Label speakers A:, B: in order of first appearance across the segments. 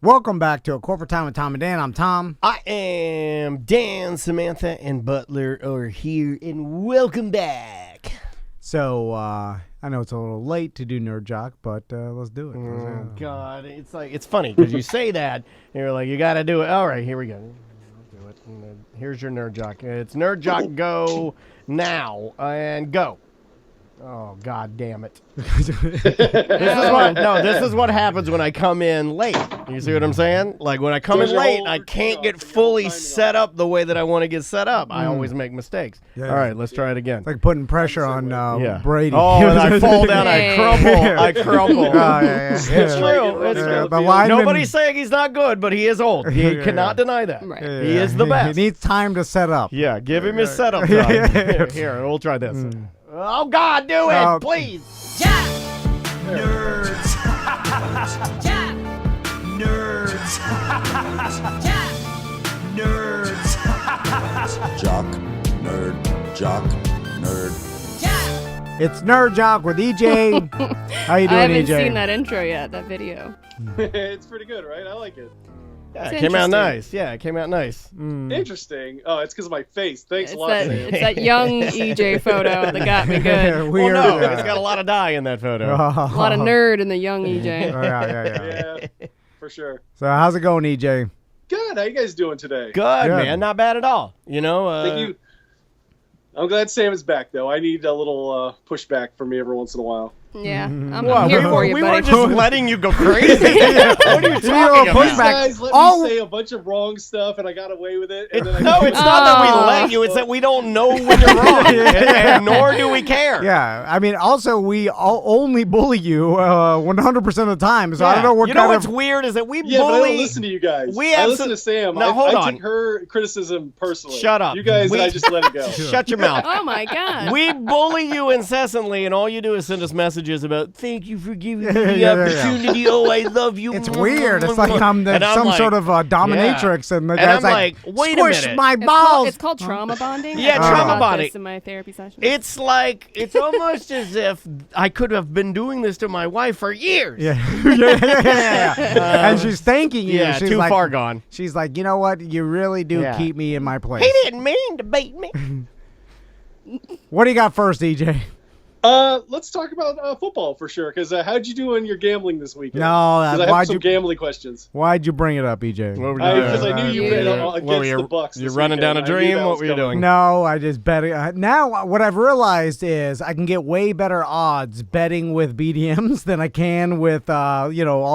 A: Welcome back to A Corporate Time with Tom and Dan. I'm Tom.
B: I am Dan, Samantha, and Butler are here, and welcome back.
A: So, I know it's a little late to do Nerd Jock, but let's do it.
B: Oh, God. It's funny, because you say that, and you're like, you got to do it. All right, here we go. I'll do it. Here's your Nerd Jock. It's Nerd Jock Go now, and go. Oh, God damn it. This is what happens when I come in late. You see what I'm saying? Like, when I come in late, I can't get fully set up the way that I want to get set up. I always make mistakes. Yeah. All right, let's try it again.
A: It's like putting pressure on Brady.
B: Oh, and I fall down, I crumble.
A: It's
B: true. It's true. Nobody's saying he's not good, but he is old. He cannot deny that.
C: Right.
B: He is the best.
A: He needs time to set up.
B: Yeah, give him his setup time. Here, we'll try this. Oh, God, do it, please.
D: Jack! Nerds! Jack! Nerds! Jack! Nerds!
E: Jock, nerd, jock, nerd.
D: Jack!
A: It's Nerd Jock with EJ. How you doing,
C: I haven't
A: EJ?
C: seen that intro yet, that video.
F: It's pretty good, right? I like it.
B: Yeah, it came out nice. It came out nice.
F: Interesting. Oh, it's because of my face. Thanks a lot.
C: It's that young EJ photo that got me good.
A: Weird.
B: Well, no, it's got a lot of dye in that photo.
C: A lot of nerd in the young EJ.
F: Yeah, for sure.
A: So how's it going, EJ?
F: Good. How you guys doing today?
B: Good, man. Not bad at all. You know.
F: Thank you. I'm glad Sam is back, though. I need a little pushback from me every once in a while.
C: Yeah, I'm here for you,
B: we
C: buddy.
B: were just letting you go crazy. What are you talking about?
F: You guys let me say a bunch of wrong stuff, and I got away with it. And then
B: no, it's not that we let you. It's that we don't know when you're wrong, and nor do we care.
A: Yeah, I mean, also, we only bully you 100% of the time, so I don't know what
F: you
A: kind
F: know
B: what's weird is that we bully...
F: but I don't listen to you guys. I listen to Sam.
B: Now, hold on.
F: I take her criticism personally.
B: Shut up.
F: You guys, I just let it go.
B: Shut your mouth.
C: Oh, my God.
B: We bully you incessantly, and all you do is send us messages about, thank you for giving me the opportunity. Oh, I love you.
A: It's weird. It's like I'm some sort of dominatrix, and the guy's
B: like, wait a minute.
A: My balls.
C: It's called trauma bonding.
B: Yeah, trauma bonding.
C: In my therapy session.
B: It's like, it's almost as if I could have been doing this to my wife for years.
A: And she's thanking you.
B: Yeah,
A: she's
B: too
A: like,
B: far gone.
A: She's like, you know what? You really do keep me in my place.
B: He didn't mean to beat me.
A: What do you got first, EJ?
F: Let's talk about football for sure. Because how'd you do in your gambling this weekend?
A: No,
F: I have some gambling questions.
A: Why'd you bring it up, EJ?
F: Because I knew you bet against the Bucks.
B: You're running down a dream. What were you doing?
A: No, I just bet. Now, what I've realized is I can get way better odds betting with BDMs than I can with all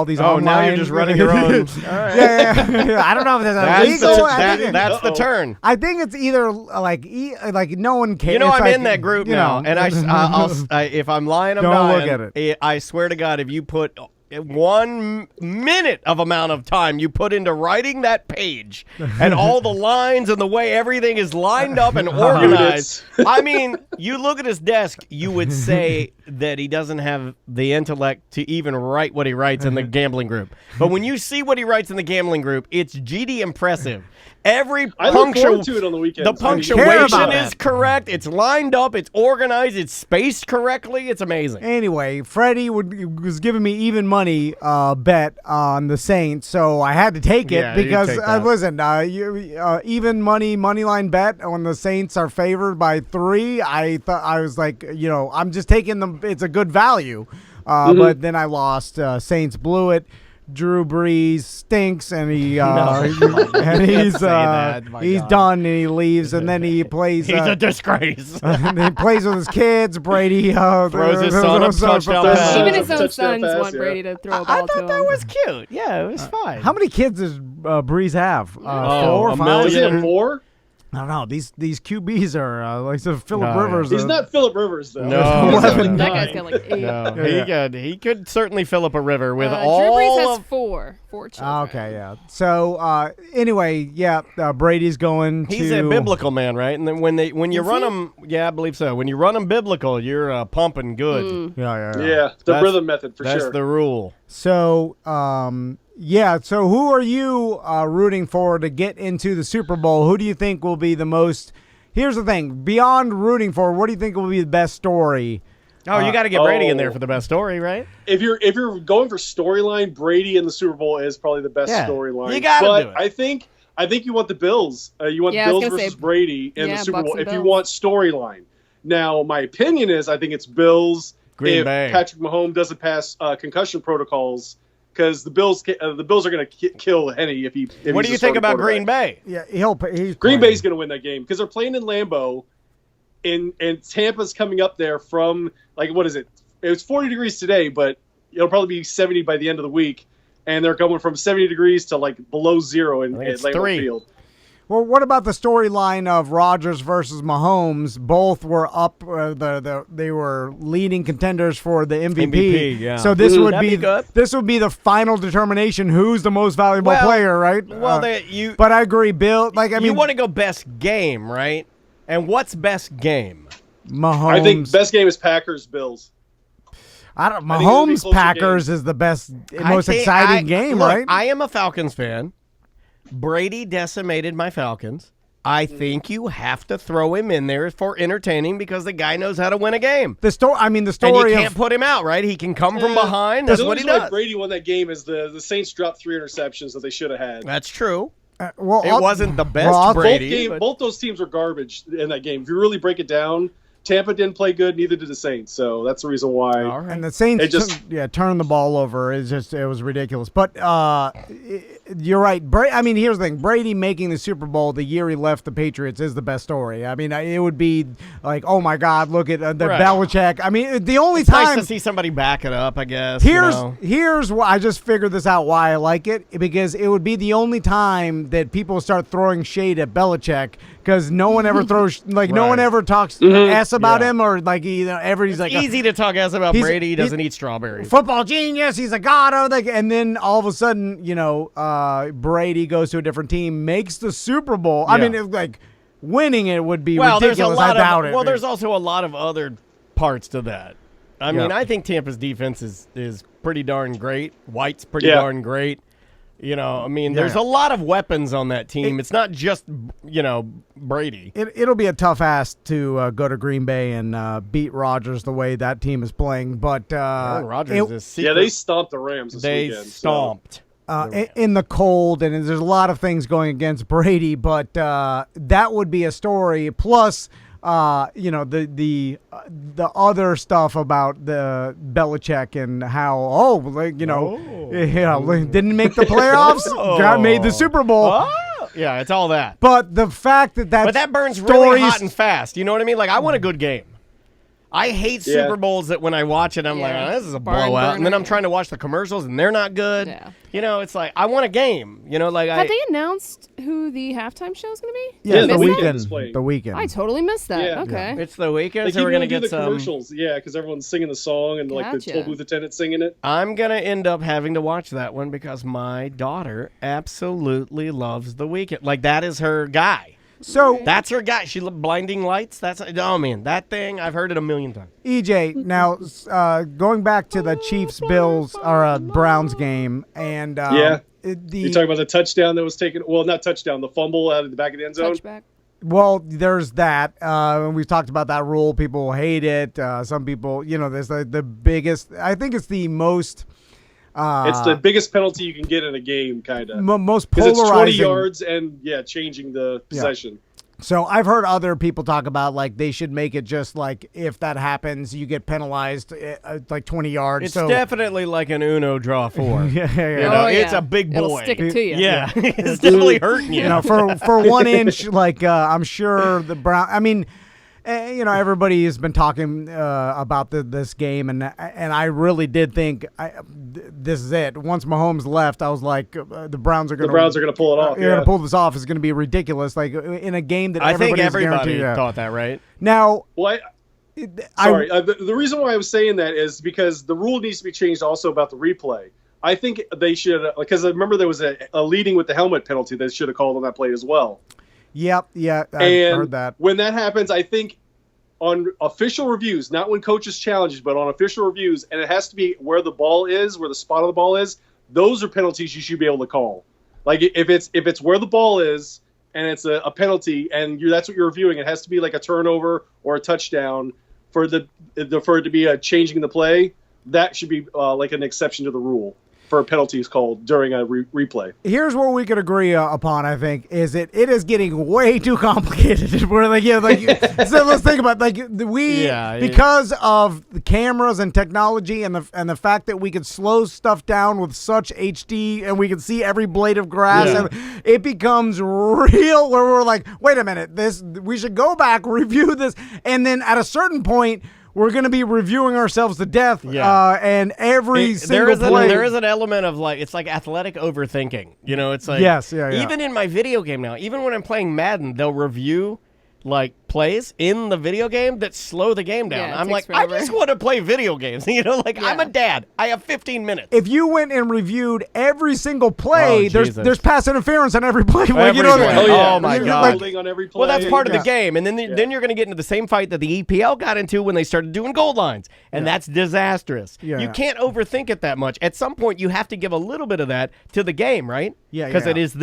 A: these.
B: Oh,
A: online...
B: now you're just running your own. All right.
A: Yeah. I don't know if that's illegal.
B: That's the turn.
A: I think it's either like no one cares.
B: You know, I'm in that group now, and I'll if I'm lying, I'm
A: Don't
B: dying.
A: look at it.
B: I swear to God, if you put 1 minute of amount of time you put into writing that page and all the lines and the way everything is lined up and organized, I mean, you look at his desk, you would say that he doesn't have the intellect to even write what he writes in the gambling group. But when you see what he writes in the gambling group, it's GD impressive. Every
F: I look forward to it on the weekends.
B: The punctuation is correct. It's lined up. It's organized. It's spaced correctly. It's amazing.
A: Anyway, Freddie was giving me even money bet on the Saints, so I had to take it because listen, even money line bet when the Saints are favored by 3. I thought I was like, I'm just taking them. It's a good value, but then I lost. Saints blew it. Drew Brees stinks, and he's done, and he leaves, and then he plays.
B: He's a disgrace.
A: And he plays with his kids. Brady
B: throws his son a touchdown pass.
C: Even his own sons want Brady to throw a ball to him.
B: I thought that was cute. Yeah, it was fine.
A: How many kids does Brees have? 4 or 5?
F: Million. Is it 4?
A: I don't know. These QBs are like Phillip Rivers.
F: He's not Phillip Rivers though.
B: No,
C: that guy's got like 8.
B: No, he could certainly fill up a river with
C: Drew
B: all.
C: Brees has 4 children.
A: Okay, yeah. So anyway, Brady's going to.
B: He's a biblical man, right? And then when you run him, I believe so. When you run him biblical, you're pumping good.
F: Yeah, the rhythm method for sure.
B: That's the rule.
A: So so who are you rooting for to get into the Super Bowl? Who do you think will be the most? Here's the thing. Beyond rooting for, what do you think will be the best story?
B: Oh, you got to get Brady in there for the best story, right?
F: If you're going for storyline, Brady in the Super Bowl is probably the best storyline.
B: You got to do it.
F: I think you want the Bills. You want Bills versus Brady in the Super Bowl if you want storyline. Now, my opinion is I think it's Bills
B: Green Bay.
F: Patrick Mahomes doesn't pass concussion protocols, because the Bills are going to kill Henny if he.
B: What do you think about Green Bay?
A: Yeah,
F: Green Bay's going to win that game because they're playing in Lambeau, and Tampa's coming up there from, like, what is it? It was 40 degrees today, but it'll probably be 70 by the end of the week, and they're going from 70 degrees to like below zero in Lambeau Field.
A: Well, what about the storyline of Rodgers versus Mahomes? Both were up. They were leading contenders for the MVP.
B: Yeah.
A: So this would
B: That'd
A: be
B: good.
A: This would be the final determination who's the most valuable player, right?
B: Well,
A: but I agree, Bill.
B: You want to go best game, right? And what's best game?
A: Mahomes.
F: I think best game is Packers Bills.
A: Mahomes Packers is the best, most exciting game, right?
B: I am a Falcons fan. Brady decimated my Falcons. I think you have to throw him in there for entertaining because the guy knows how to win a game.
A: The story.
B: And you can't put him out, right? He can come from behind. That's what he does.
F: Brady won that game is the Saints dropped 3 interceptions that they should have had.
B: That's true.
A: It
B: wasn't the best Brady.
F: Both those teams were garbage in that game. If you really break it down, Tampa didn't play good, neither did the Saints. So that's the reason why.
B: All right.
A: And the Saints turned the ball over. It was ridiculous. But you're right. Here's the thing. Brady making the Super Bowl the year he left the Patriots is the best story. I mean, it would be like, oh my God, look at the Belichick. I mean, the only time
B: nice to see somebody back it up, I guess.
A: Here's why I just figured this out why I like it, because it would be the only time that people start throwing shade at Belichick, because no one ever throws no one ever talks ass about him, or like everybody's like
B: easy to talk ass about Brady. He doesn't eat strawberries.
A: Football genius. He's a god. And then all of a sudden, Brady goes to a different team, makes the Super Bowl. I mean, winning it would be ridiculous. I doubt it.
B: Well, there's also a lot of other parts to that. I mean, I think Tampa's defense is pretty darn great. White's pretty darn great. There's a lot of weapons on that team. It's not just, Brady.
A: It'll be a tough ask to go to Green Bay and beat Rodgers the way that team is playing. But
B: Rodgers is secret.
F: Yeah, they stomped the Rams this weekend.
B: They stomped.
A: In the cold, and there's a lot of things going against Brady, but that would be a story. Plus, the other stuff about the Belichick and how didn't make the playoffs, made the Super Bowl.
B: Yeah, it's all that.
A: But the fact that
B: burns really hot and fast. You know what I mean? Like, I want a good game. I hate Super Bowls that when I watch it, I'm like, this is a blowout. And then I'm trying to watch the commercials, and they're not good.
C: Yeah.
B: It's like, I want a game.
C: Have they announced who the halftime show is going to be?
A: Yeah, the weekend. The weekend.
C: I totally missed that.
F: Yeah.
C: Okay.
B: It's the weekend,
F: so
B: we're going to get
F: the
B: some
F: commercials. Yeah, because everyone's singing the song and like the toll booth attendant singing it.
B: I'm going to end up having to watch that one because my daughter absolutely loves the weekend. Like, that is her guy.
A: So
B: that's her guy. She blinding lights. That thing. I've heard it a million times.
A: EJ, now going back to the Chiefs Bills or Browns game, and
F: you talking about the touchdown that was taken? Well, not touchdown, the fumble out of the back of the end zone.
C: Touchback.
A: Well, there's that. We've talked about that rule. People hate it. Some people, there's the biggest. I think it's the most.
F: It's the biggest penalty you can get in a game, kind of.
A: Most polarizing.
F: Because it's 20 yards and, changing the possession.
A: So I've heard other people talk about, like, they should make it just like if that happens, you get penalized like 20 yards.
B: It's definitely like an Uno draw 4. It's a big boy.
C: It'll stick it to you.
B: Yeah, it's definitely hurting you.
A: For 1 inch, like I'm sure the Brown. I mean. Everybody has been talking about this game, and I really did think this is it. Once Mahomes left, I was like, the Browns are going
F: to pull it off.
A: They're going to pull this off. It's going to be ridiculous. Like in a game that
B: I think everybody
A: guaranteed.
B: thought that, right?
A: Now,
F: the reason why I was saying that is because the rule needs to be changed also about the replay. I think they should, because I remember there was a leading with the helmet penalty that should have called on that play as well.
A: Yep, I've heard that.
F: When that happens, I think on official reviews, not when coaches challenge, but on official reviews, and it has to be where the ball is, where the spot of the ball is, those are penalties you should be able to call. Like if it's where the ball is and it's a penalty and that's what you're reviewing, it has to be like a turnover or a touchdown for it to be changing the play, that should be like an exception to the rule for penalties called during a replay. Here's
A: what we could agree upon, I think, is it is getting way too complicated. We're like, so let's think about because of the cameras and technology and the fact that we could slow stuff down with such HD and we can see every blade of grass, and it becomes real where we're like, wait a minute, we should go back, review this, and then at a certain point, we're going to be reviewing ourselves to death, and every single play.
B: There is an element of it's like athletic overthinking. It's like even in my video game now, even when I'm playing Madden, they'll review plays in the video game that slow the game down. I'm like, forever. I just want to play video games. I'm a dad. I have 15 minutes.
A: If you went and reviewed every single play, there's pass interference on every play.
B: Oh my God.
F: On every play.
B: Well, that's part of the game. And then you're going to get into the same fight that the EPL got into when they started doing goal lines. And that's disastrous. Yeah. You can't overthink it that much. At some point, you have to give a little bit of that to the game, right?
A: Yeah.
B: Because it is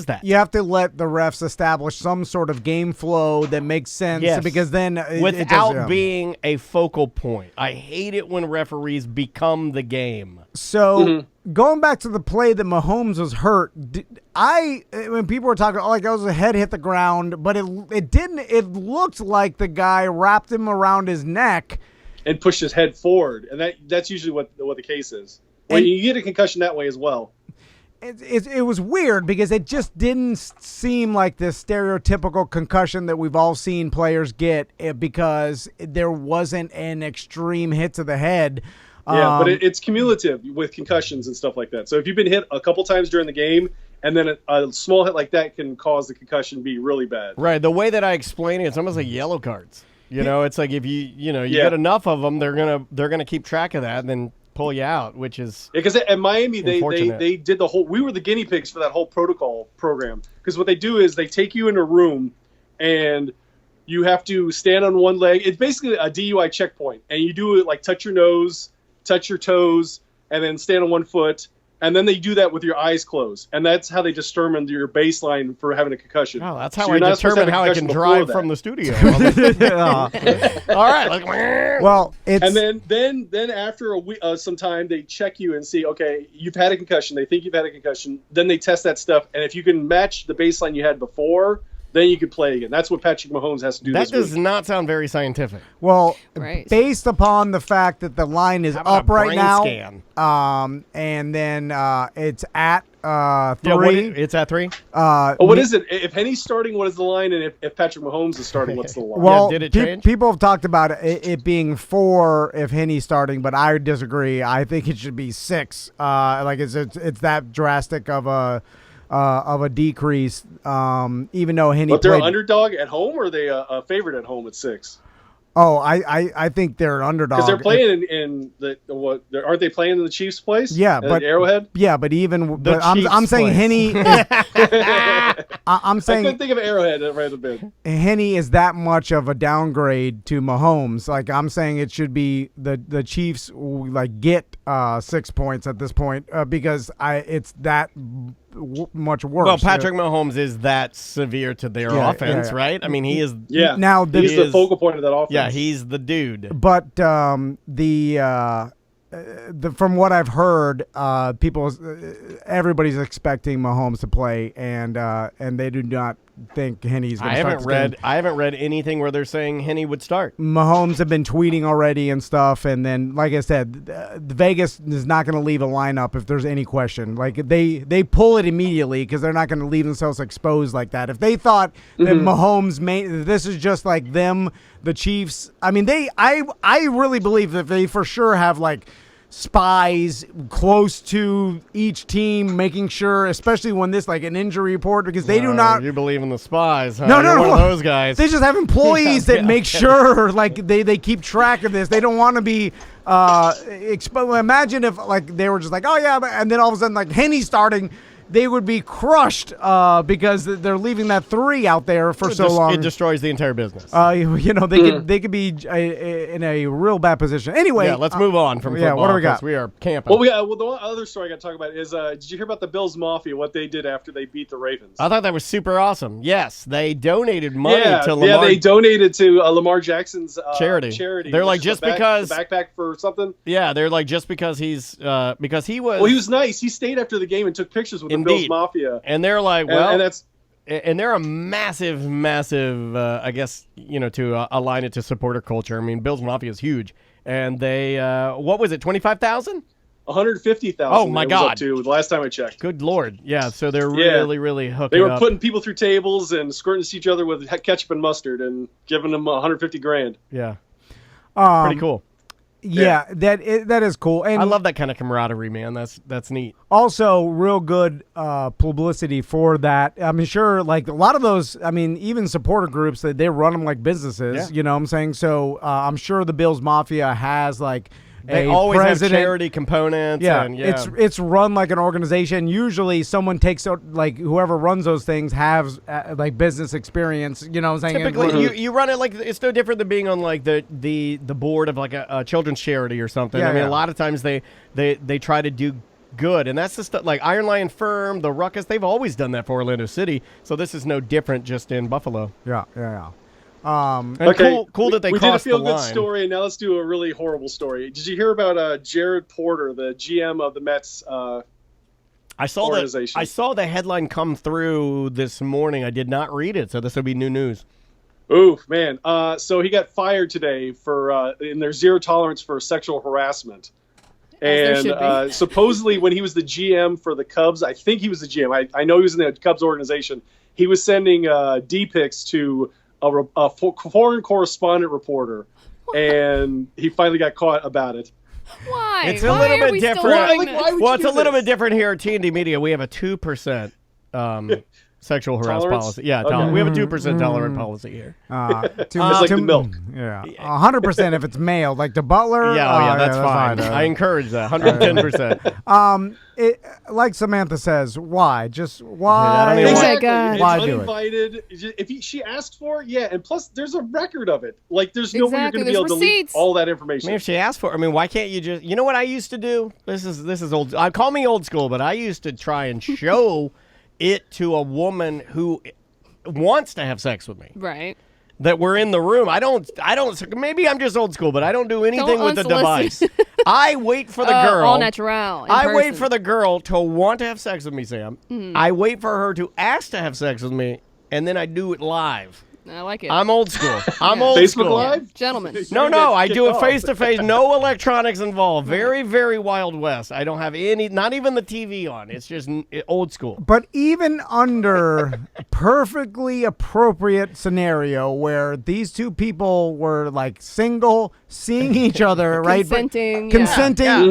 B: that.
A: You have to let the refs establish some sort of game flow that makes sense, because then
B: without being a focal point. I hate it when referees become the game.
A: So going back to the play that Mahomes was hurt, when people were talking it was a head hit the ground, but it didn't. It looked like the guy wrapped him around his neck
F: and pushed his head forward, and that's usually what the case is. When you get a concussion that way as well.
A: It was weird because it just didn't seem like the stereotypical concussion that we've all seen players get, because there wasn't an extreme hit to the head.
F: Yeah, but it's cumulative with concussions and stuff like that. So if you've been hit a couple times during the game, and then a small hit like that can cause the concussion to be really bad.
B: Right. The way that I explain it, it's almost like yellow cards. It's like if you get enough of them, they're gonna keep track of that and then pull you out, which is
F: because at Miami they did the whole. We were the guinea pigs for that whole protocol program, because what they do is they take you in a room and you have to stand on one leg. It's basically a DUI checkpoint, and you do it touch your nose, touch your toes, and then stand on one foot. And then they do that with your eyes closed. And that's how they determine your baseline for having a concussion.
B: Oh, that's how I determine how I can drive from the studio. All right.
A: Well,
F: and then after a week, some time, they check you and see, okay, you've had a concussion. They think you've had a concussion. Then they test that stuff. And if you can match the baseline you had before, then you could play again. That's what Patrick Mahomes has to do this week.
B: That does not sound very scientific.
A: Well, based upon the fact that the line is up right now, and then it's at 3.
B: It's at 3?
F: What is it? If Henny's starting, what is the line? And if Patrick Mahomes is starting, what's the line?
A: Well,
B: did it change?
A: People have talked about it being 4 if Henny's starting, but I disagree. I think it should be 6. It's that drastic of a decrease, even though Henny.
F: But they're an underdog at home, or are they a favorite at home at 6?
A: Oh, I think they're an underdog
F: because they're playing in aren't they playing in the Chiefs' place?
A: Yeah, but
F: Arrowhead.
A: Yeah, but I'm saying Henny. I'm saying
F: I couldn't think of Arrowhead right a bit.
A: Henny is that much of a downgrade to Mahomes. I'm saying it should be the Chiefs get 6 points at this point, because it's that much worse.
B: Well, Patrick Mahomes is that severe to their offense, right? I mean, he is.
F: Yeah.
A: Now
F: he's the focal point of that offense.
B: Yeah, he's the dude.
A: But from what I've heard, everybody's expecting Mahomes to play, and they do not think Henny's going to start.
B: I haven't read anything where they're saying Henny would start.
A: Mahomes have been tweeting already and stuff, and then, like I said, Vegas is not going to leave a lineup if there's any question. They pull it immediately because they're not going to leave themselves exposed like that. If they thought that Mahomes this is just like them, the Chiefs. I mean, I really believe that they for sure have spies close to each team, making sure, especially when this an injury report, because they do not.
B: You believe in the spies? Huh?
A: No,
B: You're one of those guys.
A: They just have employees that make sure, they keep track of this. They don't want to be exposed. Imagine if they were just oh yeah, and then all of a sudden Henny's starting. they would be crushed because they're leaving that 3 out there for so long.
B: It destroys the entire business.
A: They could be in a real bad position. Anyway,
B: let's move on from football.
A: Yeah, what do we got?
B: We are camping.
F: Well, the one other story I got to talk about is, did you hear about the Bills Mafia? What they did after they beat the Ravens?
B: I thought that was super awesome. Yes, they donated money to Lamar.
F: Yeah, they donated to Lamar Jackson's
B: charity. They're like, just because
F: the backpack for something.
B: Yeah, they're like, just because because he was.
F: Well, he was nice. He stayed after the game and took pictures with the Bills Mafia.
B: And they're like,
F: and
B: they're a massive, I guess, to align it to supporter culture. I mean, Bills Mafia is huge, and they, what was it, 25,000?
F: 150,000.
B: Oh my God!
F: The last time I checked.
B: Good Lord! Yeah, so they're really hooking.
F: They were
B: up.
F: putting people through tables and squirting each other with ketchup and mustard and giving them 150 grand.
B: Yeah, pretty cool.
A: Yeah, that is cool, and
B: I love that kind of camaraderie, man. That's neat.
A: Also, real good publicity for that. I mean, sure, like a lot of those. I mean, even supporter groups they run them like businesses.
B: Yeah.
A: You know what I'm saying? So I'm sure the Bills Mafia has like.
B: They always have charity components.
A: Yeah,
B: and
A: it's run like an organization. Usually, someone takes like whoever runs those things has like business experience. You know what I'm saying?
B: Typically, you run it like it's no different than being on like the board of like a children's charity or something.
A: Yeah,
B: I mean, a lot of times they try to do good, and that's the stuff like Iron Lion Firm, the Ruckus. They've always done that for Orlando City, so this is no different just in Buffalo.
A: Yeah.
F: Okay,
B: cool that they
F: we did a
B: crossed the line.
F: feel-good story, and now let's do a really horrible story. Did you hear about Jared Porter, the GM of the Mets organization?
B: I saw the headline come through this morning. I did not read it, so this will be new news.
F: Oof, man. So he got fired today for in their zero tolerance for sexual harassment. And supposedly when he was the GM for the Cubs, I think he was the GM. I know he was in the Cubs organization. He was sending D-pics to a foreign correspondent reporter, and he finally got caught about it.
C: Why?
B: It's a little bit different.
F: It's
B: a little bit different here at T&D Media. We have a 2% sexual harassment policy. Yeah,
F: okay.
B: We have a 2% tolerant policy here.
F: It's like the milk.
A: Yeah, 100% if it's male, like the Butler.
B: That's fine. I encourage that. 110%.
A: Like Samantha says, why? Just why?
F: Exactly.
A: Why
F: it's
A: do
F: uninvited. If she asked for it, and plus there's a record of it. Like there's no way you're going to be able to delete all that information.
B: I mean, if she asked for it, why can't you just? You know what I used to do? This is old. Call me old school, but I used to try and show it to a woman who wants to have sex with me.
C: Right.
B: That we're in the room. I don't. Maybe I'm just old school, but I don't do anything with the device. I wait for the girl.
C: All natural.
B: Wait for the girl to want to have sex with me, Sam. Mm-hmm. I wait for her to ask to have sex with me, and then I do it live.
C: I like it.
B: I'm old school. I'm old
F: Facebook
B: school.
F: Live?
C: Yeah. Gentlemen.
B: No, I do it face-to-face. No electronics involved. Very, very Wild West. I don't have not even the TV on. It's just old school.
A: But even under perfectly appropriate scenario where these two people were like single, seeing each other, right?
C: Consenting.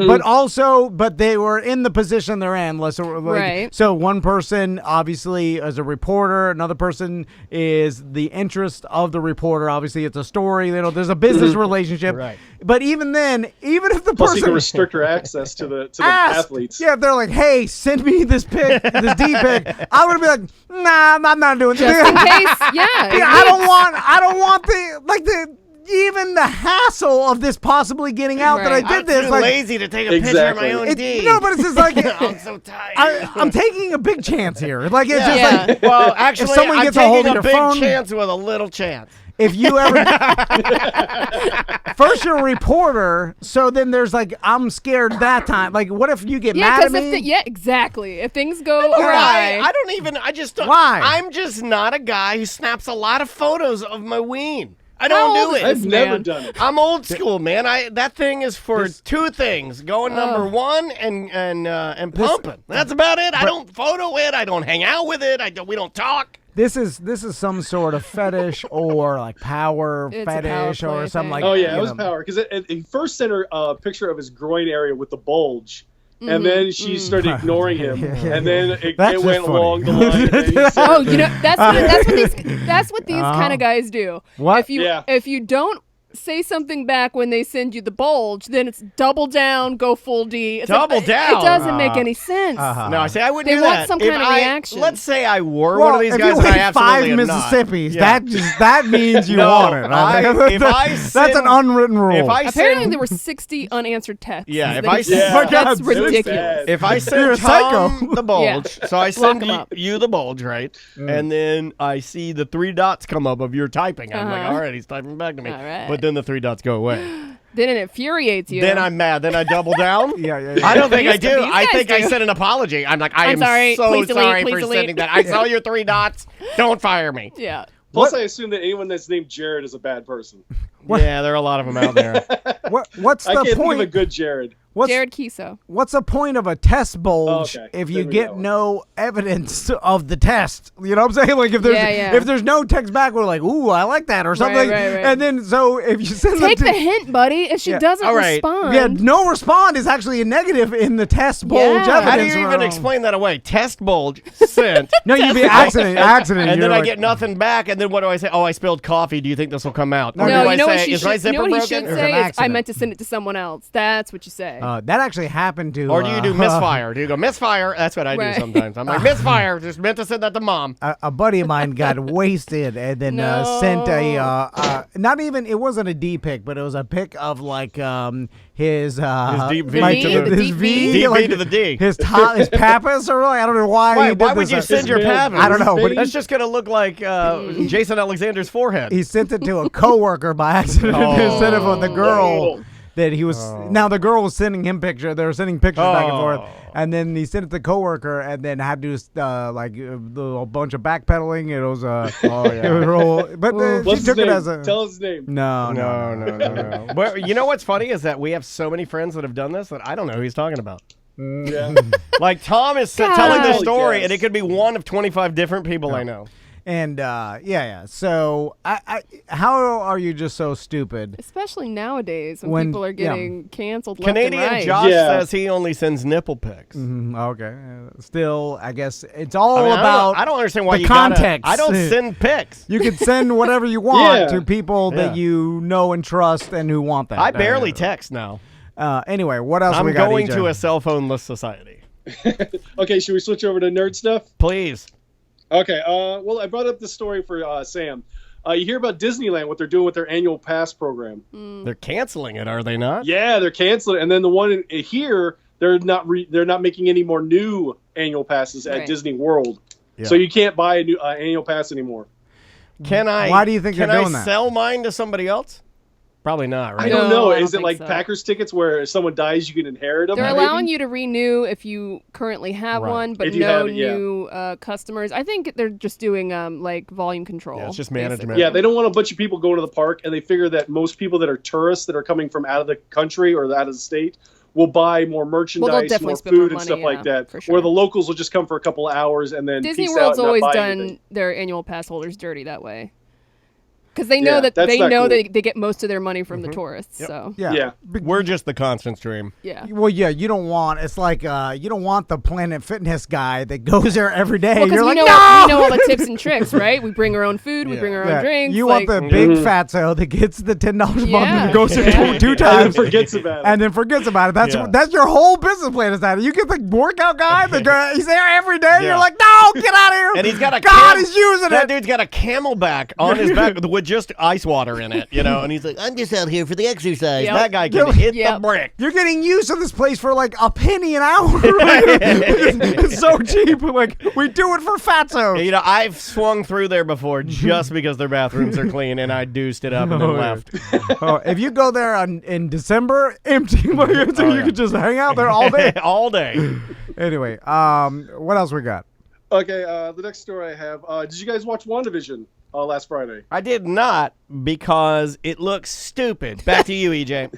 A: But they were in the position they're in.
C: Right.
A: So one person obviously is a reporter. Another person is the interest of the reporter. Obviously, it's a story. There's a business relationship.
B: Right.
A: But even then, even if the
F: Plus
A: person
F: you can restrict her access to the athletes.
A: Yeah, if they're like, "Hey, send me this pic, this D pic," I would be like, "Nah, I'm not doing
C: Just
A: this."
C: in case, yeah.
A: I don't want even the hassle of this possibly getting out that I did this.
B: I'm too
A: like,
B: lazy to take a picture of my own D.
A: No, but it's just like
B: I'm so tired.
A: I'm taking a big chance here. Like it's just like,
B: well, actually,
A: if someone gets a hold of your
B: big
A: phone,
B: chance with a little chance.
A: If you ever first you're a reporter, so then there's like I'm scared that time. Like, what if you get mad at me?
C: Exactly. If things go awry,
A: Why?
B: I'm just not a guy who snaps a lot of photos of my ween. I don't do it.
F: I've never done it.
B: I'm old school, man. That thing is for two things: going number one and pumping. That's about it. I don't photo it. I don't hang out with it. We don't talk.
A: This is some sort of fetish or like power
C: It's
A: fetish
C: a power
A: or
C: play
A: something
C: thing.
A: like.
F: Oh yeah, it was power because he first sent her a picture of his groin area with the bulge. And then she started ignoring him, and then it went along the line.
C: That's what these kind of guys do.
A: What?
C: If you don't say something back when they send you the bulge, then it's double down, go full D. It's
B: Double down?
C: It doesn't make any sense.
B: No, I say I wouldn't
C: They
B: do
C: want
B: that.
C: some
B: If
C: kind of
B: I-
C: reaction.
B: Let's say I were
A: Well,
B: one of these
A: if
B: guys,
A: you
B: and I
A: win
B: absolutely
A: 5
B: am
A: Mississippis,
B: not.
A: that means you
B: No,
A: want it.
B: if I
A: that's
B: send-
A: an unwritten rule.
B: If I
C: Apparently,
B: send,
C: there were 60 unanswered texts.
B: Yeah, if
C: that
B: I
C: he
B: send-
C: sent.
A: Oh my God,
C: That's
A: it was
C: ridiculous.
F: bad.
B: if I
A: You're
B: send
A: a
B: Tom
A: psycho.
B: the bulge, so I send
C: him up.
B: you the bulge, right? And then I see the 3 dots come up of your typing. I'm like,
C: Uh-huh.
B: all right, he's typing back to me.
C: All right.
B: But then the 3 dots go away.
C: Then it infuriates you.
B: Then I'm mad. Then I double down.
A: Yeah.
B: I don't think I
C: These
B: do.
C: guys
B: I think I
C: do.
B: sent an apology. I'm like, I
C: I'm
B: am
C: sorry.
B: so
C: Please delete.
B: sorry
C: Please
B: for
C: delete.
B: sending that. I saw your 3 dots. Don't fire me.
C: Yeah.
F: Plus, I assume that anyone that's named Jared is a bad person.
B: Yeah, there are a lot of them out there.
A: What's
F: I
A: the
F: can't think of a
A: point?
F: good Jared.
C: Jared Kiso.
A: What's the point of a test bulge
F: Okay.
A: if
F: Then
A: you
F: we
A: get
F: got one.
A: no evidence of the test? You know what I'm saying? Like if there's no text back, we're like, ooh, I like that or something.
C: right.
A: And then so if you send
C: Take
A: them
C: the
A: to,
C: hint, buddy. If she doesn't
B: All right.
C: respond.
A: yeah, no respond is actually a negative in the test bulge
C: Yeah.
A: evidence.
B: How do you even explain that away? Test bulge sent.
A: No, you'd be accident,
B: And
A: you're
B: then I
A: like-
B: get nothing back. And then what do I say? Oh, I spilled coffee. Do you think this will come out? Or
C: No,
B: do I
C: you know what
B: say,
C: she
B: is my
C: should,
B: zipper
C: you know what he
B: broken?
C: should
A: It's an
C: say is, I
A: accident.
C: meant to send it to someone else. That's what you say.
A: that actually happened to.
B: Or do you do misfire? Do you go misfire? That's what I do
C: Right.
B: sometimes. I'm like, misfire. Just meant to send that to mom.
A: A buddy of mine got wasted and then sent a not even, it wasn't a D pic, but it was a pic of like his
B: deep V
A: like,
C: to the-
A: his
C: deep
A: V,
C: V?
B: Deep V
A: like,
B: to the D.
A: his his papas or like, I don't know why.
B: Why
A: he did
B: would
A: this.
B: you send your
F: man-
B: pappers?
A: I don't know, but
B: That's just going to look like Jason Alexander's forehead.
A: he sent it to a coworker by accident instead of on the girl. That he was now the girl was sending him picture. They were sending pictures back and forth, and then he sent it to the coworker, and then had to do a bunch of backpedaling. It was it was real, but
F: What's
A: she
F: his
A: took
F: name?
A: it as a
F: Tell us his name.
B: No. Well, you know what's funny is that we have so many friends that have done this that I don't know who he's talking about.
F: Yeah.
B: Like Tom is telling the
F: God.
B: story,
F: Yes.
B: and it could be one of 25 different people I know.
A: And yeah. So how are you just so stupid?
C: Especially nowadays when,
A: When-
C: people are getting canceled left
B: Canadian
C: and right.
B: Josh
F: Yeah.
B: says he only sends nipple pics.
A: Okay, still, I guess it's all
B: I mean,
A: about.
B: I don't understand why
A: the
B: you
A: context.
B: I don't send pics.
A: You can send whatever you want
F: Yeah.
A: to people that
B: Yeah.
A: you know and trust and who want that.
B: I barely text now.
A: Anyway, what else
B: I'm
A: we got?
B: going
A: EJ?
B: to a cell phone-less society.
F: Okay, should we switch over to nerd stuff?
B: Please.
F: Okay. Well, I brought up this story for Sam. You hear about Disneyland, what they're doing with their annual pass program?
B: They're canceling it, are they not?
F: Yeah, they're canceling it. And then the one here, they're not making any more new annual passes at
C: Right.
F: Disney World.
B: Yeah.
F: So you can't buy a new annual pass anymore.
B: Can I?
A: Why do you think
B: can
A: they're
B: I
A: doing that?
B: sell mine to somebody else? Probably not, right?
F: I don't
C: No,
F: know.
C: I don't
F: Is it
C: think
F: like
C: so.
F: Packers tickets where if someone dies, you can inherit them?
C: They're
F: maybe?
C: allowing you to renew if you currently have
B: Right.
C: one, but
F: If you
C: no
F: have it, yeah.
C: new customers. I think they're just doing like volume control.
B: Yeah, it's just
C: basically.
B: management.
F: Yeah, they don't want a bunch of people going to the park, and they figure that most people that are tourists that are coming from out of the country or out of the state will buy more merchandise,
C: definitely
F: more
C: spend more
F: food, and
C: money,
F: stuff like
C: yeah,
F: that.
C: for sure.
F: Where the locals will just come for a couple of hours and then
C: Disney
F: peace
C: World's
F: out and
C: always
F: not buy
C: done
F: anything.
C: their annual pass holders dirty that way. Because they know
F: Yeah,
C: that
F: that's
C: they
F: not
C: know
F: cool.
C: they get most of their money from the tourists. So
F: Yeah.
B: We're just the constant stream.
C: yeah.
A: Well, yeah, you don't want. It's like you don't want the Planet Fitness guy that goes there every day.
C: Well, because
A: You're
C: we
A: like,
C: know
A: no.
C: we know all the tips and tricks, right? We bring our own food, we bring our
A: Yeah,
C: own drinks.
A: you
C: like,
A: want the big fatso that gets the $10 a month
C: Yeah.
A: and goes there
C: Yeah.
A: two
F: And then
A: times
F: forgets about it.
A: and then forgets about it. That's
B: Yeah.
A: that's your whole business plan. Is that you get the workout guy? He's there every day.
B: Yeah.
A: You're like, no, get out of here.
B: And he's got a
A: God, he's using
B: that
A: it.
B: dude's got a camelback on his back with just ice water in it, you know, and he's like, I'm just out here for the exercise.
C: Yep.
B: That guy can hit
C: Yep.
B: the brick.
A: You're getting used to this place for like a penny an hour. It's so cheap. Like we do it for fatso.
B: You know, I've swung through there before just because their bathrooms are clean, and I deuced it up and then left.
A: If you go there in December, empty. So you could just hang out there all day.
B: All day.
A: Anyway, what else we got?
F: Okay, the next story I have. Did you guys watch WandaVision last Friday?
B: I did not because it looks stupid. Back to you, EJ.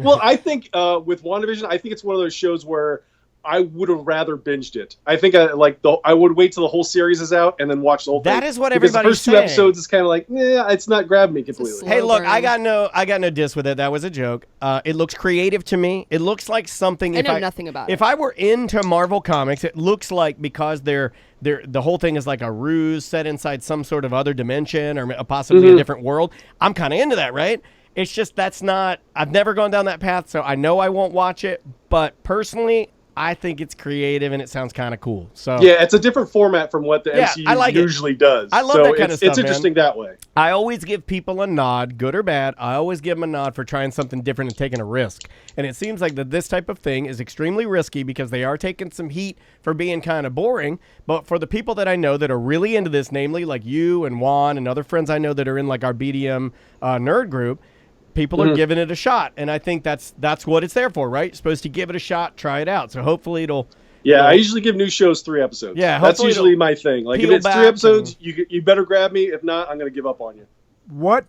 F: Well, I think with WandaVision, I think it's one of those shows where I would have rather binged it. I think I would wait till the whole series is out and then watch the whole thing.
B: That is what
F: because
B: everybody's
F: the first 2
B: saying.
F: episodes is kind of like, it's not grabbing me completely.
B: Hey, look,
C: burn.
B: I got no diss with it. That was a joke. It looks creative to me. It looks like something.
C: I know nothing about it.
B: If I were into Marvel Comics, it looks like, because the whole thing is like a ruse set inside some sort of other dimension or possibly a different world. I'm kind of into that, right? It's just that's not. I've never gone down that path, so I know I won't watch it. But personally, I think it's creative and it sounds kind of cool. So
F: yeah, it's a different format from what the MCU usually does.
B: I love that kind of stuff.
F: It's interesting that way.
B: I always give people a nod, good or bad. I always give them a nod for trying something different and taking a risk. And it seems like that this type of thing is extremely risky because they are taking some heat for being kind of boring. But for the people that I know that are really into this, namely like you and Juan and other friends I know that are in like our BDM nerd group, people are giving it a shot, and I think that's what it's there for, right? You're supposed to give it a shot, try it out. So hopefully it'll.
F: Yeah, I usually give new shows 3 episodes.
B: Yeah,
F: that's usually my thing. Like if it's 3 episodes, you better grab me. If not, I'm going to give up on you.
A: What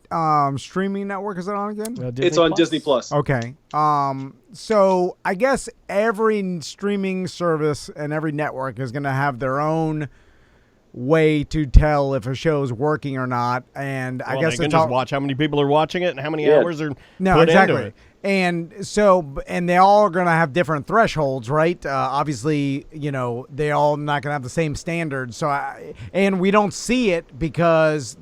A: streaming network is it on again?
F: It's on Disney Plus.
A: Okay. So I guess every streaming service and every network is going to have their own way to tell if a show is working or not, and I guess
B: they can just watch how many people are watching it and how many hours are put into it.
A: And so, and they all are going to have different thresholds, right? Obviously, they all not going to have the same standards. So, and we don't see it because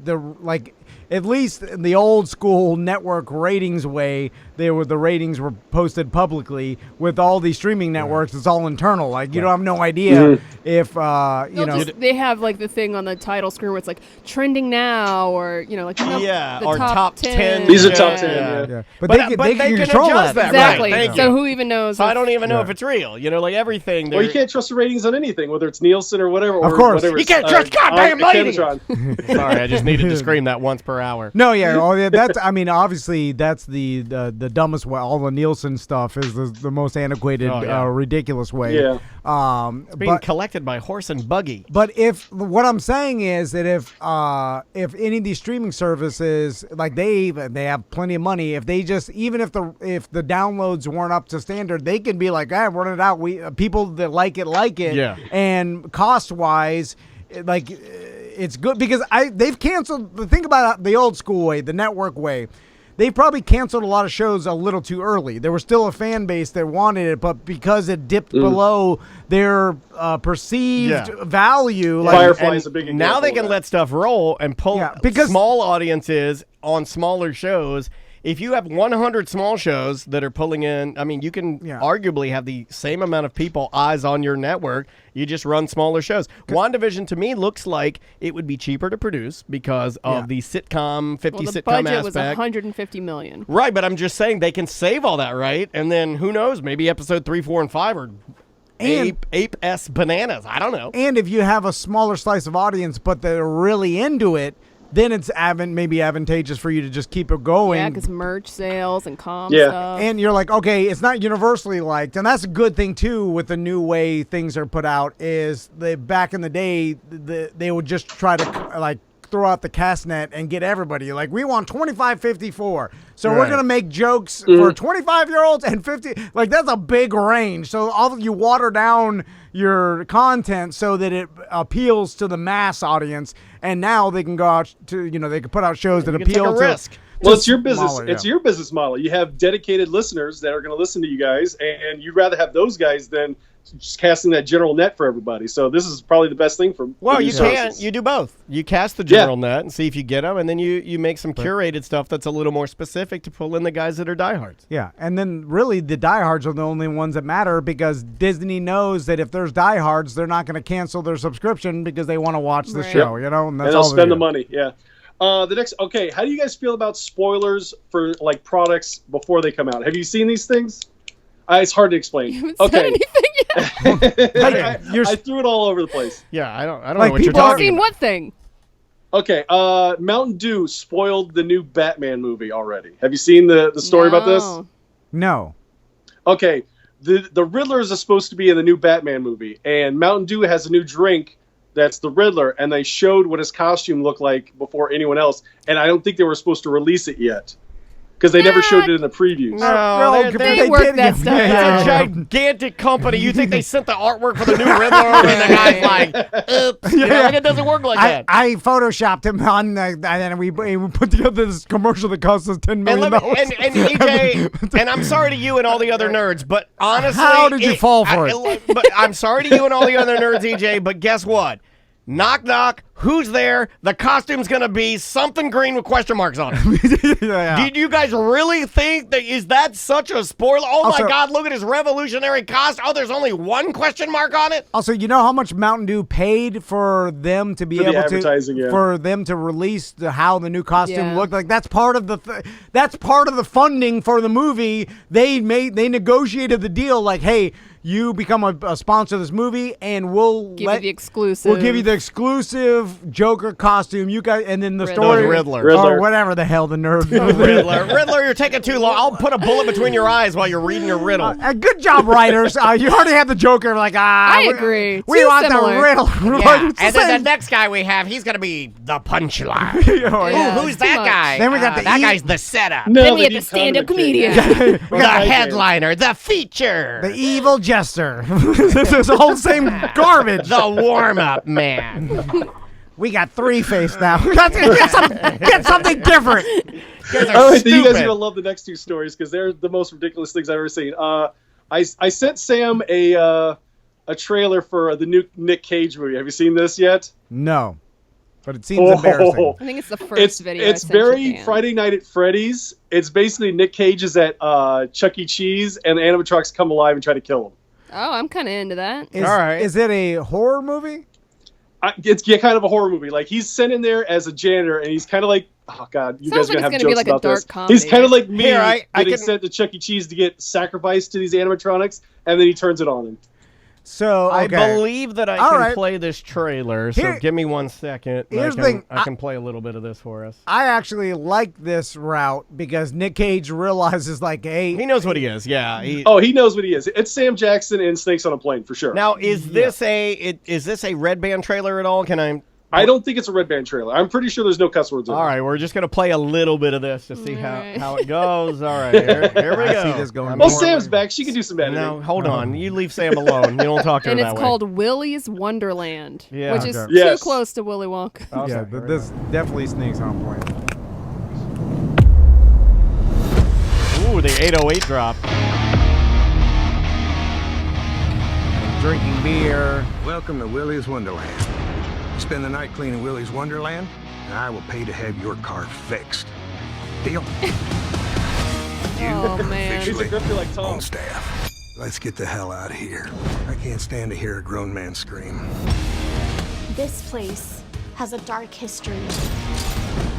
A: at least in the old school network ratings way, the ratings were posted publicly. With all these streaming networks, it's all internal. Like you don't have no idea if
C: they have like the thing on the title screen where it's like trending now, or like
B: or top 10.
F: These are top 10. Yeah.
A: But they can control
B: adjust that.
C: Exactly.
B: Right.
C: So who even knows?
B: So I don't even know if it's real. Like everything.
F: Well, you can't trust the ratings on anything, whether it's Nielsen or whatever.
A: Of course,
F: whatever
B: you can't trust goddamn ratings.
F: Sorry,
B: I just needed to scream that once per hour.
A: No, yeah, that's. I mean, obviously, that's the dumbest way. All the Nielsen stuff is the most antiquated, ridiculous way.
F: Yeah.
B: It's being collected by horse and buggy.
A: But what I'm saying is that if any of these streaming services, like they have plenty of money, if they just if the downloads weren't up to standard, they can be like, run it out. People that like it.
B: Yeah.
A: And cost wise, it's good because they've canceled. The thing about the old school way, the network way, they probably canceled a lot of shows a little too early. There was still a fan base that wanted it, but because it dipped below their perceived value,
F: Firefly is a big example.
B: Now they can let stuff roll and pull because small audiences on smaller shows. If you have 100 small shows that are pulling in, I mean, you can arguably have the same amount of people eyes on your network. You just run smaller shows. WandaVision, to me, looks like it would be cheaper to produce because of the sitcom, 50 sitcom
C: budget
B: aspect.
C: was $150 million.
B: Right, but I'm just saying they can save all that, right? And then who knows? Maybe episode 3, 4, and 5 are ape-s bananas. I don't know.
A: And if you have a smaller slice of audience, but they're really into it, then it's maybe advantageous for you to just keep it going.
C: Yeah, because merch sales and comp stuff.
A: And you're like, okay, it's not universally liked. And that's a good thing, too, with the new way things are put out, is back in the day, they would just try to, throw out the cast net and get everybody. Like, we want 25-54. So we're going to make jokes for 25-year-olds and 50. Like, that's a big range. So you water down your content so that it appeals to the mass audience. And now they can go out to, they can put out shows that appeal to
B: risk.
F: Well, it's your business. It's your business model. You have dedicated listeners that are going to listen to you guys, and you'd rather have those guys than just casting that general net for everybody. So this is probably the best thing for.
B: Well, you do both. You cast the general net and see if you get them, and then you make some curated stuff that's a little more specific to pull in the guys that are diehards.
A: Yeah, and then really the diehards are the only ones that matter because Disney knows that if there's diehards, they're not going to cancel their subscription because they want to watch the show. And that's
F: they'll spend the money. Yeah. How do you guys feel about spoilers for products before they come out? Have you seen these things? It's hard to explain.
C: You haven't said anything yet.
F: I threw it all over the place.
B: Yeah, I don't know what you're talking about.
C: Seen what thing?
F: Okay, Mountain Dew spoiled the new Batman movie already. Have you seen the story about this?
A: No.
F: Okay, the Riddler is supposed to be in the new Batman movie, and Mountain Dew has a new drink that's the Riddler, and they showed what his costume looked like before anyone else, and I don't think they were supposed to release it yet. because they never showed it in the previews.
B: No,
C: they work that stuff out.
B: It's a gigantic company. You think they sent the artwork for the new Riddler over and the guy's like, oops. You know, it doesn't work like that.
A: I photoshopped him on, and then we put together this commercial that cost us $10 million.
B: And EJ, and I'm sorry to you and all the other nerds, but honestly,
A: how did you fall for it?
B: But I'm sorry to you and all the other nerds, EJ. But guess what? Knock, knock. Who's there? The costume's going to be something green with question marks on it. Did you guys really think that is that such a spoiler? Oh, my God, look at his revolutionary costume. Oh, there's only one question mark on it?
A: Also, you know how much Mountain Dew paid for them to be able to, for them to release how the new costume looked like? That's part of the funding for the movie. They negotiated the deal like, hey, you become a sponsor of this movie, and we'll
C: give you the exclusive.
A: We'll give you the exclusive Joker costume. You guys, and then the story,
B: Riddler,
A: or whatever the hell the nerd.
B: Riddler, you're taking too long. I'll put a bullet between your eyes while you're reading your riddle.
A: Good job, writers. You already have the Joker. Like,
C: I agree.
A: We want the riddle.
B: Yeah. And then the next guy we have, he's gonna be the punchline. Who's that guy?
A: Then we got
B: that guy's the setup.
C: Then we have the stand-up comedian.
B: We got the headliner, the feature,
A: the evil jester. This is the whole same garbage.
B: The warm-up man.
A: We got Three-Face now. Get something different.
F: You guys are you guys are gonna love the next two stories because they're the most ridiculous things I've ever seen. I sent Sam a trailer for the new Nick Cage movie. Have you seen this yet?
A: No, but it seems embarrassing.
C: I think it's the first video.
F: It's very Friday Night at Freddy's. It's basically Nick Cage is at Chuck E. Cheese, and the animatronics come alive and try to kill him.
C: Oh, I'm kind of into that.
A: All right. Is it a horror movie?
F: It's kind of a horror movie. Like, he's sent in there as a janitor, and he's kind of like, oh God, you guys are gonna have jokes about this. He's kind of like me, getting sent to Chuck E. Cheese to get sacrificed to these animatronics, and then he turns it on him.
A: So
B: I believe that I can play this trailer. So give me 1 second.
A: Here's the thing.
B: I can play a little bit of this for us.
A: I actually like this route because Nick Cage realizes, like, hey,
B: he knows what he is. Yeah.
F: He knows what he is. It's Sam Jackson in Snakes on a Plane for sure.
B: Now, is this a Red Band trailer at all?
F: I don't think it's a Red Band trailer. I'm pretty sure there's no cuss words in it.
B: All right, we're just going to play a little bit of this to see how it goes. All right, here we go.
A: I see this going.
F: Well, Sam's back. She can do some editing.
B: No, hold on. You leave Sam alone. You don't talk to her that way.
C: And it's called Willy's Wonderland, which is too close to Willy Wonka.
A: Okay. Yeah, this definitely Snakes on a Plane.
B: Ooh, the 808 drop.
A: Drinking beer.
G: Welcome to Willy's Wonderland. Spend the night cleaning Willy's Wonderland, and I will pay to have your car fixed. Deal?
C: Oh, man.
F: He's a grifter like Tom.
G: On staff. Let's get the hell out of here. I can't stand to hear a grown man scream.
H: This place has a dark history.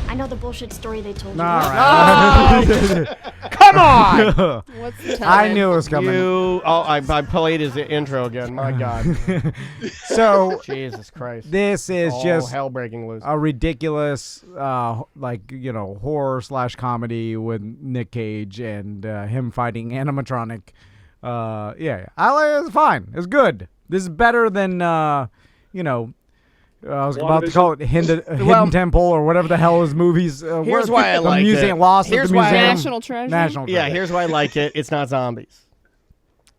H: I know the bullshit story they told you.
A: All right.
B: Come on!
C: What's the time?
A: I knew it was coming.
B: I played his intro again. My God.
A: So
B: Jesus Christ.
A: This is just
B: hell breaking loose.
A: A ridiculous, horror/comedy with Nick Cage and him fighting animatronic. It's fine. It's good. This is better than I was about to call it Hidden Temple or whatever the hell his movies.
B: Here's why I like
A: it.
B: Lost
A: at the museum.
C: National Treasure.
A: National Treasure.
B: Yeah, here's why I like it. It's not zombies.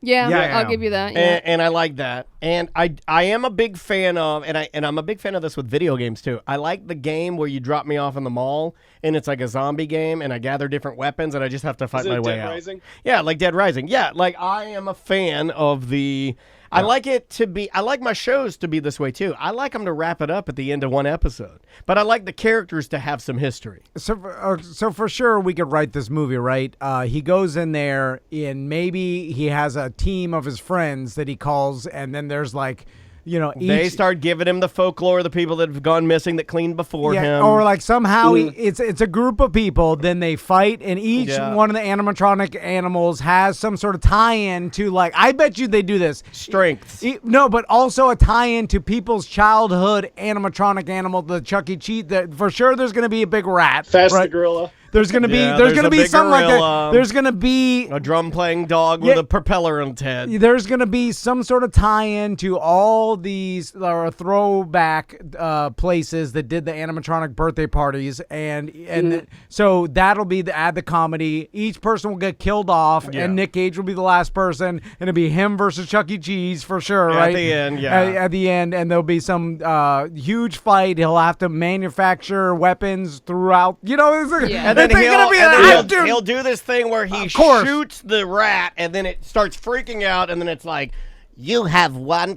C: Yeah, I'll give you that. Yeah.
B: And I like that. And I am a big fan of, and I'm a big fan of this with video games too. I like the game where you drop me off in the mall and it's like a zombie game and I gather different weapons and I just have to fight my way out.
F: Rising?
B: Yeah, like Dead Rising. Yeah, like I am a fan of the. I like it to be. I like my shows to be this way too. I like them to wrap it up at the end of one episode, but I like the characters to have some history.
A: So for sure we could write this movie, right? He goes in there and maybe he has a team of his friends that he calls, and then there's like.
B: They start giving him the folklore of the people that have gone missing that cleaned before him.
A: Or like somehow it's a group of people, then they fight, and each one of the animatronic animals has some sort of tie-in to, like, I bet you they do this.
B: Strengths.
A: No, but also a tie-in to people's childhood animatronic animal, the Chuck E. Cheese. For sure there's going to be a big rat.
F: The gorilla.
A: There's gonna be something like that. There's gonna be
B: a drum playing dog with a propeller on its head.
A: There's gonna be some sort of tie-in to all these throwback places that did the animatronic birthday parties, and so that'll be add the comedy. Each person will get killed off, and Nick Cage will be the last person, and it'll be him versus Chuck E. Cheese for sure, right?
B: At the end,
A: At the end, and there'll be some huge fight. He'll have to manufacture weapons throughout.
B: And then he'll do this thing where he shoots the rat, and then it starts freaking out, and then it's like, you have one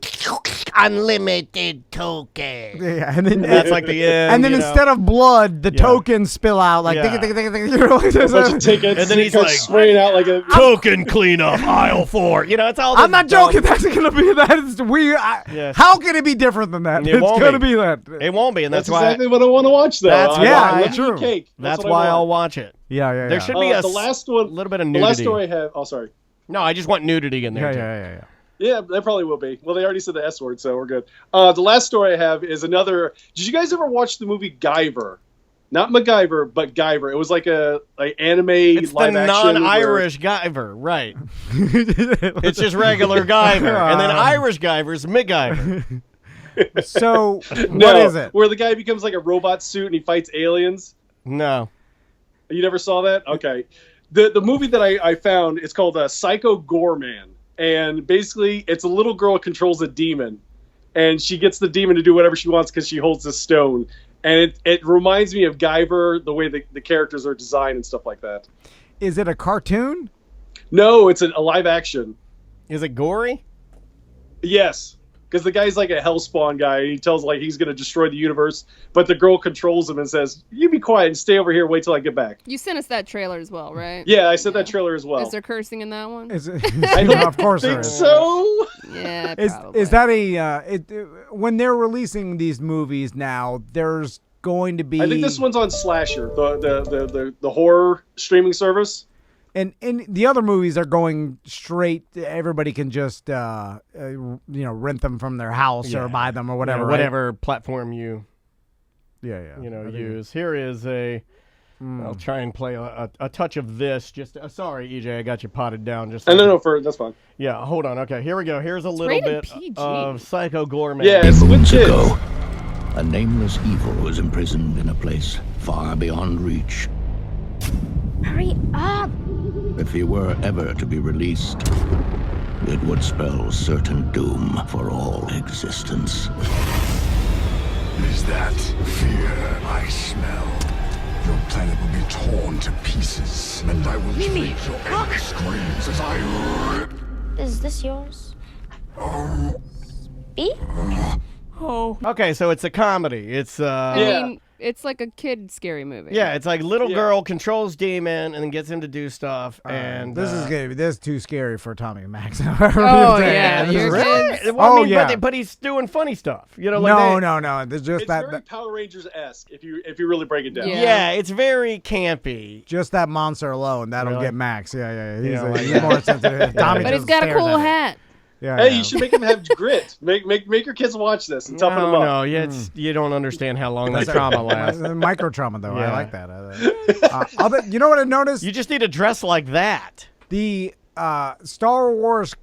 B: unlimited token.
A: Yeah, and then
B: that's like the end.
A: And then instead of blood, the tokens spill out like
F: and then he's like spraying out like a
B: token cleanup aisle 4. It's all.
A: I'm not joking. That's gonna be that. It's weird. How can it be different than that? It's gonna be that.
B: It won't be, and that's why
F: exactly what I want to watch. Though.
B: That's
A: true.
F: Cake.
B: That's why I'll watch it.
A: Yeah.
B: There should be
F: the last one.
B: A little bit of nudity.
F: The last story I have. Oh, sorry.
B: No, I just want nudity in there.
A: Yeah.
F: Yeah, that probably will be. Well, they already said the S word, so we're good. The last story I have is another. Did you guys ever watch the movie Guyver? Not MacGyver, but Guyver. It was like a anime
B: it's
F: live
B: the
F: action.
B: Non-Irish Guyver, right? It's just regular Guyver, and then Irish Guyver's MacGyver.
A: So what is it?
F: Where the guy becomes like a robot suit and he fights aliens.
B: No,
F: you never saw that? Okay, the movie that I found is called Psycho Gore Man. And basically, it's a little girl controls a demon, and she gets the demon to do whatever she wants because she holds a stone. And it reminds me of Guyver, the way the characters are designed and stuff like that.
A: Is it a cartoon?
F: No, it's a live action.
B: Is it gory?
F: Yes, because the guy's like a hellspawn guy. He tells like he's going to destroy the universe, but the girl controls him and says, "You be quiet and stay over here. Wait till I get back."
C: You sent us that trailer as well, right?
F: Yeah, I sent that trailer as well.
C: Is there cursing in that one?
A: Of course there
F: think
A: is.
F: so.
C: Yeah, probably.
A: Is that when they're releasing these movies now? There's going to be.
F: I think this one's on Slasher, the horror streaming service.
A: And the other movies are going straight. Everybody can just rent them from their house or buy them or whatever.
B: Whatever platform you
A: use.
B: Here is I'll try and play a touch of this. Just sorry, EJ, I got you potted down. Just
F: that's fine.
B: Yeah, hold on. Okay, here we go. Here's a little
C: rated
B: bit
C: PG.
B: of Psycho Gore Man.
F: Yeah, it's with kids.
I: Ago, a nameless evil was imprisoned in a place far beyond reach.
H: Hurry up!
I: If he were ever to be released, it would spell certain doom for all existence.
J: Is that fear I smell? Your planet will be torn to pieces, and I will treat your angry screams as I rip.
H: Is this yours? B?
C: Oh.
B: Okay, so it's a comedy. It's
C: I mean, it's like a kid scary movie.
B: Yeah, it's like little girl controls demon and then gets him to do stuff. And
A: this is too scary for Tommy and Max.
C: Oh yeah, your kids.
B: Well, but he's doing funny stuff.
A: No. There's just
F: it's very Power Rangers-esque if you really break it down.
B: Yeah, it's very campy.
A: Just that monster alone that'll get Max. Yeah. He's
B: Yeah.
A: more sensitive. Tommy
C: But he's got a cool hat.
A: Yeah,
F: you should make him have grit. Make your kids watch this and toughen them up.
B: No, you don't understand how long that trauma lasts.
A: Micro trauma, though. I like that. You know what I noticed?
B: You just need to dress like that.
A: The Star Wars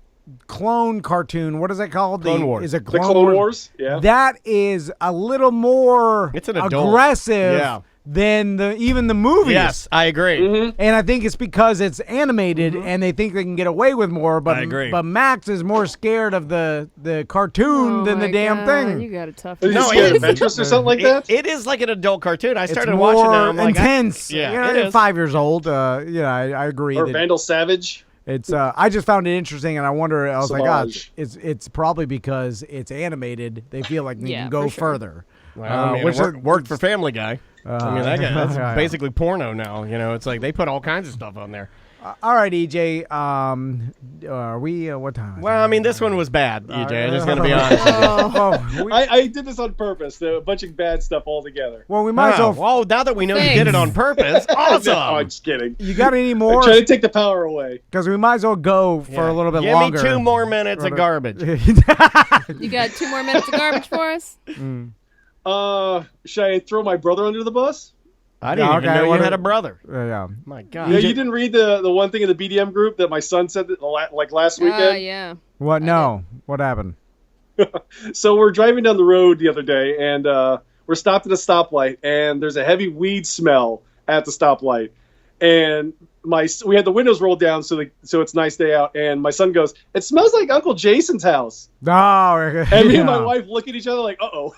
A: clone cartoon. What is that called?
B: Clone Wars.
A: Is it
F: The Clone Wars? Yeah.
A: That is a little more
B: It's an adult.
A: aggressive than even the movies.
B: Yes, I agree.
F: Mm-hmm.
A: And I think it's because it's animated and they think they can get away with more. But
B: I agree.
A: But Max is more scared of the cartoon than the damn thing.
C: You got a tough.
F: Is he scared of Ventress or something like that?
B: It is like an adult cartoon. I started
A: it's
B: watching
A: more
B: them. Like,
A: intense.
B: it
A: At
B: is.
A: 5 years old. I agree.
F: Or
A: that
F: Vandal Savage?
A: It's. I just found it interesting, and I wonder. I was like,
F: Savage.
A: it's probably because it's animated. They feel like they can go
C: for sure.
A: further.
B: Well, I mean, it worked for Family Guy. I mean, that's basically porno now. It's like they put all kinds of stuff on there.
A: All right, EJ. Are we? What time?
B: Well, I mean, this one was bad, EJ. I'm just going to be honest with you.
F: I did this on purpose. A bunch of bad stuff all together.
A: Well, we might as well.
B: Well, now that we know you did it on purpose, awesome.
F: No, I'm just kidding.
A: You got any
F: I'm
A: more?
F: trying to take the power away.
A: Because we might as well go for a little bit longer.
B: Give me 2 more minutes of garbage.
C: You got 2 more minutes of garbage for us?
F: Should I throw my brother under the bus?
B: I didn't even know you had a brother.
A: Yeah.
B: My God.
F: Yeah, you didn't read the one thing in the BDM group that my son said that, like last weekend?
C: Yeah.
A: What? No. What happened?
F: So we're driving down the road the other day, and we're stopped at a stoplight, and there's a heavy weed smell at the stoplight. And we had the windows rolled down so it's a nice day out, and my son goes, "It smells like Uncle Jason's house."
A: Oh,
F: and me and my wife look at each other like, "Uh-oh."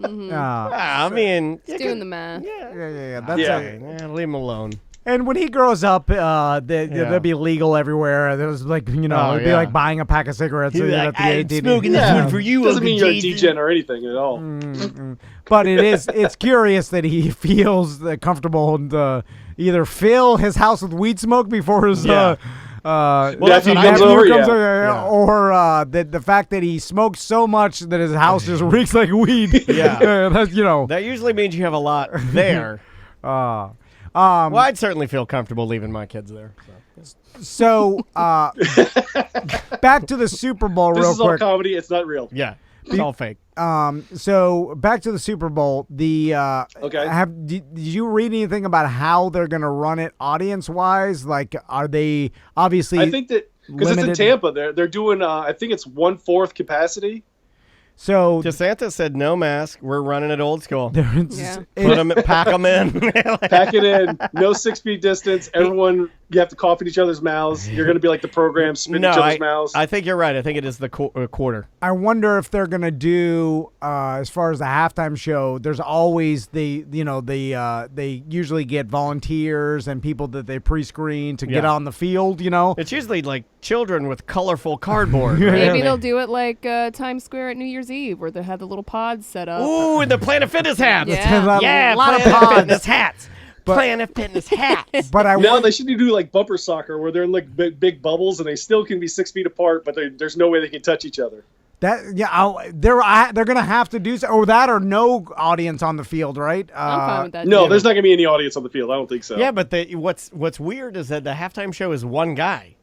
B: I mean,
C: it's doing the math.
A: Yeah. That's
B: leave him alone.
A: And when he grows up, they'll be legal everywhere. There's like, it'd be like buying a pack of cigarettes.
B: He'd be like, I'm smoking this food for you.
F: Doesn't mean you're a degen or anything at all.
A: But it's curious that he feels comfortable to either fill his house with weed smoke before his nephew comes over, or the fact that he smokes so much that his house just reeks like weed.
B: Yeah,
A: that's,
B: that usually means you have a lot there. Well, I'd certainly feel comfortable leaving my kids there.
A: So back to the Super Bowl real quick.
F: This is all comedy. It's not real.
B: Yeah, it's all fake.
A: So back to the Super Bowl. Did you read anything about how they're going to run it audience-wise? Like, are they obviously?
F: I think that because it's in Tampa, they're doing. I think it's 1/4 capacity.
A: So
B: DeSantis said no mask. We're running it old school.
C: Yeah.
B: Pack them in.
F: Pack it in. No 6 feet distance. Everyone, you have to cough in each other's mouths. You're going to be like the program, spit in each other's mouths.
B: I think you're right. I think it is the quarter.
A: I wonder if they're going to do, as far as the halftime show, there's always they usually get volunteers and people that they pre-screen to get on the field,
B: It's usually like children with colorful cardboard.
C: Maybe they'll do it like Times Square at New Year's Eve, where they had the little pods set up.
B: Ooh, and the Planet Fitness hats.
C: Yeah,
A: a lot of
B: Planet
A: pods.
B: Fitness hats. Planet Fitness hats.
A: But
F: they should do like bumper soccer, where they're in like big bubbles, and they still can be 6 feet apart, but there's no way they can touch each other.
A: They're gonna have to do so, or no audience on the field, right?
C: I'm fine with that.
F: No, there's not gonna be any audience on the field. I don't think so.
B: Yeah, but what's weird is that the halftime show is one guy.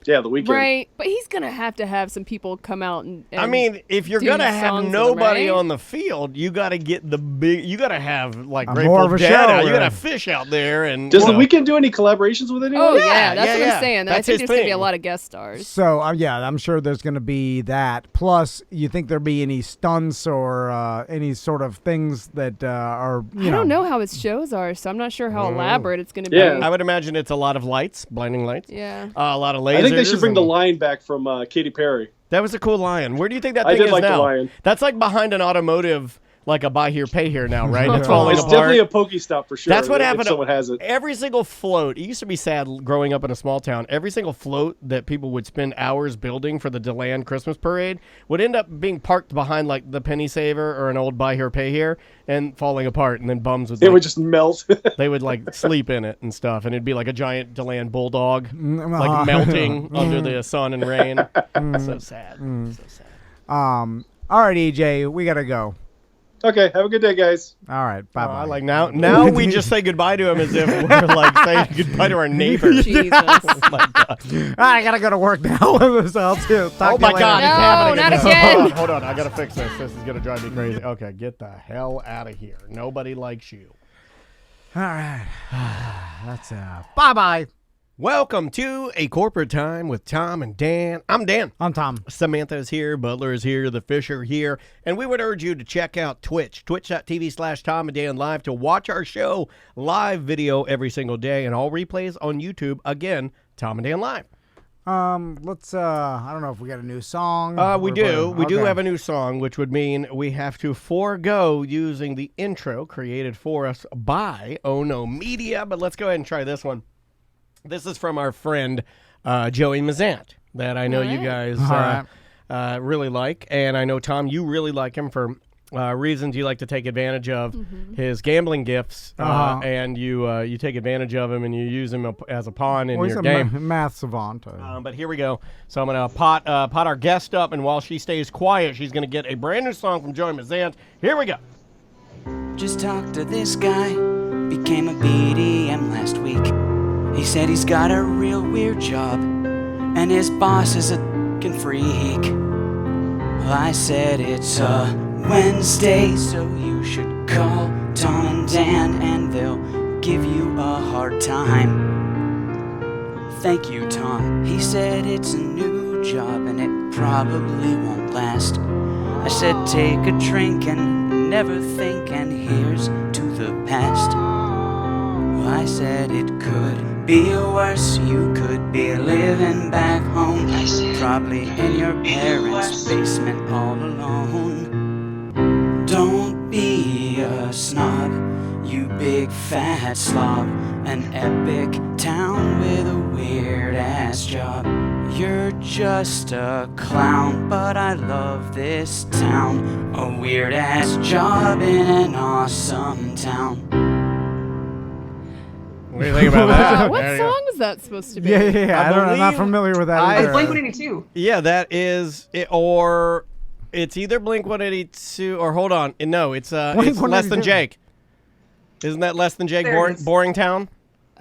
F: Yeah, the Weeknd.
C: Right, but he's going to have some people come out and
B: I mean, if you're going to have nobody on the field, you got to get you got to have like Grateful Dead out. You got to have Fish out there. And
F: does the Weeknd do any collaborations with anyone?
C: Oh, yeah, that's what I'm saying.
B: That's
C: I think there's going to be a
B: thing.
C: lot of guest stars.
A: So, I'm sure there's going to be that. Plus, you think there'll be any stunts or any sort of things that are,
C: I don't know how his shows are, so I'm not sure how elaborate it's going to be.
F: Yeah.
B: I would imagine it's a lot of lights, blinding lights.
C: Yeah.
B: A lot of lasers.
F: I think they should bring the lion back from Katy Perry.
B: That was a cool lion. Where do you think that
F: I
B: thing
F: did
B: is
F: like
B: now?
F: the lion.
B: That's like behind an automotive, like a buy here, pay here now, right? It's falling
F: It's
B: apart.
F: definitely a Pokestop for sure.
B: That's what happened.
F: If someone has it.
B: Every single float. It used to be sad growing up in a small town. Every single float that people would spend hours building for the DeLand Christmas parade would end up being parked behind like the Penny Saver or an old buy here, pay here, and falling apart. And then bums would
F: would just melt.
B: they would like sleep in it and stuff, and it'd be like a giant DeLand bulldog, like melting under the sun and rain. So sad. So sad.
A: All right, EJ, we gotta go.
F: Okay, have a good day, guys.
A: All right, bye-bye.
B: Like now we just say goodbye to him as if we're like saying goodbye to our neighbor.
C: Jesus.
B: Oh my God.
A: I gotta go to work now. So I'll talk to you
B: Oh my
A: later.
B: God, it's
C: No,
B: happening
C: not
B: again.
C: again.
B: Hold on, I gotta fix this. This is gonna drive me crazy. Okay, get the hell out of here. Nobody likes you.
A: All right. That's bye-bye.
B: Welcome to A Corporate Time with Tom and Dan. I'm Dan.
A: I'm Tom.
B: Samantha is here, Butler is here, the Fish are here, and we would urge you to check out Twitch, twitch.tv/Tom and Dan Live to watch our show live video every single day, and all replays on YouTube. Again, Tom and Dan Live.
A: Let's I don't know if we got a new song.
B: We do. We do
A: Okay.
B: have a new song, which would mean we have to forego using the intro created for us by Oh No Media, but let's go ahead and try this one. This is from our friend Joey Mazant that I know you guys really like, and I know, Tom, you really like him for reasons you like to take advantage of his gambling gifts, and you take advantage of him and you use him as a pawn in your game.
A: Math savant.
B: But here we go. So I'm going to pot our guest up, and while she stays quiet, she's going to get a brand new song from Joey Mazant. Here we go.
K: Just talked to this guy, became a BDM last week. He said he's got a real weird job, and his boss is a f***ing freak. Well, I said it's a Wednesday, so you should call Tom and Dan, and they'll give you a hard time. Thank you, Tom. He said it's a new job and it probably won't last. I said take a drink and never think, and here's to the past. I said it could be worse. You could be living back home, probably in your parents' basement all alone. Don't be a snob, you big fat slob. An epic town with a weird-ass job. You're just a clown, but I love this town. A weird-ass job in an awesome town.
B: What do you think about that?
C: What song was that supposed to be?
A: Yeah. I'm not familiar with that either.
L: It's Blink-182.
B: Yeah, that is it, or it's either Blink-182 or hold on. No, it's Less Than Jake. Isn't that Less Than Jake? Boring Town?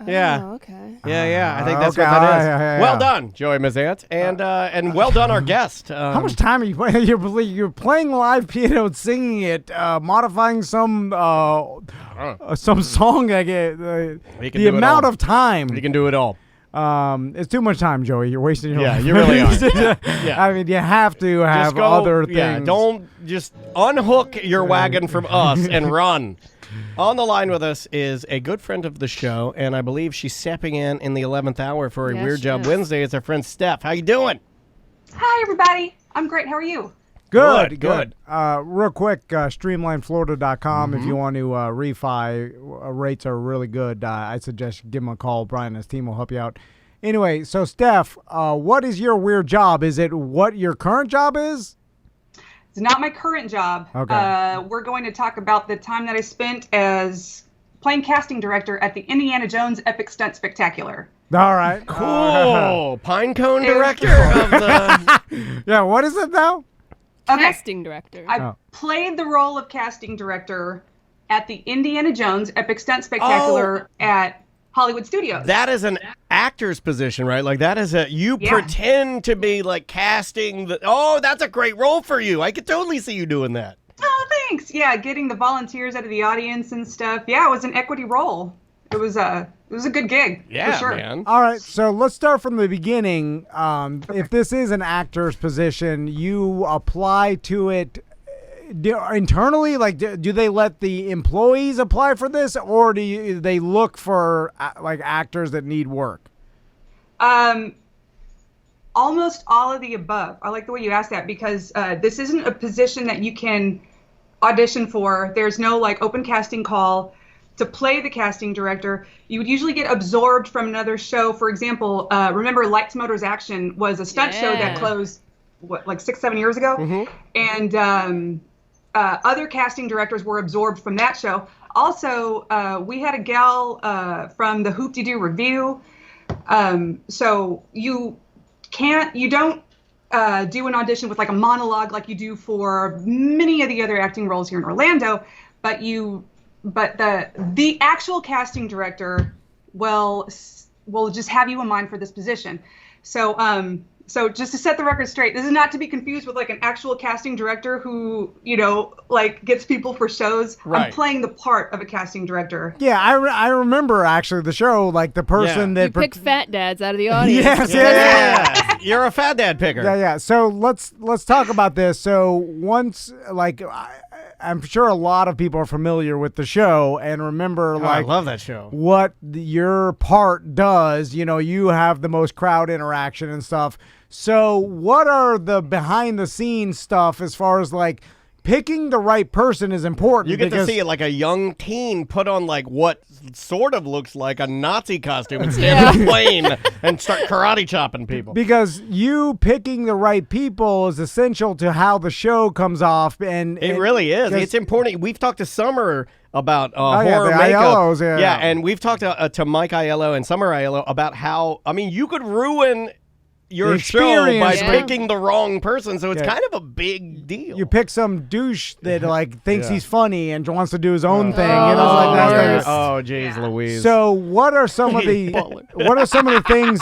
B: Yeah.
C: Oh, okay.
B: Yeah. I think that's what that is.
A: Yeah.
B: Well done, Joey Mazant, and well done, our guest.
A: How much time are you playing? You're playing live piano and singing it, modifying some song. The amount of time.
B: You can do it all.
A: It's too much time, Joey. You're wasting your life.
B: You really are.
A: Yeah. I mean, you have to have other things.
B: Yeah, don't just unhook your wagon from us and run. On the line with us is a good friend of the show, and I believe she's stepping in the 11th hour for a Weird Job Wednesday. It's our friend Steph. How you doing?
L: Hi, everybody. I'm great. How are you?
B: Good.
A: Real quick, streamlineflorida.com if you want to refi. Rates are really good. I suggest you give them a call. Brian and his team will help you out. Anyway, so Steph, what is your weird job? Is it what your current job is?
L: It's not my current job.
A: Okay.
L: We're going to talk about the time that I spent as playing casting director at the Indiana Jones Epic Stunt Spectacular.
A: All right.
B: Cool. Pinecone director of the...
A: Yeah, what is it now?
C: Casting director.
L: I played the role of casting director at the Indiana Jones Epic Stunt Spectacular at Hollywood Studios.
B: That is an actor's position, right? Like that is pretend to be like casting that's a great role for you. I could totally see you doing that.
L: Oh, thanks. Yeah, getting the volunteers out of the audience and stuff. Yeah, it was an equity role. It was a good gig.
B: Yeah,
L: for sure.
B: Man.
A: All right, so let's start from the beginning. If this is an actor's position, you apply to it internally. Like, do they let the employees apply for this, or do they look for like actors that need work?
L: Almost all of the above. I like the way you asked that because this isn't a position that you can audition for. There's no like open casting call to play the casting director. You would usually get absorbed from another show. For example, remember Lights, Motors, Action was a stunt show that closed, like 6-7 years ago? Mm-hmm. And other casting directors were absorbed from that show. Also, we had a gal from the Hoop-de-Doo Review. So you don't do an audition with like a monologue like you do for many of the other acting roles here in Orlando, but the actual casting director will just have you in mind for this position. So just to set the record straight, this is not to be confused with like an actual casting director who, like gets people for shows. Right. I'm playing the part of a casting director.
A: Yeah, I remember actually the show, like the person that...
C: You pick fat dads out of the audience.
A: Yes, yeah.
B: You're a fat dad picker.
A: Yeah. So let's talk about this. So once, like... I'm sure a lot of people are familiar with the show and remember
B: I love that show.
A: What your part does. You have the most crowd interaction and stuff. So what are the behind the scenes stuff as far as like picking the right person is important?
B: You get to see it like a young teen put on like what sort of looks like a Nazi costume and stand on a plane and start karate chopping people.
A: Because you picking the right people is essential to how the show comes off. And
B: it really is. It's important. We've talked to Summer about horror
A: the
B: makeup.
A: Aiellos,
B: and we've talked to Mike Aiello and Summer Aiello about how, you could ruin your show by picking the wrong person, so it's kind of a big deal.
A: You pick some douche that like thinks he's funny and wants to do his own thing. Oh,
B: jeez, Louise.
A: So what are some of the things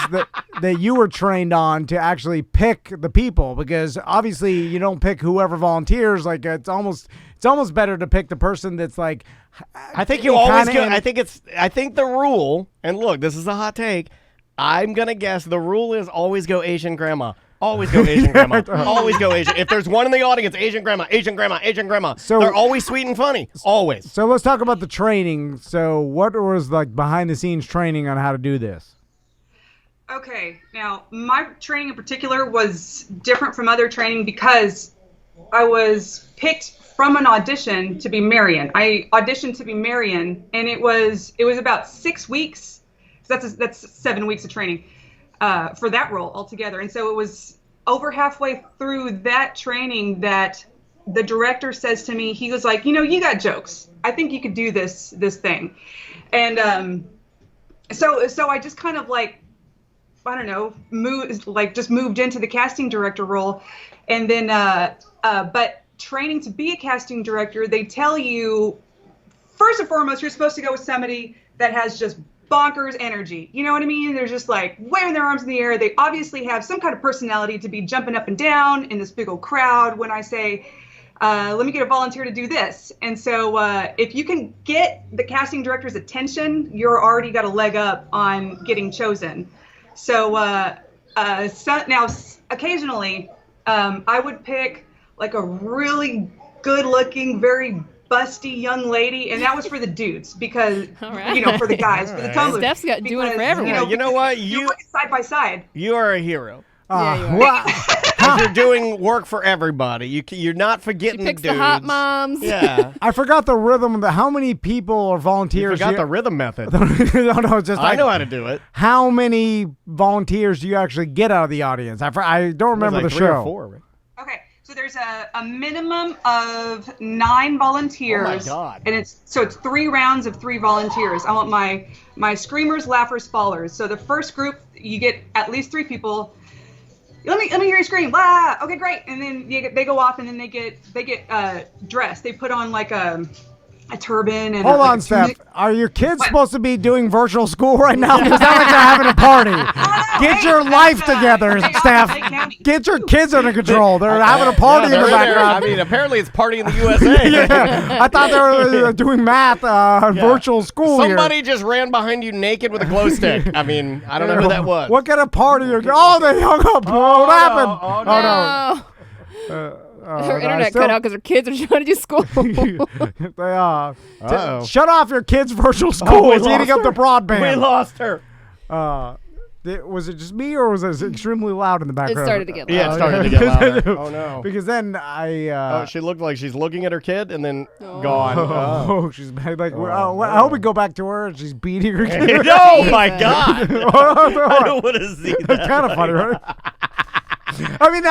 A: that you were trained on to actually pick the people? Because obviously you don't pick whoever volunteers. Like it's almost better to pick the person that's like.
B: I think you always go. I think the rule. And look, this is a hot take. I'm going to guess the rule is always go Asian grandma. Always go Asian grandma. Always go Asian. If there's one in the audience, Asian grandma, Asian grandma, Asian grandma. So they're always sweet and funny. Always.
A: So let's talk about the training. So what was like behind the scenes training on how to do this?
L: Okay. Now, my training in particular was different from other training because I was picked from an audition to be Marion. I auditioned to be Marion, and it was about 6 weeks. That's 7 weeks of training for that role altogether. And so it was over halfway through that training that the director says to me, he was like, you got jokes. I think you could do this thing. And so I just kind of like, I don't know, moved into the casting director role. And then, but training to be a casting director, they tell you, first and foremost, you're supposed to go with somebody that has just bonkers energy. You know what I mean? They're just like waving their arms in the air. They obviously have some kind of personality to be jumping up and down in this big old crowd when I say, let me get a volunteer to do this. And so if you can get the casting director's attention, you're already got a leg up on getting chosen. So now occasionally I would pick like a really good looking, very busty young lady, and that was for the dudes because for the guys, for the tumblers.
C: Steph's doing it for everyone.
B: You know what?
L: You work side by side.
B: You are a hero.
C: Yeah, you are.
B: You're doing work for everybody. You're not forgetting
C: she picks
B: the dudes.
C: The hot moms.
B: Yeah.
A: I forgot the rhythm. How many people or volunteers?
B: You forgot the rhythm method.
A: No, just
B: I know how to do it.
A: How many volunteers do you actually get out of the audience? I don't remember the
B: 3
A: show.
B: or 4, right?
L: Okay. So there's a minimum of 9 volunteers.
B: Oh my God.
L: And it's 3 rounds of 3 volunteers. I want my screamers, laughers, fallers. So the first group, you get at least 3 people. Let me hear you scream. Wow. Okay, great. And then they go off and then they get dressed. They put on like a turban and
A: hold on, Steph. Are your kids supposed to be doing virtual school right now? Because sound like they're having a party. Get your life together, Steph. Get your kids under control. They're having a party in the background.
B: I mean, apparently it's party in the USA.
A: Yeah, I thought they were doing math virtual school.
B: Somebody just ran behind you naked with a glow stick. I mean, I don't know who that was.
A: What kind of party? Oh, they hung up. What happened?
C: No. Her internet cut out because her kids are trying to do school.
A: They are. Shut off your kids' virtual school. It's eating up the broadband.
B: We lost her.
A: Was it just me or was it extremely loud in the background?
C: It started to get loud.
B: Yeah, it started to get louder. Oh, no.
A: Because then
B: she looked like she's looking at her kid and then gone.
A: Oh, she's like, I hope we go back to her and she's beating her kid.
B: Oh, my God. I don't want to see that.
A: That's kind of funny, right? I mean,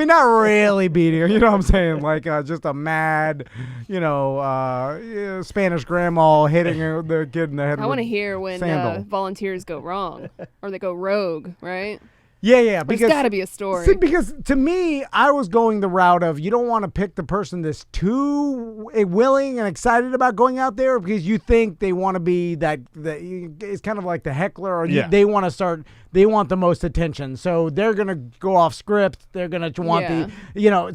A: not really beating her. You know what I'm saying? Like just a mad, Spanish grandma hitting the kid in the head.
C: I want to hear when volunteers go wrong or they go rogue, right?
A: Yeah.
C: There's got to be a story.
A: See, because to me, I was going the route of you don't want to pick the person that's too willing and excited about going out there because you think they want to be that it's kind of like the heckler or they want to start. They want the most attention, so they're gonna go off script. They're gonna want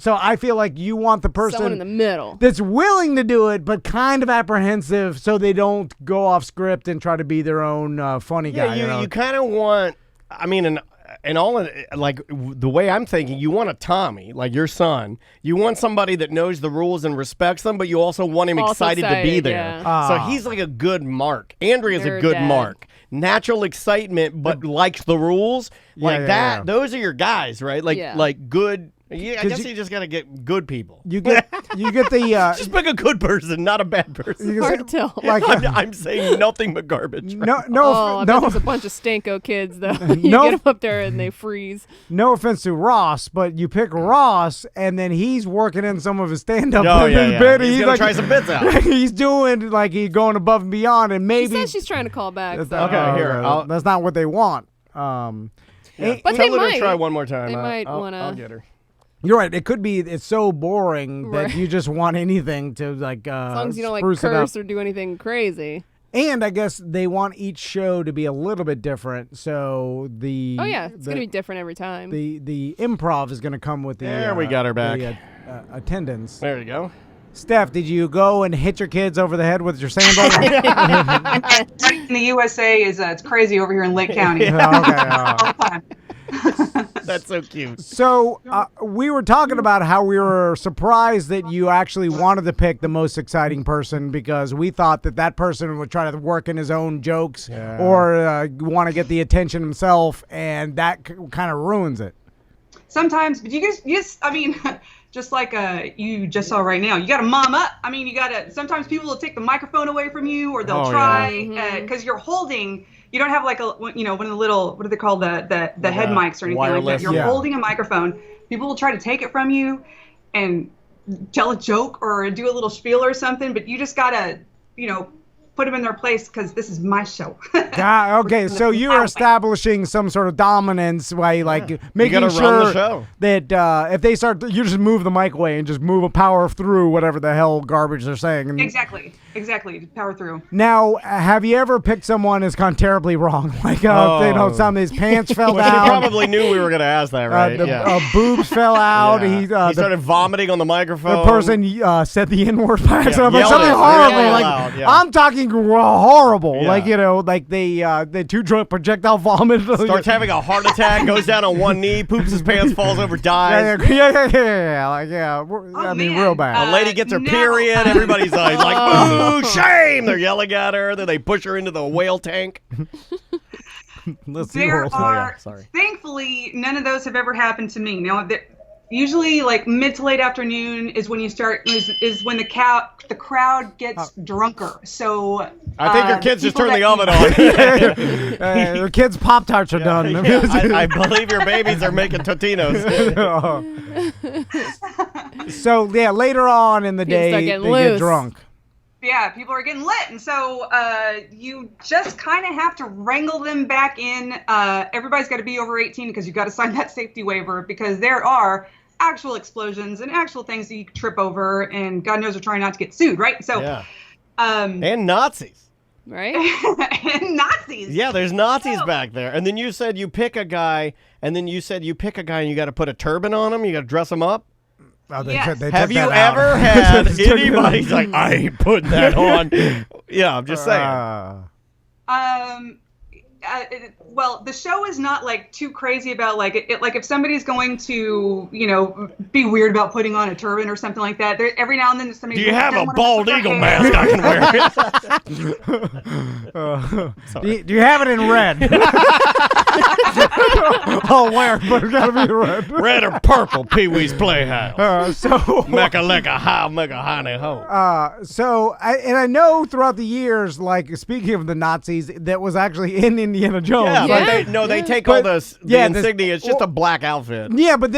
A: So I feel like you want the person
C: someone in the middle
A: that's willing to do it, but kind of apprehensive, so they don't go off script and try to be their own funny guy.
B: You kind of want. I mean, and all of like the way I'm thinking, you want a Tommy, like your son. You want somebody that knows the rules and respects them, but you also want him excited to be there.
C: Yeah.
B: So he's like a good Mark. Andrea's a good Mark. Natural excitement, but likes the rules. Like that. Yeah. Those are your guys, right? Like good. Yeah, I guess you just gotta get good people.
A: You get the
B: just pick a good person, not a bad person.
C: Hard to tell.
B: Like I'm saying nothing but garbage. Right?
C: No. There's a bunch of stanko kids though. You get them up there and they freeze.
A: No offense to Ross, but you pick Ross, and then he's working in some of his stand-up.
B: Bit. He's gonna try some bits out.
A: He's doing he's going above and beyond, and maybe
C: she says she's trying to call back.
B: Okay, here.
A: That's not what they want.
C: But
B: Tell
C: they
B: her
C: might
B: to try one more time.
C: They might want
B: I'll
C: to.
B: get her.
A: You're right. It could be it's so boring that
C: Right.
A: you just want anything to like
C: As long as you don't like
A: spruce it up.
C: curse or do anything crazy.
A: And I guess they want each show to be a little bit different. So the
C: It's gonna be different every time.
A: The improv is going to come with the
B: There we got her back.
A: the, attendance.
B: There you go.
A: Steph, did you go and hit your kids over the head with your sandal?
L: In the USA is it's crazy over here in Lake County.
A: Okay,
L: All the time.
B: That's so cute.
A: So we were talking about how we were surprised that you actually wanted to pick the most exciting person because we thought that person would try to work in his own jokes or want to get the attention himself, and that kind of ruins it.
L: Sometimes, but you guys, I mean, just like you just saw right now, you got to mom up. I mean, sometimes people will take the microphone away from you, or they'll try because you're holding. You don't have like one of the little, what do they call the head mics or anything
B: wireless,
L: like that. You're holding a microphone. People will try to take it from you and tell a joke or do a little spiel or something, but you just gotta, put them in their place because this is my show.
A: Okay, so you're establishing some sort of dominance by making sure that if they start, you just move the mic away and just power through whatever the hell garbage they're saying.
L: Exactly. Power through.
A: Now, have you ever picked someone that's gone terribly wrong? Some of his pants fell
B: Well,
A: down.
B: she probably knew we were going to ask that, right?
A: Boobs fell out.
B: Yeah. He started vomiting on the microphone.
A: The person said the N-word by accident.
B: Yelled
A: Something
B: it
A: horrible.
B: really loud,
A: I'm talking horrible.
B: Yeah.
A: They too drunk projectile vomit.
B: Starts having a heart attack, goes down on one knee, poops his pants, falls over, dies.
A: I mean, real bad.
B: A lady gets her period. Everybody's like, boo, shame. They're yelling at her. Then they push her into the whale tank.
L: Thankfully, none of those have ever happened to me. Now, usually, like mid to late afternoon is when you start. Is when the crowd gets drunker. So
B: I think your kids just turned the oven on.
A: Your kids' Pop-Tarts are done.
B: I believe your babies are making Totinos.
A: So later on in the day, they get drunk.
L: Yeah, people are getting lit, and so you just kind of have to wrangle them back in. Everybody's got to be over 18 because you've got to sign that safety waiver because there are actual explosions and actual things that you trip over, and God knows we're trying not to get sued, right? So,
B: and Nazis.
C: Right?
L: And Nazis.
B: Yeah, there's Nazis back there. And then you said you pick a guy, and you got to put a turban on him, you got to dress him up.
A: Oh,
B: have you ever had anybody like, I ain't putting that on? Yeah, I'm just saying.
L: Well, the show is not like too crazy about like if somebody's going to be weird about putting on a turban or something like that. Every now and then somebody.
B: Do you have a bald eagle mask I can wear?
A: Do you have it in red? I'll wear it, but it's gotta be red.
B: Red or purple, Pee-wee's Playhouse.
A: So
B: Mecca-lecca how, mecca-honey ho.
A: I know throughout the years, like speaking of the Nazis, that was actually in Indiana Jones.
B: Yeah, but they take all the insignia. It's just a black outfit.
A: Yeah, but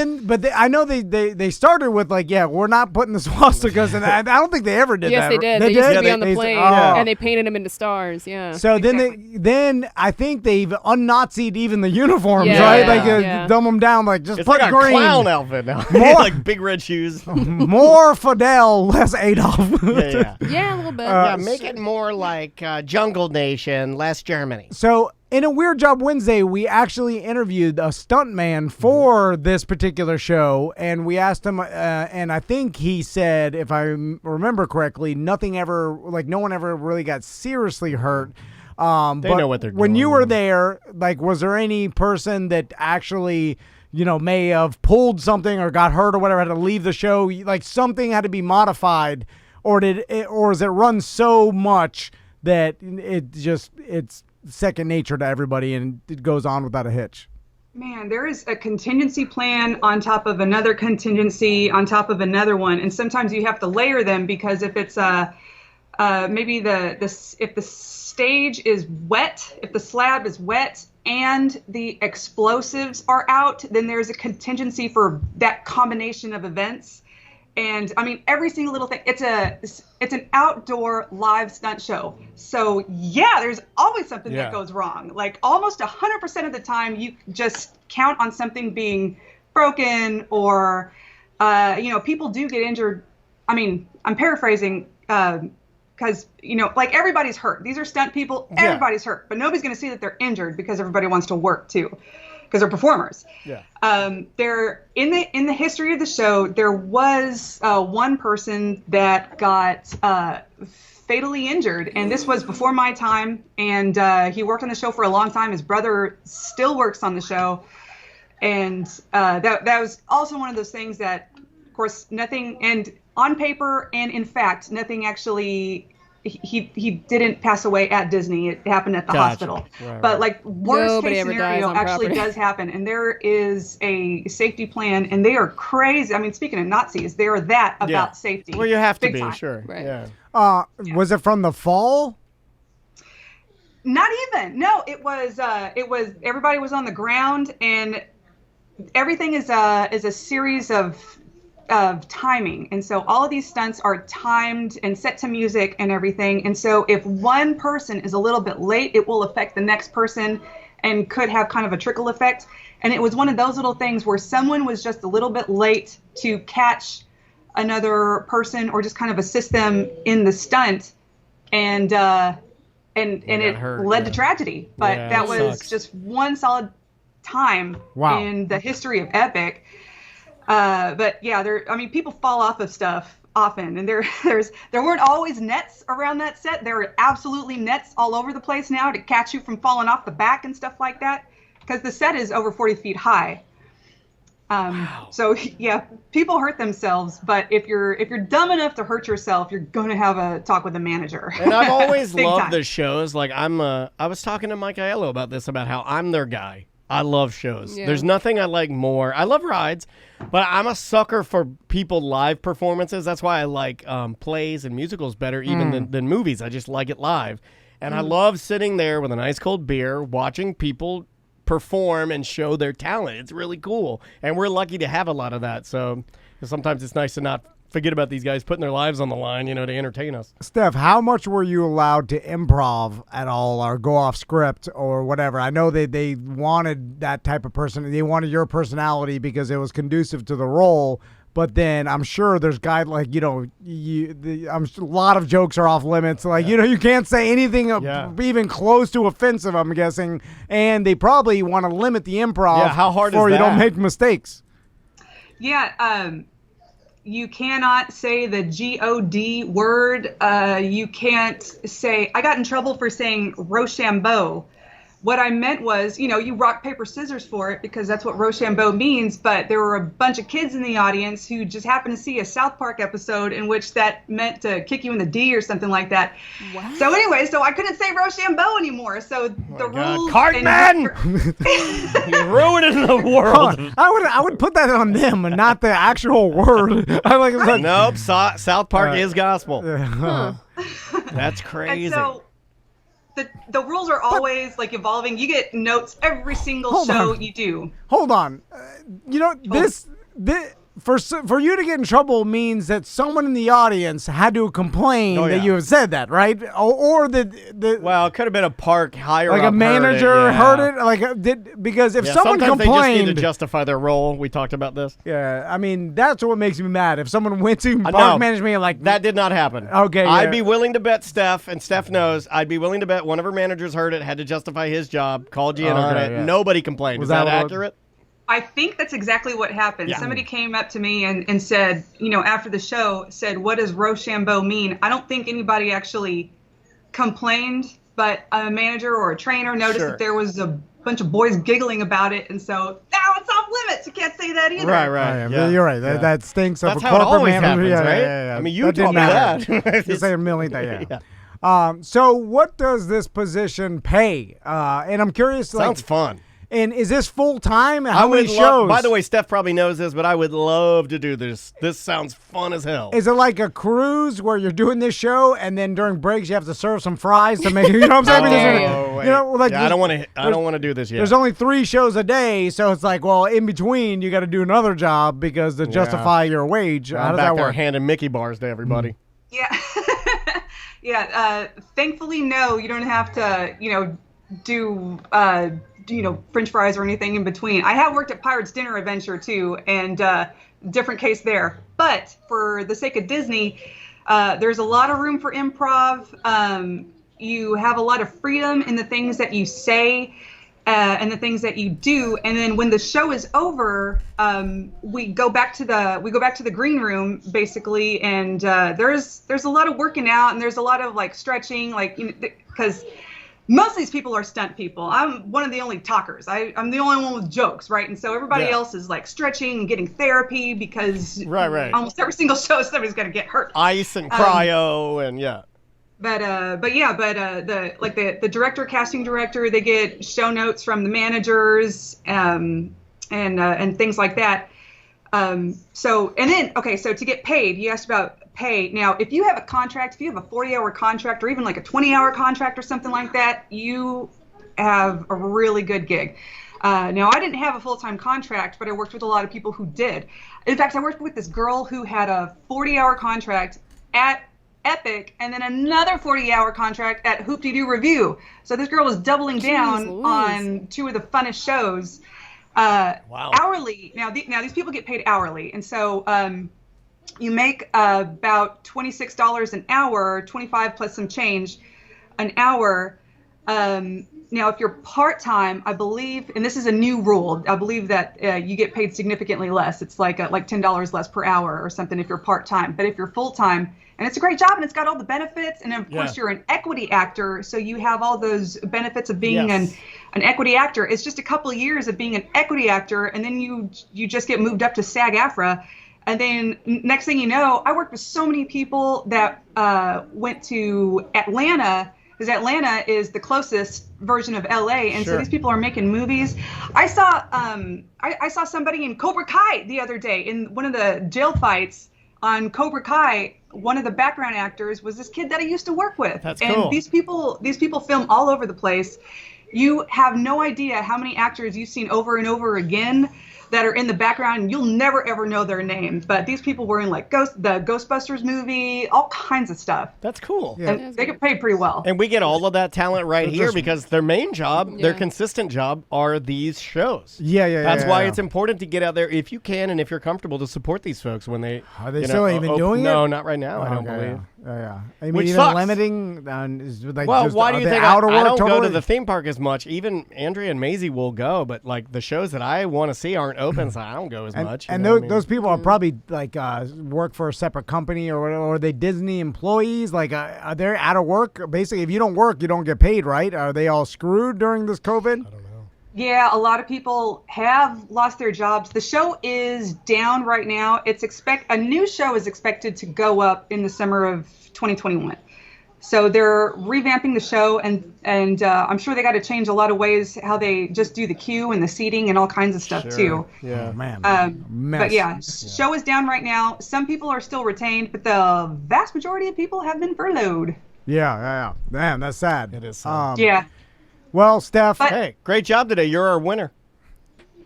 A: I know they started with like, we're not putting the swastikas, and I don't think they ever did that.
C: Yes, they did. They used to be on the plane, and they painted them into stars. Yeah.
A: So then I think they've un-Nazi'd even the uniforms, right? Like dumb them down, like just
B: it's
A: put
B: like
A: green.
B: A clown outfit now.
A: More,
B: like big red shoes.
A: More Fidel, less Adolf.
C: Yeah, a little bit.
B: Make it more like Jungle Nation, less Germany.
A: So in a Weird Job Wednesday, we actually interviewed a stuntman for this particular show, and we asked him, and I think he said, if I remember correctly, no one ever really got seriously hurt.
B: They know what they're doing.
A: When you were there, like, was there any person that actually, may have pulled something or got hurt or whatever, had to leave the show? Like, something had to be modified, or is it run so much that it's second nature to everybody and it goes on without a hitch?
L: Man, there is a contingency plan on top of another contingency on top of another one, and sometimes you have to layer them because if it's maybe if the stage is wet, if the slab is wet and the explosives are out, then there's a contingency for that combination of events. And I mean, every single little thing. It's an outdoor live stunt show. So yeah, there's always something that goes wrong. Like almost 100% of the time, you just count on something being broken or, people do get injured. I mean, I'm paraphrasing because like everybody's hurt. These are stunt people. Everybody's hurt, but nobody's going to see that they're injured because everybody wants to work too. Because they're performers. Yeah. There in the history of the show, there was one person that got fatally injured, and this was before my time. And he worked on the show for a long time. His brother still works on the show, and that was also one of those things that, of course, nothing. And on paper and in fact, nothing actually. He didn't pass away at Disney. It happened at the hospital. Right. But like worst case scenario actually does happen. And there is a safety plan and they are crazy. I mean, speaking of Nazis, they are that about safety.
B: Well, you have to be,
L: time.
B: sure.
C: Right.
B: Yeah.
A: Was it from the fall?
L: Not even. No, it was everybody was on the ground and everything is a series of timing, and so all of these stunts are timed and set to music and everything, and so if one person is a little bit late, it will affect the next person and could have kind of a trickle effect. And it was one of those little things where someone was just a little bit late to catch another person or just kind of assist them in the stunt, and it led to tragedy. But that was just one solid time in the history of Epic. But yeah, people fall off of stuff often, and there weren't always nets around that set. There are absolutely nets all over the place now to catch you from falling off the back and stuff like that, because the set is over 40 feet high. So yeah, people hurt themselves, but if you're dumb enough to hurt yourself, you're going to have a talk with a manager.
B: And I've always loved the shows. Like I was talking to Mike Aiello about this, about how I'm their guy. I love shows. Yeah. There's nothing I like more. I love rides, but I'm a sucker for people live performances. That's why I like plays and musicals better even than movies. I just like it live. And I love sitting there with an ice cold beer, watching people perform and show their talent. It's really cool. And we're lucky to have a lot of that. So sometimes it's nice to not forget about these guys putting their lives on the line, to entertain us.
A: Steph, how much were you allowed to improv at all or go off script or whatever? I know they wanted that type of person. They wanted your personality because it was conducive to the role. But then I'm sure there's guys like, a lot of jokes are off limits. Like, you can't say anything even close to offensive, I'm guessing. And they probably want to limit the improv
B: how hard
A: before
B: is that?
A: You don't make mistakes.
L: Yeah, you cannot say the G-O-D word. You can't say, I got in trouble for saying Rochambeau. What I meant was, you rock, paper, scissors for it because that's what Rochambeau means. But there were a bunch of kids in the audience who just happened to see a South Park episode in which that meant to kick you in the D or something like that. What? So anyway, I couldn't say Rochambeau anymore. So the rules.
B: Cartman! You're ruining the world.
A: I would put that on them and not the actual word.
B: Nope. South Park is gospel. That's crazy.
L: And so, the rules are always evolving. You get notes every single show you do.
A: Hold on. This for you to get in trouble means that someone in the audience had to complain that you have said that, right? Or
B: well, it could have been a park higher up,
A: a manager heard it. Because if someone complained,
B: they just need to justify their role. We talked about this.
A: Yeah, I mean that's what makes me mad. If someone went to park management
B: that did not happen.
A: Okay,
B: I'd be willing to bet Steph, and Steph knows. I'd be willing to bet one of her managers heard it, had to justify his job, called you in on it. Yeah. Nobody complained. Was that accurate?
L: I think that's exactly what happened. Yeah. Somebody came up to me and said, after the show, said, what does Rochambeau mean? I don't think anybody actually complained, but a manager or a trainer noticed that there was a bunch of boys giggling about it. And so now it's off limits. You can't say that either.
B: Right.
A: Yeah. You're right. That stinks.
B: That's
A: of a
B: how
A: corporate
B: it always
A: manager.
B: happens, right?
A: Yeah.
B: I mean, you told me that.
A: Just say a million things. So what does this position pay? And I'm curious.
B: Sounds fun.
A: And is this full time?
B: I
A: How many shows?
B: By the way, Steph probably knows this, but I would love to do this. This sounds fun as hell.
A: Is it like a cruise where you're doing this show and then during breaks you have to serve some fries to make? You know what I'm saying?
B: I don't want to do this yet.
A: There's only 3 shows a day, so it's like, well, in between you got to do another job because to justify your wage. How does that work?
B: Handing Mickey bars to everybody.
L: Yeah. Yeah. Thankfully, no, you don't have to, do, French fries or anything in between. I have worked at Pirates Dinner Adventure too, and different case there. But for the sake of Disney, there's a lot of room for improv. You have a lot of freedom in the things that you say and the things that you do. And then when the show is over, we go back to the green room basically, and there's a lot of working out and there's a lot of like stretching, because most of these people are stunt people. I'm one of the only talkers. I'm the only one with jokes, right? And so everybody else is like stretching and getting therapy because almost every single show somebody's gonna get hurt.
B: Ice and cryo and
L: the director, casting director, they get show notes from the managers and things like that. So to get paid, you asked about pay. Now, if you have a contract, if you have a 40-hour contract or even like a 20-hour contract or something like that, you have a really good gig. Now, I didn't have a full-time contract, but I worked with a lot of people who did. In fact, I worked with this girl who had a 40-hour contract at Epic and then another 40-hour contract at Hoop-De-Doo Review. So this girl was doubling down on 2 of the funnest shows. Hourly. Now these people get paid hourly, and so you make about $26 an hour, 25 plus some change an hour. Now, if you're part-time, I believe, and this is a new rule, I believe that you get paid significantly less. It's like $10 less per hour or something if you're part-time. But if you're full-time, and it's a great job and it's got all the benefits, and of course you're an equity actor, so you have all those benefits of being an equity actor. It's just a couple of years of being an equity actor, and then you just get moved up to SAG-AFTRA. And then next thing you know, I worked with so many people that went to Atlanta, because Atlanta is the closest version of LA, and so these people are making movies. I saw I saw somebody in Cobra Kai the other day in one of the jail fights on Cobra Kai. One of the background actors was this kid that I used to work with.
B: That's
L: and
B: cool.
L: These people film all over the place. You have no idea how many actors you've seen over and over again that are in the background, and you'll never ever know their name. But these people were in the Ghostbusters movie, all kinds of stuff.
B: That's cool.
L: Yeah. And they get paid pretty well.
B: And we get all of that talent here because their main job, their consistent job, are these shows. That's why it's important to get out there if you can and if you're comfortable to support these folks when they
A: are they still even doing it?
B: No, not right now. I don't believe.
A: I mean,
B: Which
A: even
B: sucks.
A: limiting.
B: Why do you think I don't go to the theme park as much? Even Andrea and Maisie will go, but the shows that I want to see aren't open, so I don't go as much.
A: And those people are probably work for a separate company or are they Disney employees? Are they out of work? Basically, if you don't work, you don't get paid, right? Are they all screwed during this COVID? I don't know.
L: Yeah, a lot of people have lost their jobs. The show is down right now. A new show is expected to go up in the summer of 2021. So they're revamping the show, and I'm sure they got to change a lot of ways how they just do the queue and the seating and all kinds of stuff too.
B: Yeah,
A: man.
L: But show is down right now. Some people are still retained, but the vast majority of people have been furloughed.
A: Yeah. Man, that's sad.
B: It is sad.
L: Yeah.
A: Well, Steph.
B: Hey, great job today. You're our winner.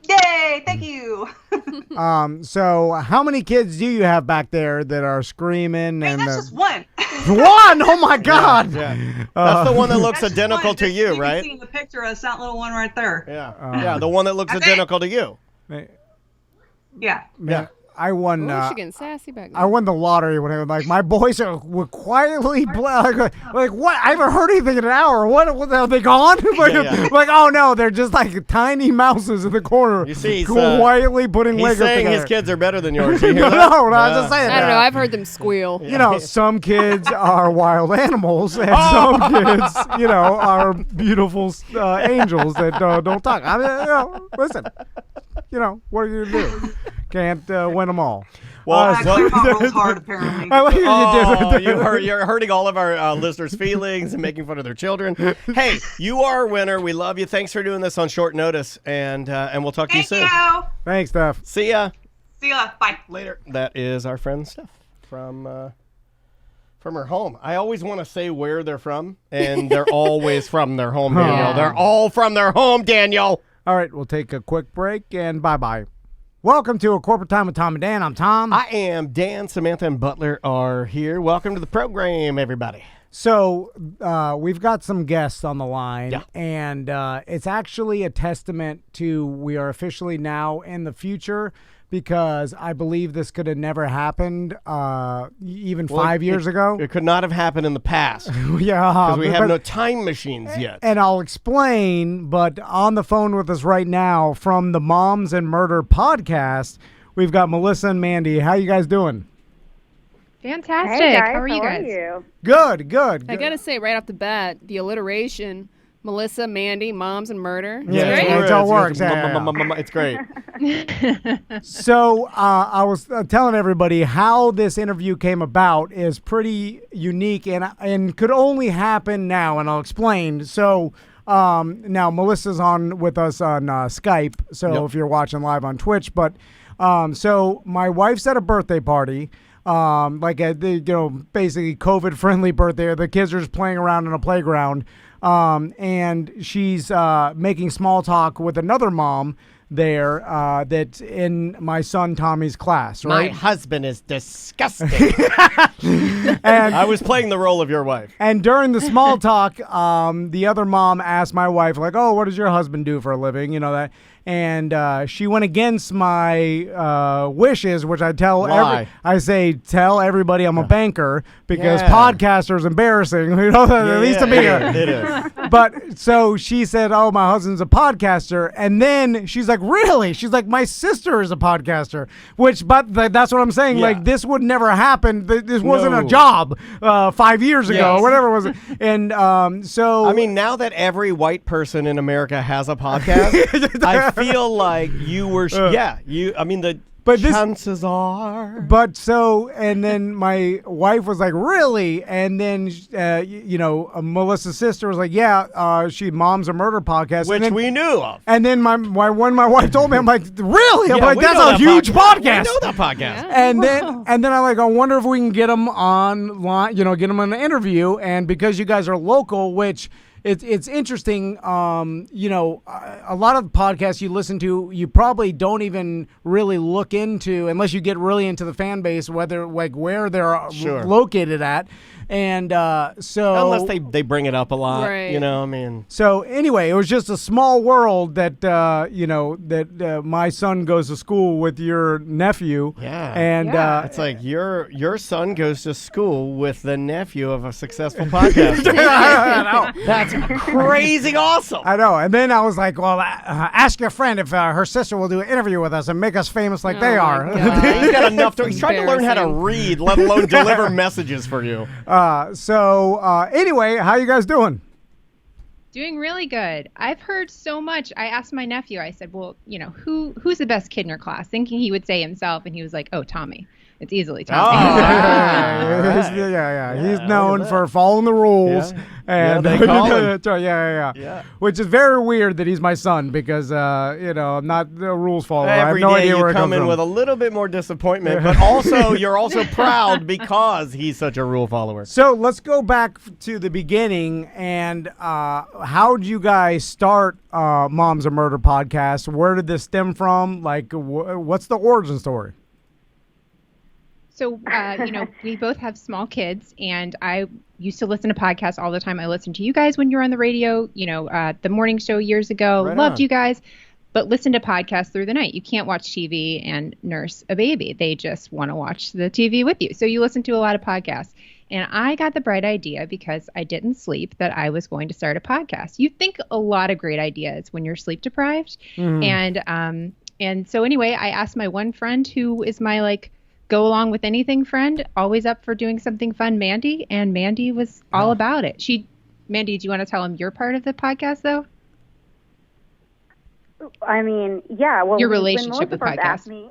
L: Yay! Thank you.
A: So how many kids do you have back there that are screaming?
L: Hey, that's just one.
A: One? Oh my God!
B: Yeah. That's the one that looks identical to you, right?
L: You can see the picture of that little one right there.
B: Yeah. The one that looks identical to you.
L: Yeah.
A: Man, I won.
C: She's getting sassy back there.
A: I won the lottery when I was my boys were quietly like what? I haven't heard anything in an hour. What are they gone? Oh no, they're just tiny mouses in the corner.
B: You see,
A: quietly putting Legos together.
B: He's saying his kids are better than yours.
A: No, I was just saying.
C: I don't know. I've heard them squeal.
A: Some kids are wild animals, and some kids, are beautiful angels that don't talk. I mean, listen. What are you gonna do? Can't win them all.
B: Well,
L: Claremont rolls hard, apparently.
B: You're hurting all of our listeners' feelings and making fun of their children. Hey, you are a winner. We love you. Thanks for doing this on short notice, and we'll talk to you soon.
L: Thank you.
A: Thanks, Steph.
B: See ya.
L: See ya. Bye.
B: Later. That is our friend Steph from her home. I always want to say where they're from, and they're always from their home, Daniel.
A: Yeah.
B: They're all from their home, Daniel.
A: All right, we'll take a quick break, and bye-bye. Welcome to A Corporate Time with Tom and Dan. I'm Tom.
B: I am Dan. Samantha and Butler are here. Welcome to the program, everybody.
A: So we've got some guests on the line, and it's actually a testament to we are officially now in the future, because I believe this could have never happened even 5 years ago.
B: It could not have happened in the past.
A: Yeah.
B: Because we have no time machines yet.
A: And I'll explain, but on the phone with us right now from the Moms and Murder podcast, we've got Melissa and Mandy. How you guys doing?
M: Fantastic.
N: Hey guys,
M: how are you guys?
A: Good.
C: I gotta say, right off the bat, the alliteration, Melissa, Mandy, Moms, and Murder.
A: Yeah, it all works.
B: It's great.
A: So I was telling everybody how this interview came about is pretty unique and could only happen now, and I'll explain. So now Melissa's on with us on Skype, so if you're watching live on Twitch. But so my wife's at a birthday party. Like a basically COVID-friendly birthday. The kids are just playing around in a playground, and she's making small talk with another mom there that's in my son Tommy's class. Right?
B: My husband is disgusting. And I was playing the role of your wife.
A: And during the small talk, the other mom asked my wife, like, "Oh, what does your husband do for a living?" You know that. And she went against my wishes, which I tell tell everybody I'm a banker, because podcaster's embarrassing. You know, at least to me.
B: It is.
A: But so she said, "Oh, my husband's a podcaster," and then she's like, "Really?" She's like, "My sister is a podcaster," but that's what I'm saying. Like, this would never happen. This wasn't a job 5 years ago, or whatever it was. And so
B: I mean, now that every white person in America has a podcast, I feel like you were, but chances are.
A: But so, and then my wife was like, "Really?" And then, Melissa's sister was like, "Yeah, she Moms a Murder podcast,"
B: which we knew of.
A: And then when my wife told me, I'm like, "Really?" I'm like, "That's a huge podcast."
B: We know that podcast.
A: And then I'm like, I wonder if we can get them online, get them an interview. And because you guys are local, which it's interesting, a lot of podcasts you listen to, you probably don't even really look into unless you get really into the fan base, whether where they're located at. And so
B: unless they bring it up a lot,
C: right.
A: So anyway, it was just a small world that my son goes to school with your nephew.
B: Yeah,
A: and
B: it's like your son goes to school with the nephew of a successful podcaster.
A: I know.
B: That's crazy awesome.
A: I know. And then I was like, well, ask your friend if her sister will do an interview with us and make us famous like they are.
B: He's got enough. He's trying to learn how to read, let alone deliver messages for you.
A: Anyway, how you guys doing?
M: Doing really good. I've heard so much. I asked my nephew, I said, well, who's the best kid in your class? Thinking he would say himself, and he was like, "Oh, Tommy. It's easily Tommy."
A: He's known for following the rules. And
B: they call him.
A: Yeah. Which is very weird that he's my son, because I'm not the rules follower.
B: Every
A: I have no
B: day
A: idea where
B: you
A: it
B: come
A: comes
B: in
A: from.
B: with a little bit more disappointment, but also you're also proud because he's such a rule follower.
A: So let's go back to the beginning. And how did you guys start Moms a Murder podcast? Where did this stem from? Like, what's the origin story?
M: So, we both have small kids, and I used to listen to podcasts all the time. I listened to you guys when you were on the radio, the morning show years ago.
B: Right
M: Loved
B: on.
M: you guys, but listen to podcasts through the night. You can't watch TV and nurse a baby. They just want to watch the TV with you. So you listen to a lot of podcasts. And I got the bright idea, because I didn't sleep, that I was going to start a podcast. You think a lot of great ideas when you're sleep deprived. Mm-hmm. And so anyway, I asked my one friend, who is my go along with anything friend, always up for doing something fun, Mandy, and Mandy was all about it. Mandy, do you want to tell him your part of the podcast, though?
N: I mean, yeah. Well,
M: Your
N: when
M: relationship with
N: Melissa first
M: podcasts.
N: asked me,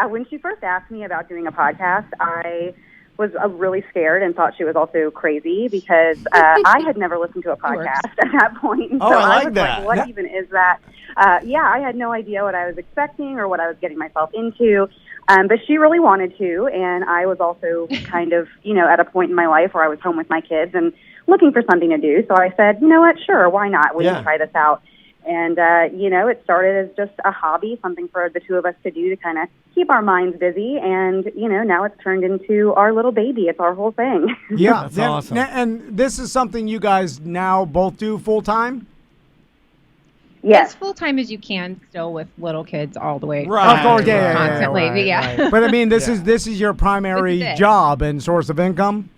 N: when she first asked me about doing a podcast, I was really scared and thought she was also crazy because I had never listened to a podcast at that point.
B: Oh,
N: so
B: I like
N: was
B: that.
N: like, what even is that? I had no idea what I was expecting or what I was getting myself into. But she really wanted to, and I was also kind of, at a point in my life where I was home with my kids and looking for something to do. So I said, you know what, sure, why not? We can try this out. And, it started as just a hobby, something for the two of us to do to kind of keep our minds busy. And, now it's turned into our little baby. It's our whole thing.
A: Yeah,
B: that's awesome.
A: And this is something you guys now both do full-time?
N: Yes.
M: As full-time as you can, still with little kids all the way.
A: Right. Of course, yeah.
M: Constantly,
A: Right. But I mean, this is your primary
M: This is it.
A: job and source of income?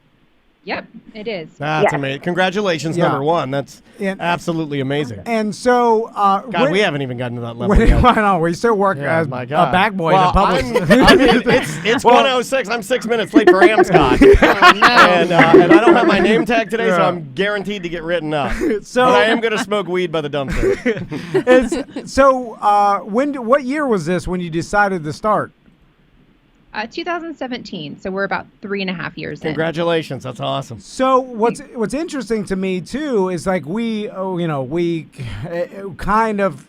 M: Yep, it is.
B: That's amazing. Congratulations,
A: Yeah.
B: number one. That's absolutely amazing.
A: And so,
B: God, we haven't even gotten to that level yet.
A: I know, we still work as a
B: my God.
A: back boy
B: Well,
A: in public.
B: it's 1:06. I'm 6 minutes late for Amscott. And I don't have my name tag today, so I'm guaranteed to get written up.
A: So
B: but I am going to smoke weed by the dumpster.
A: What year was this when you decided to start?
M: 2017, so we're about 3.5 years in.
B: Congratulations, that's awesome.
A: So what's interesting to me too is like we kind of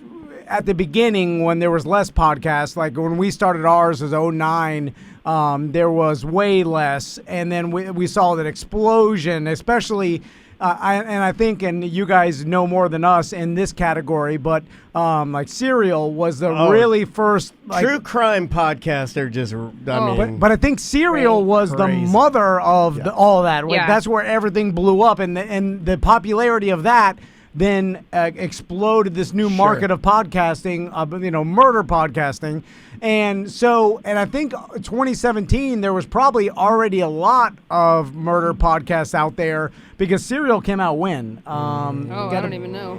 A: at the beginning when there was less podcasts, like when we started ours as 09, there was way less, and then we saw that explosion, especially. I think, and you guys know more than us in this category, but like Serial was the really first
B: true crime podcast. They're just,
A: but I think Serial was the mother of all that. Like, that's where everything blew up, and the popularity of that then exploded this new market of podcasting, murder podcasting. And I think 2017, there was probably already a lot of murder podcasts out there because Serial came out when?
C: I don't even know.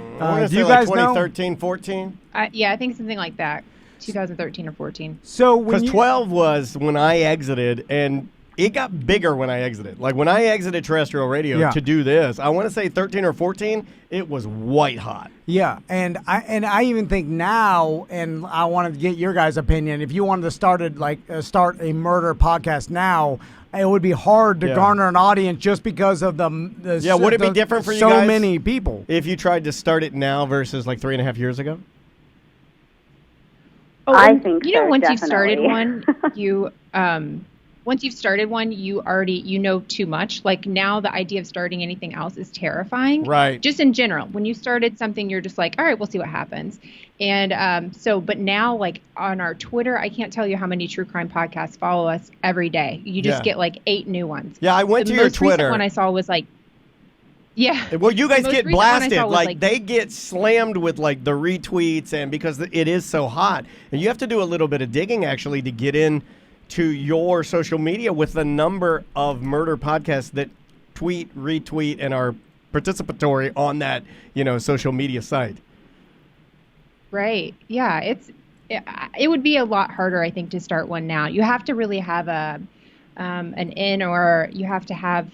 A: Do you guys know?
B: 2013, 14?
M: Yeah, I think something like that. 2013 or 14.
A: So
B: because 12 was when I exited, and it got bigger when I exited. Like when I exited terrestrial radio to do this, I want to say 13 or 14, it was white hot.
A: Yeah, and I even think now, and I wanted to get your guys' opinion. If you wanted to start a murder podcast now, it would be hard to garner an audience just because of the
B: would it be different for you
A: so
B: guys?
A: So many people.
B: If you tried to start it now versus like 3.5 years ago.
M: Oh,
N: I think
M: you know,
N: so,
M: once
N: definitely.
M: you've started one, once you've started one, you know too much. Like now, the idea of starting anything else is terrifying.
B: Right.
M: Just in general, when you started something, you're just like, all right, we'll see what happens. And but now, like on our Twitter, I can't tell you how many true crime podcasts follow us every day. You just get like 8 new ones.
B: Yeah, I went to your Twitter.
M: The most recent one I saw was like. Yeah.
B: Well, you guys get blasted.
M: Like
B: they get slammed with like the retweets, and because it is so hot, and you have to do a little bit of digging actually to get in to your social media with the number of murder podcasts that tweet, retweet, and are participatory on that social media site.
M: Right. Yeah. It would be a lot harder, I think, to start one now. You have to really have an in, or you have to have,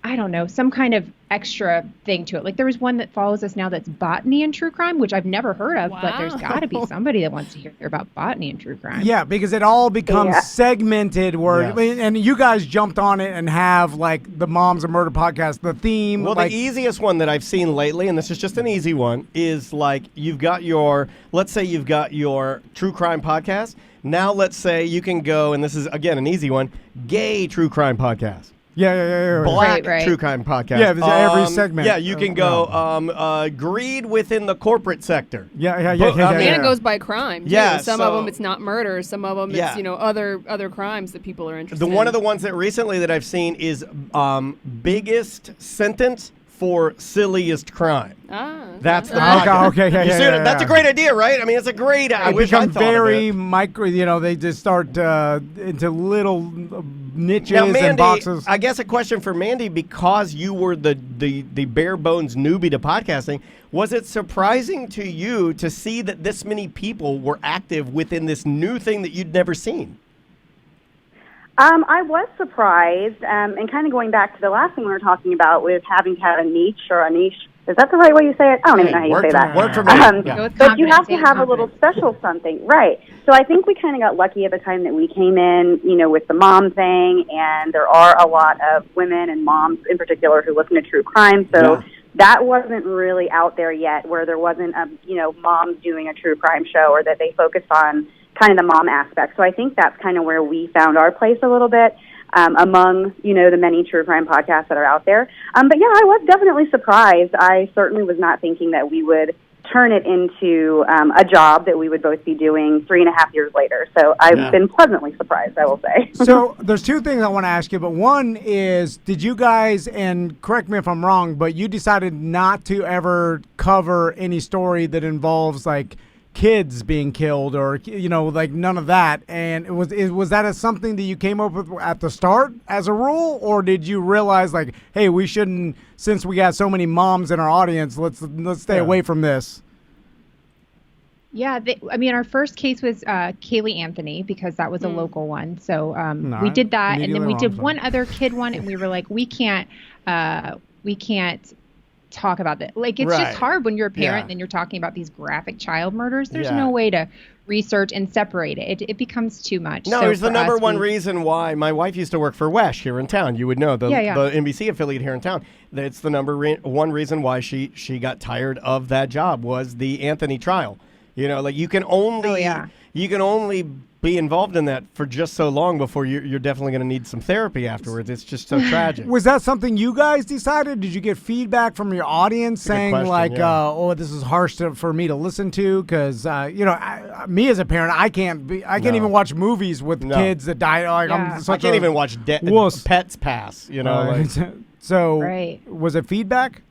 M: I don't know, some kind of extra thing to it. Like there was one that follows us now that's botany and true crime, which I've never heard of, but there's got to be somebody that wants to hear about botany and true crime.
A: Yeah, because it all becomes segmented and you guys jumped on it and have like the Moms of Murder podcast, the theme.
B: Well, the easiest one that I've seen lately, and this is just an easy one, is like let's say you've got your true crime podcast. Now let's say you can go, and this is again an easy one, gay true crime podcast.
A: Yeah.
B: Black true crime podcast.
A: Yeah, every segment.
B: Yeah, you can go greed within the corporate sector.
A: Yeah.
C: And it goes by crime. Too.
B: Yeah,
C: some of them it's not murder. Some of them it's other crimes that people are interested in.
B: One of the ones that recently that I've seen is biggest sentence for silliest crime. That's the podcast.
A: Okay.
B: That's a great idea, right? I mean, it's a great. I wish I thought
A: very
B: of it.
A: micro. They just start into little niches
B: now, Mandy,
A: and boxes.
B: I guess a question for Mandy, because you were the bare bones newbie to podcasting. Was it surprising to you to see that this many people were active within this new thing that you'd never seen?
N: I was surprised, and kind of going back to the last thing we were talking about with having to have a niche or a niche Is that the right way you say it? I don't even know how you say that.
B: Word for me.
N: But you have to have a little special something. Right. So I think we kind of got lucky at the time that we came in, with the mom thing, and there are a lot of women and moms in particular who listen to true crime. So that wasn't really out there yet, where there wasn't, moms doing a true crime show, or that they focused on kind of the mom aspect. So I think that's kind of where we found our place a little bit. Among, the many true crime podcasts that are out there. But yeah, I was definitely surprised. I certainly was not thinking that we would turn it into a job that we would both be doing 3.5 years later. So I've been pleasantly surprised, I will say.
A: So there's two things I want to ask you, but one is, did you guys, and correct me if I'm wrong, but you decided not to ever cover any story that involves, like, kids being killed, or none of that, and was that something that you came up with at the start as a rule, or did you realize, like, hey, we shouldn't, since we got so many moms in our audience, let's stay away from this?
M: Yeah, our first case was Kaylee Anthony, because that was a local one. So we did that, and then we did one other kid one, and we were like, we can't talk about that. Like, it's just hard when you're a parent and you're talking about these graphic child murders. There's no way to research and separate it. It becomes too much.
B: No, it's the number one reason why my wife used to work for WESH here in town. You would know, the NBC affiliate here in town. It's the number one reason why she got tired of that job, was the Anthony trial. You can only be involved in that for just so long before you're definitely going to need some therapy afterwards. It's just so tragic.
A: Was that something you guys decided? Did you get feedback from your audience saying, this is harsh for me to listen to? Because me as a parent, I can't even watch movies with kids that die.
B: I can't even watch Pets Pass.
A: So was it feedback?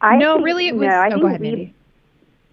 M: It was. Go ahead, Mandy.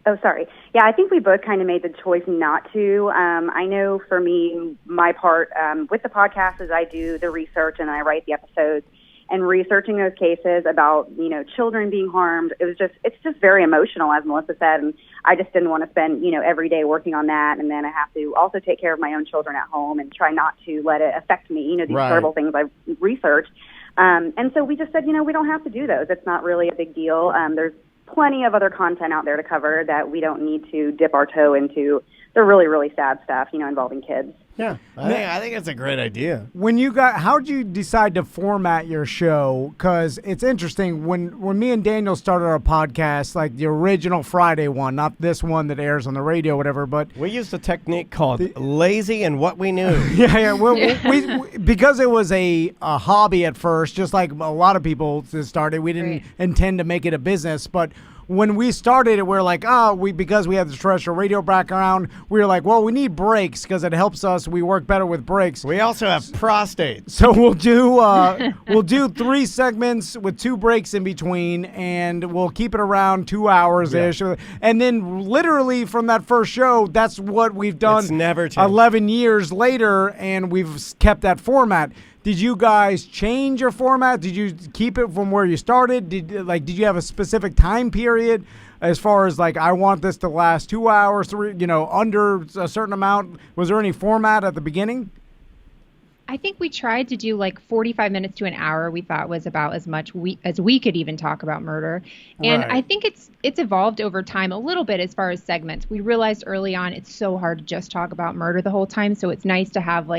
N: Oh, sorry. Yeah, I think we both kind of made the choice not to. I know for me, my part with the podcast is I do the research and I write the episodes. And researching those cases about, children being harmed, it's just very emotional, as Melissa said. And I just didn't want to spend, every day working on that. And then I have to also take care of my own children at home and try not to let it affect me, these terrible things I've researched. And so we just said, we don't have to do those. It's not really a big deal. There's plenty of other content out there to cover that we don't need to dip our toe into the really, really sad stuff, involving kids.
B: Yeah, I think that's a great idea.
A: How'd you decide to format your show? Because it's interesting, when me and Daniel started our podcast, like the original Friday one, not this one that airs on the radio or whatever, but...
B: We used a technique called lazy and what we knew.
A: We because it was a hobby at first, just like a lot of people started, we didn't intend to make it a business, but... When we started it, we're like, because we have the terrestrial radio background, we were like, well, we need breaks because it helps us. We work better with breaks.
B: We also have prostates.
A: So we'll do 3 segments with 2 breaks in between, and we'll keep it around 2 hours-ish. Yeah. And then literally from that first show, that's what we've done.
B: It's never changed.
A: 11 years later, and we've kept that format. Did you guys change your format? Did you keep it from where you started? Did you have a specific time period as far as I want this to last 2 hours, 3, under a certain amount? Was there any format at the beginning?
M: I think we tried to do 45 minutes to an hour. We thought was about as much as we could even talk about murder. And I think it's evolved over time a little bit as far as segments. We realized early on it's so hard to just talk about murder the whole time. So it's nice to have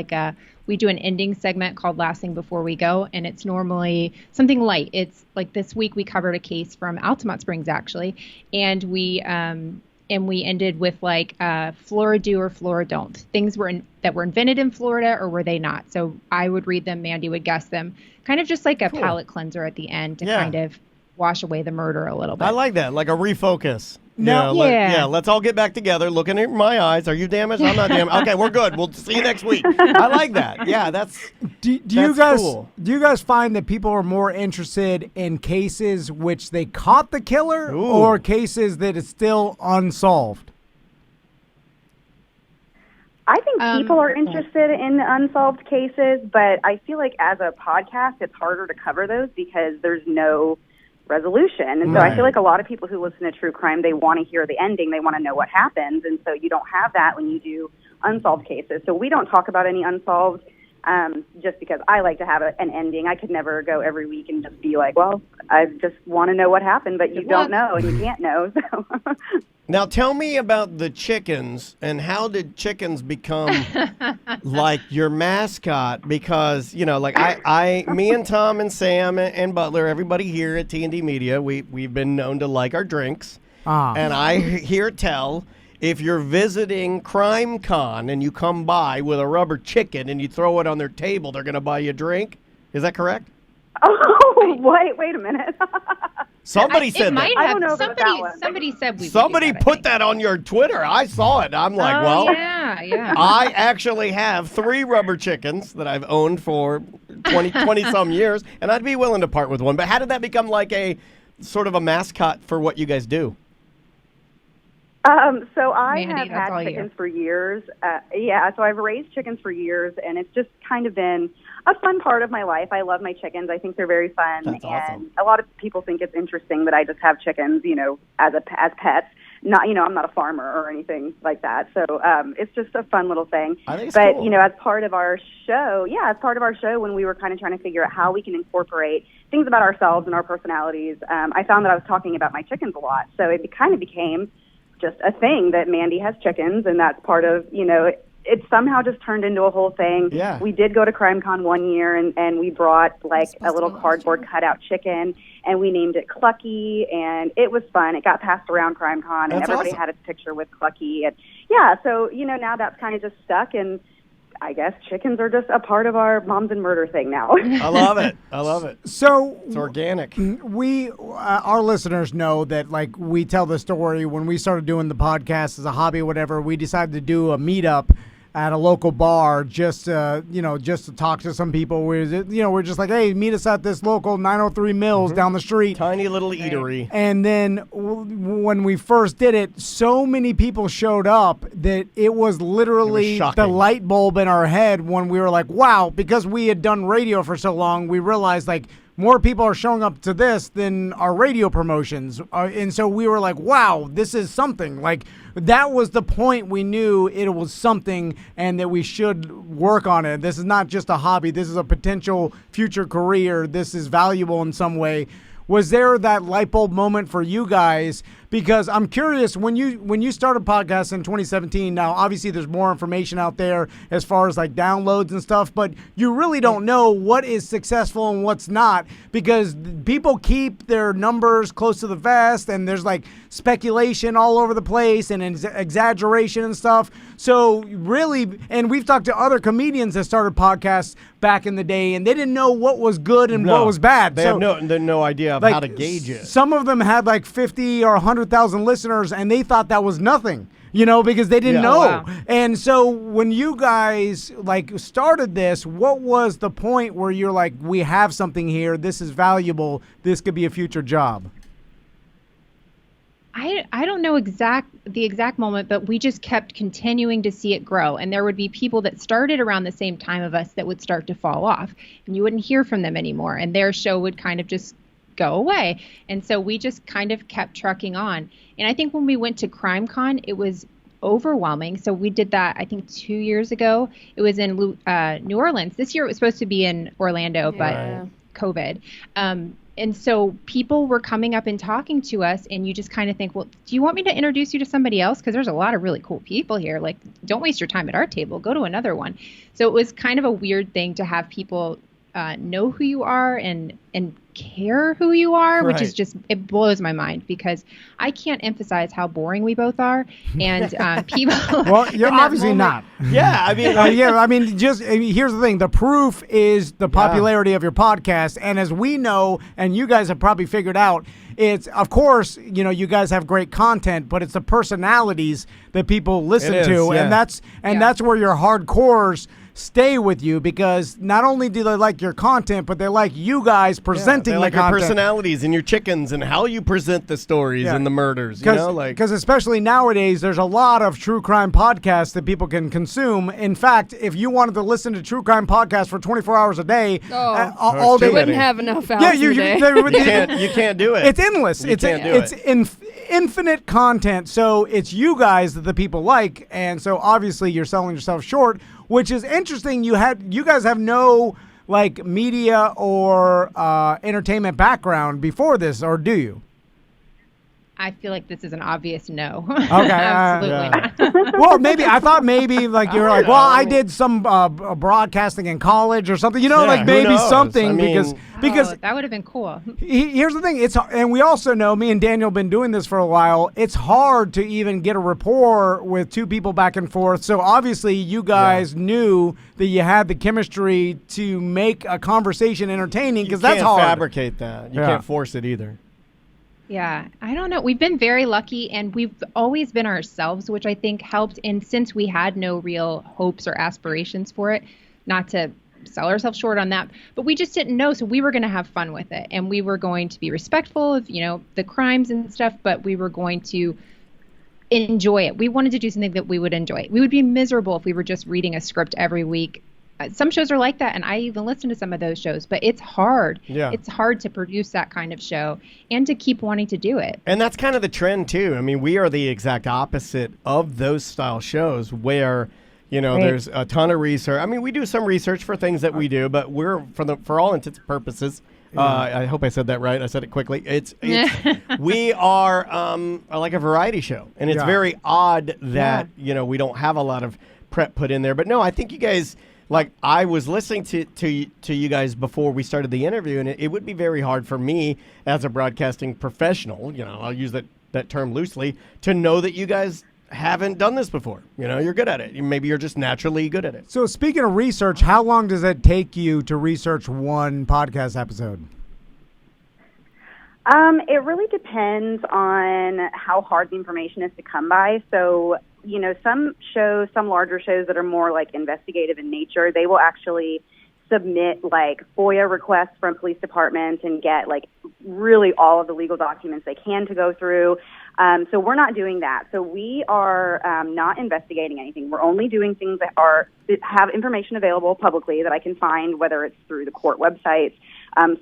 M: we do an ending segment called Last Thing Before We Go. And it's normally something light. It's like this week we covered a case from Altamont Springs, actually. And we ended with Flora do or Flora don't. Things that were invented in Florida, or were they not? So I would read them, Mandy would guess them. Kind of just like a palate cleanser at the end to kind of wash away the murder a little bit.
B: I like that, like a refocus. Let's all get back together, looking in my eyes. Are you damaged? I'm not damaged. Okay, we're good. We'll see you next week. I like that. Yeah, that's cool.
A: Do you guys find that people are more interested in cases which they caught the killer or cases that is still unsolved?
N: I think people are interested in the unsolved cases, but I feel like as a podcast, it's harder to cover those because there's no resolution. And so I feel like a lot of people who listen to true crime, they want to hear the ending. They want to know what happens. And so you don't have that when you do unsolved cases. So we don't talk about any unsolved just because I like to have an ending. I could never go every week and just be like, well, I just want to know what happened, but you don't know and you can't know. So.
B: Now tell me about the chickens and how did chickens become like your mascot? Because, you know, like me and Tom and Sam and Butler, everybody here at T&D Media, we've been known to like our drinks. And I hear tell, if you're visiting Crime Con and you come by with a rubber chicken and you throw it on their table, they're going to buy you a drink. Is that correct?
N: Oh, wait a minute.
B: Somebody said that.
N: I don't know about that one.
M: Somebody said we.
B: Somebody put that on your Twitter. I saw it. I'm like,
M: yeah.
B: I actually have 3 rubber chickens that I've owned for 20 some years, and I'd be willing to part with one. But how did that become like a sort of a mascot for what you guys do?
N: So I
M: Mandy,
N: have
M: that's all
N: had
M: you.
N: chickens for years. So I've raised chickens for years, and it's just kind of been a fun part of my life. I love my chickens. I think they're very fun.
B: That's awesome.
N: And a lot of people think it's interesting that I just have chickens, you know, as pets. Not, you know, I'm not a farmer or anything like that. So it's just a fun little thing.
B: I think it's
N: but,
B: cool.
N: you know, as part of our show, when we were kind of trying to figure out how we can incorporate things about ourselves and our personalities, I found that I was talking about my chickens a lot. So it kind of became just a thing that Mandy has chickens, and that's part of, you know, it somehow just turned into a whole thing.
B: Yeah.
N: We did go to CrimeCon one year, and we brought like a little cardboard cutout chicken, and we named it Clucky, and it was fun. It got passed around CrimeCon, and everybody
B: awesome.
N: had its picture with Clucky, and yeah, so, you know, now that's kind of just stuck, and I guess chickens are just a part of our Moms and Murder thing now.
B: I love it. I love it.
A: So
B: It's organic.
A: we, our listeners know that, like, we tell the story when we started doing the podcast as a hobby or whatever. We decided to do a meetup at a local bar just to talk to some people. We're just like, hey, meet us at this local 903 Mills down the street.
B: Tiny little eatery.
A: And then when we first did it, so many people showed up that it was literally the light bulb in our head when we were like, wow, because we had done radio for so long, we realized, like, more people are showing up to this than our radio promotions. And so we were like, wow, this is something. Like, that was the point we knew it was something and that we should work on it. This is not just a hobby. This is a potential future career. This is valuable in some way. Was there that light bulb moment for you guys? Because I'm curious, when you started podcasts in 2017, now obviously there's more information out there as far as like downloads and stuff, but you really don't know what is successful and what's not, because people keep their numbers close to the vest and there's like speculation all over the place and exaggeration and stuff. So really, and we've talked to other comedians that started podcasts back in the day and they didn't know what was good and what was bad.
B: They have no idea of how to gauge it.
A: Some of them had like 50 or 100,000 listeners and they thought that was nothing, you know, because they didn't know.
M: Wow.
A: And so when you guys like started this, what was the point where you're like, we have something here, this is valuable, this could be a future job?
M: I don't know the exact moment, but we just kept continuing to see it grow. And there would be people that started around the same time of us that would start to fall off and you wouldn't hear from them anymore. And their show would kind of just go away. And so we just kind of kept trucking on. And I think when we went to CrimeCon, it was overwhelming. So we did that, I think 2 years ago. It was in New Orleans. This year it was supposed to be in Orlando, but COVID. And so people were coming up and talking to us, and you just kind of think, well, do you want me to introduce you to somebody else? Because there's a lot of really cool people here. Like, don't waste your time at our table. Go to another one. So it was kind of a weird thing to have people know who you are and care who you are, which is just, it blows my mind because I can't emphasize how boring we both are. And people.
A: Well, you're obviously not.
B: Yeah, I mean,
A: here's the thing. The proof is the popularity of your podcast. And as we know, and you guys have probably figured out, it's, of course, you know, you guys have great content, but it's the personalities that people listen to. And that's where your hardcores stay with you, because not only do they like your content, but they like you guys presenting
B: they like
A: the content.
B: your personalities and your chickens and how you present the stories and the murders. You know, like,
A: because especially nowadays, there's a lot of true crime podcasts that people can consume. In fact, if you wanted to listen to true crime podcasts for 24 hours a day, all day,
C: you wouldn't have enough hours a day.
B: You can't do it.
A: It's endless. It's infinite content. So it's you guys that the people like, and so obviously you're selling yourself short. which is interesting. You guys have no like media or entertainment background before this, or do you?
M: I feel like this is an obvious no.
A: Okay.
M: Absolutely not.
A: Well, maybe I thought maybe like you were like, well, I did some broadcasting in college or something. You know, like maybe something because
M: that would have been cool.
A: Here's the thing, and we also know, me and Daniel have been doing this for a while. It's hard to even get a rapport with two people back and forth. So obviously, you guys knew that you had the chemistry to make a conversation entertaining, because that's hard.
B: You can't fabricate that. You can't force it either.
M: Yeah, I don't know. We've been very lucky, and we've always been ourselves, which I think helped. And since we had no real hopes or aspirations for it, not to sell ourselves short on that, but we just didn't know. So we were going to have fun with it, and we were going to be respectful of, the crimes and stuff, but we were going to enjoy it. We wanted to do something that we would enjoy. We would be miserable if we were just reading a script every week. Some shows are like that, and I even listen to some of those shows, but it's hard.
B: Yeah.
M: It's hard to produce that kind of show and to keep wanting to do it.
B: And that's kind of the trend, too. I mean, we are the exact opposite of those style shows where, there's a ton of research. I mean, we do some research for things that we do, but we're, for all intents and purposes, I hope I said that right. I said it quickly. It's we are like a variety show, and it's very odd that, we don't have a lot of prep put in there. But no, I think you guys... Like, I was listening to you guys before we started the interview, and it would be very hard for me as a broadcasting professional, I'll use that term loosely, to know that you guys haven't done this before. You're good at it. Maybe you're just naturally good at it.
A: So speaking of research, how long does it take you to research one podcast episode?
N: It really depends on how hard the information is to come by. So, some shows, some larger shows that are more like investigative in nature, they will actually submit like FOIA requests from police departments and get like really all of the legal documents they can to go through. So we're not doing that. So we are not investigating anything. We're only doing things that have information available publicly that I can find, whether it's through the court websites.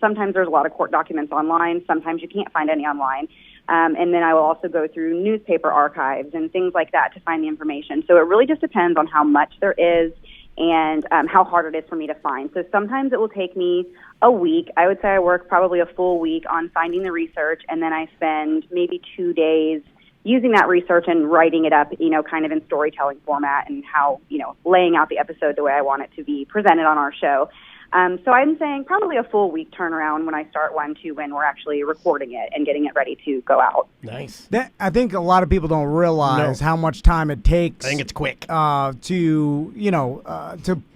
N: Sometimes there's a lot of court documents online. Sometimes you can't find any online. And then I will also go through newspaper archives and things like that to find the information. So it really just depends on how much there is and how hard it is for me to find. So sometimes it will take me a week. I would say I work probably a full week on finding the research, and then I spend maybe 2 days using that research and writing it up, kind of in storytelling format and how, laying out the episode the way I want it to be presented on our show. So I'm saying probably a full week turnaround when I start one to when we're actually recording it and getting it ready to go out.
B: Nice.
A: I think a lot of people don't realize how much time it takes.
B: I think it's quick.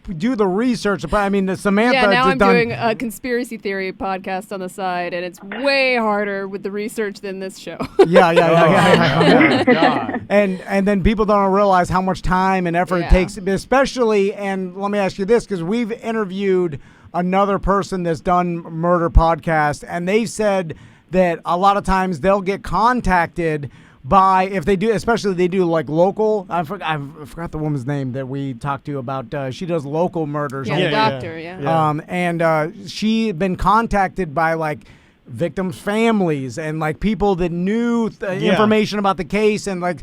A: To do the research. I mean, Samantha.
C: Yeah, now I'm doing a conspiracy theory podcast on the side, and it's way harder with the research than this show.
A: Yeah. And then people don't realize how much time and effort it takes, especially. And let me ask you this, because we've interviewed another person that's done murder podcasts, and they said that a lot of times they'll get contacted by, if they do, especially they do like local. I forgot the woman's name that we talked to about. She does local murders.
C: Yeah, the doctor.
A: And she had been contacted by like victims' families and like people that knew information about the case, and like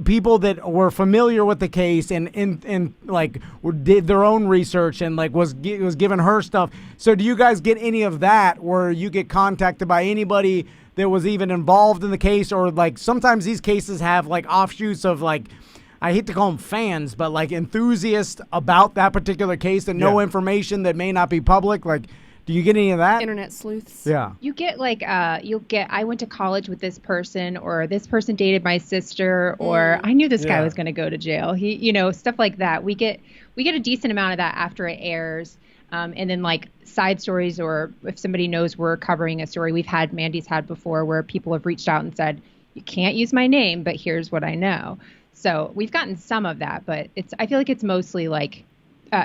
A: people that were familiar with the case and like did their own research and like was giving her stuff. So do you guys get any of that where you get contacted by anybody that was even involved in the case, or like sometimes these cases have like offshoots of like, I hate to call them fans, but like enthusiasts about that particular case that know information that may not be public? Like, do you get any of that?
C: Internet sleuths.
A: Yeah.
M: You get like, I went to college with this person, or this person dated my sister, or I knew this guy was going to go to jail. He, stuff like that. We get a decent amount of that after it airs. And then like side stories, or if somebody knows we're covering a story, Mandy's had before where people have reached out and said, you can't use my name, but here's what I know. So we've gotten some of that, but I feel like it's mostly like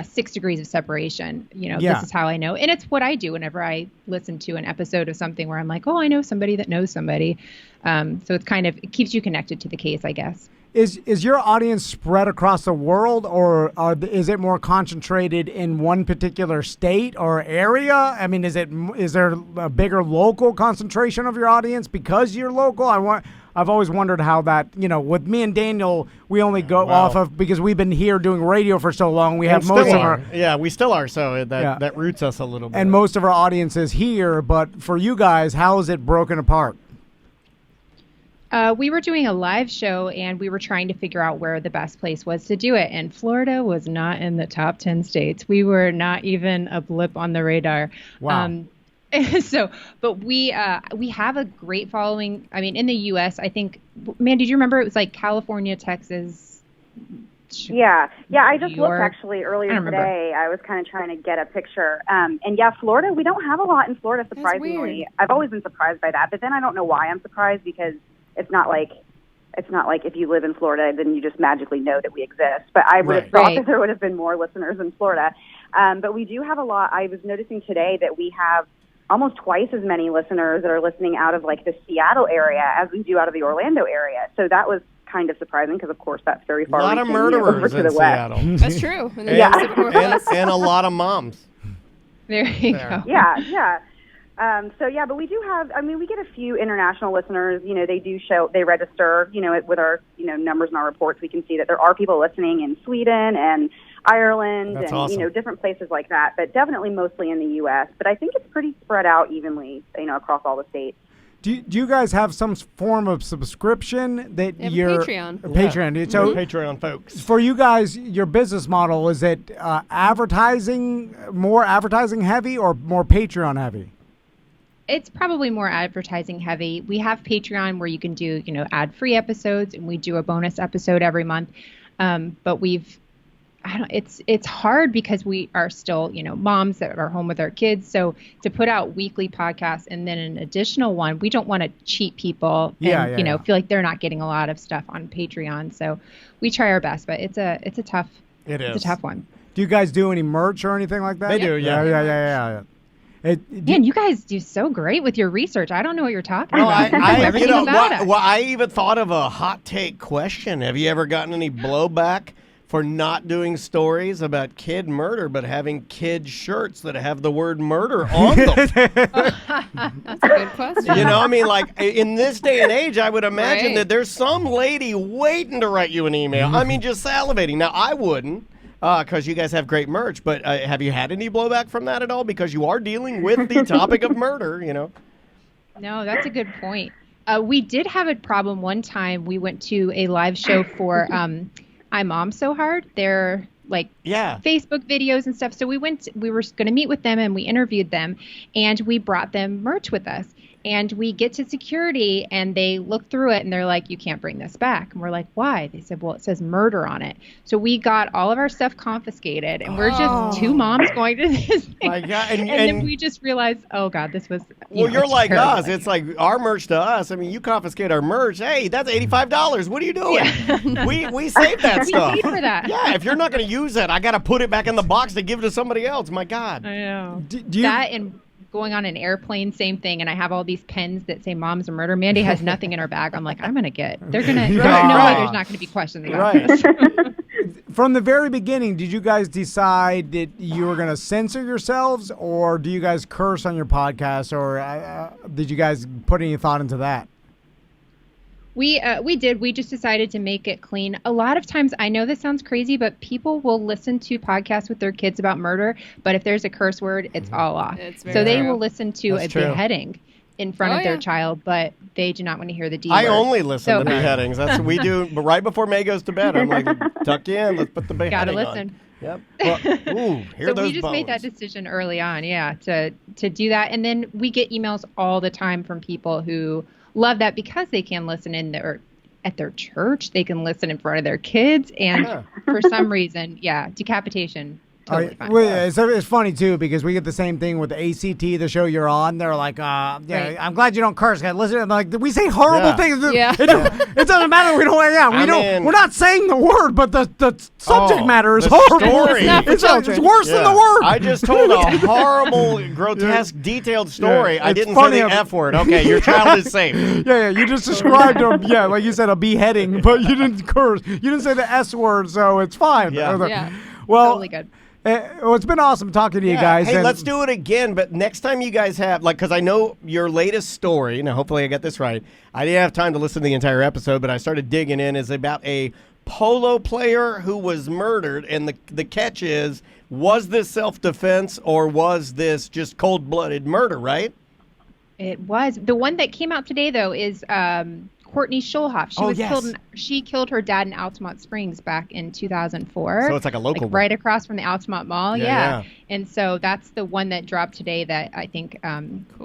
M: 6 degrees of separation. This is how I know. And it's what I do whenever I listen to an episode of something where I'm like, oh, I know somebody that knows somebody. So it's it keeps you connected to the case, I guess.
A: Is your audience spread across the world, or is it more concentrated in one particular state or area? I mean, is there a bigger local concentration of your audience because you're local? I've always wondered how that, with me and Daniel, we only go off of, because we've been here doing radio for so long, we have most of our...
B: Yeah, we still are, so that roots us a little bit.
A: And most of our audience is here, but for you guys, how is it broken apart?
M: We were doing a live show, and we were trying to figure out where the best place was to do it, and Florida was not in the top 10 states. We were not even a blip on the radar.
A: Wow.
M: But we have a great following. I mean, in the U.S., I think, man, did you remember it was like California, Texas?
N: Yeah. I just
M: York.
N: looked actually earlier today. I was kind of trying to get a picture. And yeah, Florida, we don't have a lot in Florida, surprisingly. I've always been surprised by that, but then I don't know why I'm surprised, because it's not like if you live in Florida, then you just magically know that we exist. But I would have thought that there would have been more listeners in Florida. But we do have a lot. I was noticing today that we have almost twice as many listeners that are listening out of like the Seattle area as we do out of the Orlando area. So that was kind of surprising, because of course that's very far.
B: A lot of murderers
N: over to the
B: in Seattle.
C: That's true.
B: And a lot of moms.
M: There you go.
N: Yeah. But we do have, we get a few international listeners. They register, with our, numbers and our reports. We can see that there are people listening in Sweden and Ireland.
B: That's
N: and,
B: awesome.
N: Different places like that, but definitely mostly in the U.S. But I think it's pretty spread out evenly, across all the states.
A: Do you guys have some form of subscription that you're
C: Patreon?
A: Patreon.
B: Yeah.
A: So
B: Patreon folks.
A: For you guys, your business model, is it more advertising heavy or more Patreon heavy?
M: It's probably more advertising heavy. We have Patreon where you can do, ad-free episodes, and we do a bonus episode every month. But it's hard because we are still, moms that are home with our kids. So to put out weekly podcasts and then an additional one, we don't want to cheat people and, feel like they're not getting a lot of stuff on Patreon. So we try our best, but it's a tough one.
A: Do you guys do any merch or anything like that?
B: They do, yeah.
A: Yeah.
M: Man, you guys do so great with your research. I don't know what you're talking about.
B: I even thought of a hot take question. Have you ever gotten any blowback for not doing stories about kid murder, but having kid shirts that have the word murder on them?
C: That's a good question.
B: In this day and age, I would imagine that there's some lady waiting to write you an email. Just salivating. Now, I wouldn't. Because you guys have great merch, but have you had any blowback from that at all? Because you are dealing with the topic of murder,
M: No, that's a good point. We did have a problem one time. We went to a live show for I Mom So Hard. They're Facebook videos and stuff. So we were going to meet with them, and we interviewed them, and we brought them merch with us. And we get to security, and they look through it, and they're like, "You can't bring this back." And we're like, "Why?" They said, "Well, it says murder on it." So we got all of our stuff confiscated, and we're just two moms going to this thing.
B: My God. And
M: then we just realized, oh God, this was.
B: You're like us. It's like our merch to us. You confiscate our merch. Hey, that's $85. What are you doing? Yeah. We saved that stuff.
M: We paid for that.
B: Yeah, if you're not going to use that, I got to put it back in the box to give to somebody else. My God.
M: I know. That and going on an airplane, same thing. And I have all these pens that say "Moms Are Murder." Mandy has nothing in her bag. I'm like, they're going to, there's not going to be questions about this.
A: From the very beginning, did you guys decide that you were going to censor yourselves, or do you guys curse on your podcast, or did you guys put any thought into that?
M: We did. We just decided to make it clean. A lot of times, I know this sounds crazy, but people will listen to podcasts with their kids about murder, but if there's a curse word, it's all off. So they will listen to a beheading in front of their child, but they do not want to hear the D word.
B: I only listen to beheadings. That's what we do. But right before May goes to bed, I'm like, tuck in, let's put the beheading
M: Gotta listen.
B: on. Yep. Well,
M: so we just made that decision early on, to do that. And then we get emails all the time from people who love that because they can listen at their church. They can listen in front of their kids. And for some reason, decapitation. Totally fine.
A: It's funny, too, because we get the same thing with the ACT, the show you're on. They're like, I'm glad you don't curse. Listen, I'm like, we say horrible things.
C: Yeah.
A: It doesn't matter. We're not saying the word, but the subject matter is horrible.
B: Story.
A: It's worse than the word.
B: I just told a horrible, grotesque, detailed story.
A: Yeah,
B: I didn't say the F word. Okay, your child is safe.
A: Yeah, you just described like you said, a beheading, but you didn't curse. You didn't say the S word, so it's fine.
B: Yeah.
M: Yeah.
A: Well,
M: totally good.
A: Well, it's been awesome talking to you guys.
B: Hey,
A: and
B: let's do it again. But next time you guys have, because I know your latest story, now hopefully I got this right. I didn't have time to listen to the entire episode, but I started digging in. Is about a polo player who was murdered, and the catch is, was this self-defense or was this just cold-blooded murder, right?
M: It was. The one that came out today, though, is Courtney Schulhoff. She killed her dad in Altamont Springs back in 2004.
B: So it's like a local one.
M: Right across from the Altamont Mall.
B: Yeah.
M: And so that's the one that dropped today that I think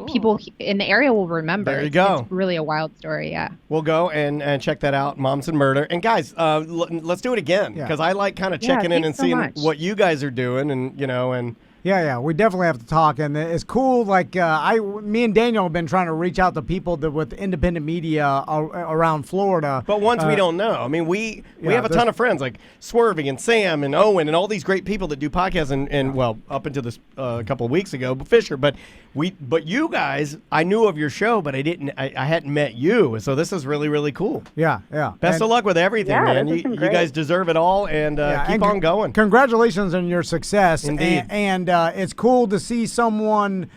M: people in the area will remember.
B: There you go.
M: It's really a wild story, yeah.
B: We'll go and check that out, Moms and Murder. And guys, let's do it again, because I like kind of checking in and seeing what you guys are doing, and
A: Yeah, we definitely have to talk, and it's cool. Like me and Daniel have been trying to reach out to people with independent media around Florida.
B: But ones we don't know. I mean, we have a ton of friends like Swerving and Sam and Owen and all these great people that do podcasts. And well, up until this a couple of weeks ago, Fisher. But you guys, I knew of your show, but I hadn't met you. So this is really, really cool.
A: Yeah.
B: Best of luck with everything, man. You guys deserve it all, and keep on going.
A: Congratulations on your success.
B: Indeed.
A: And it's cool to see someone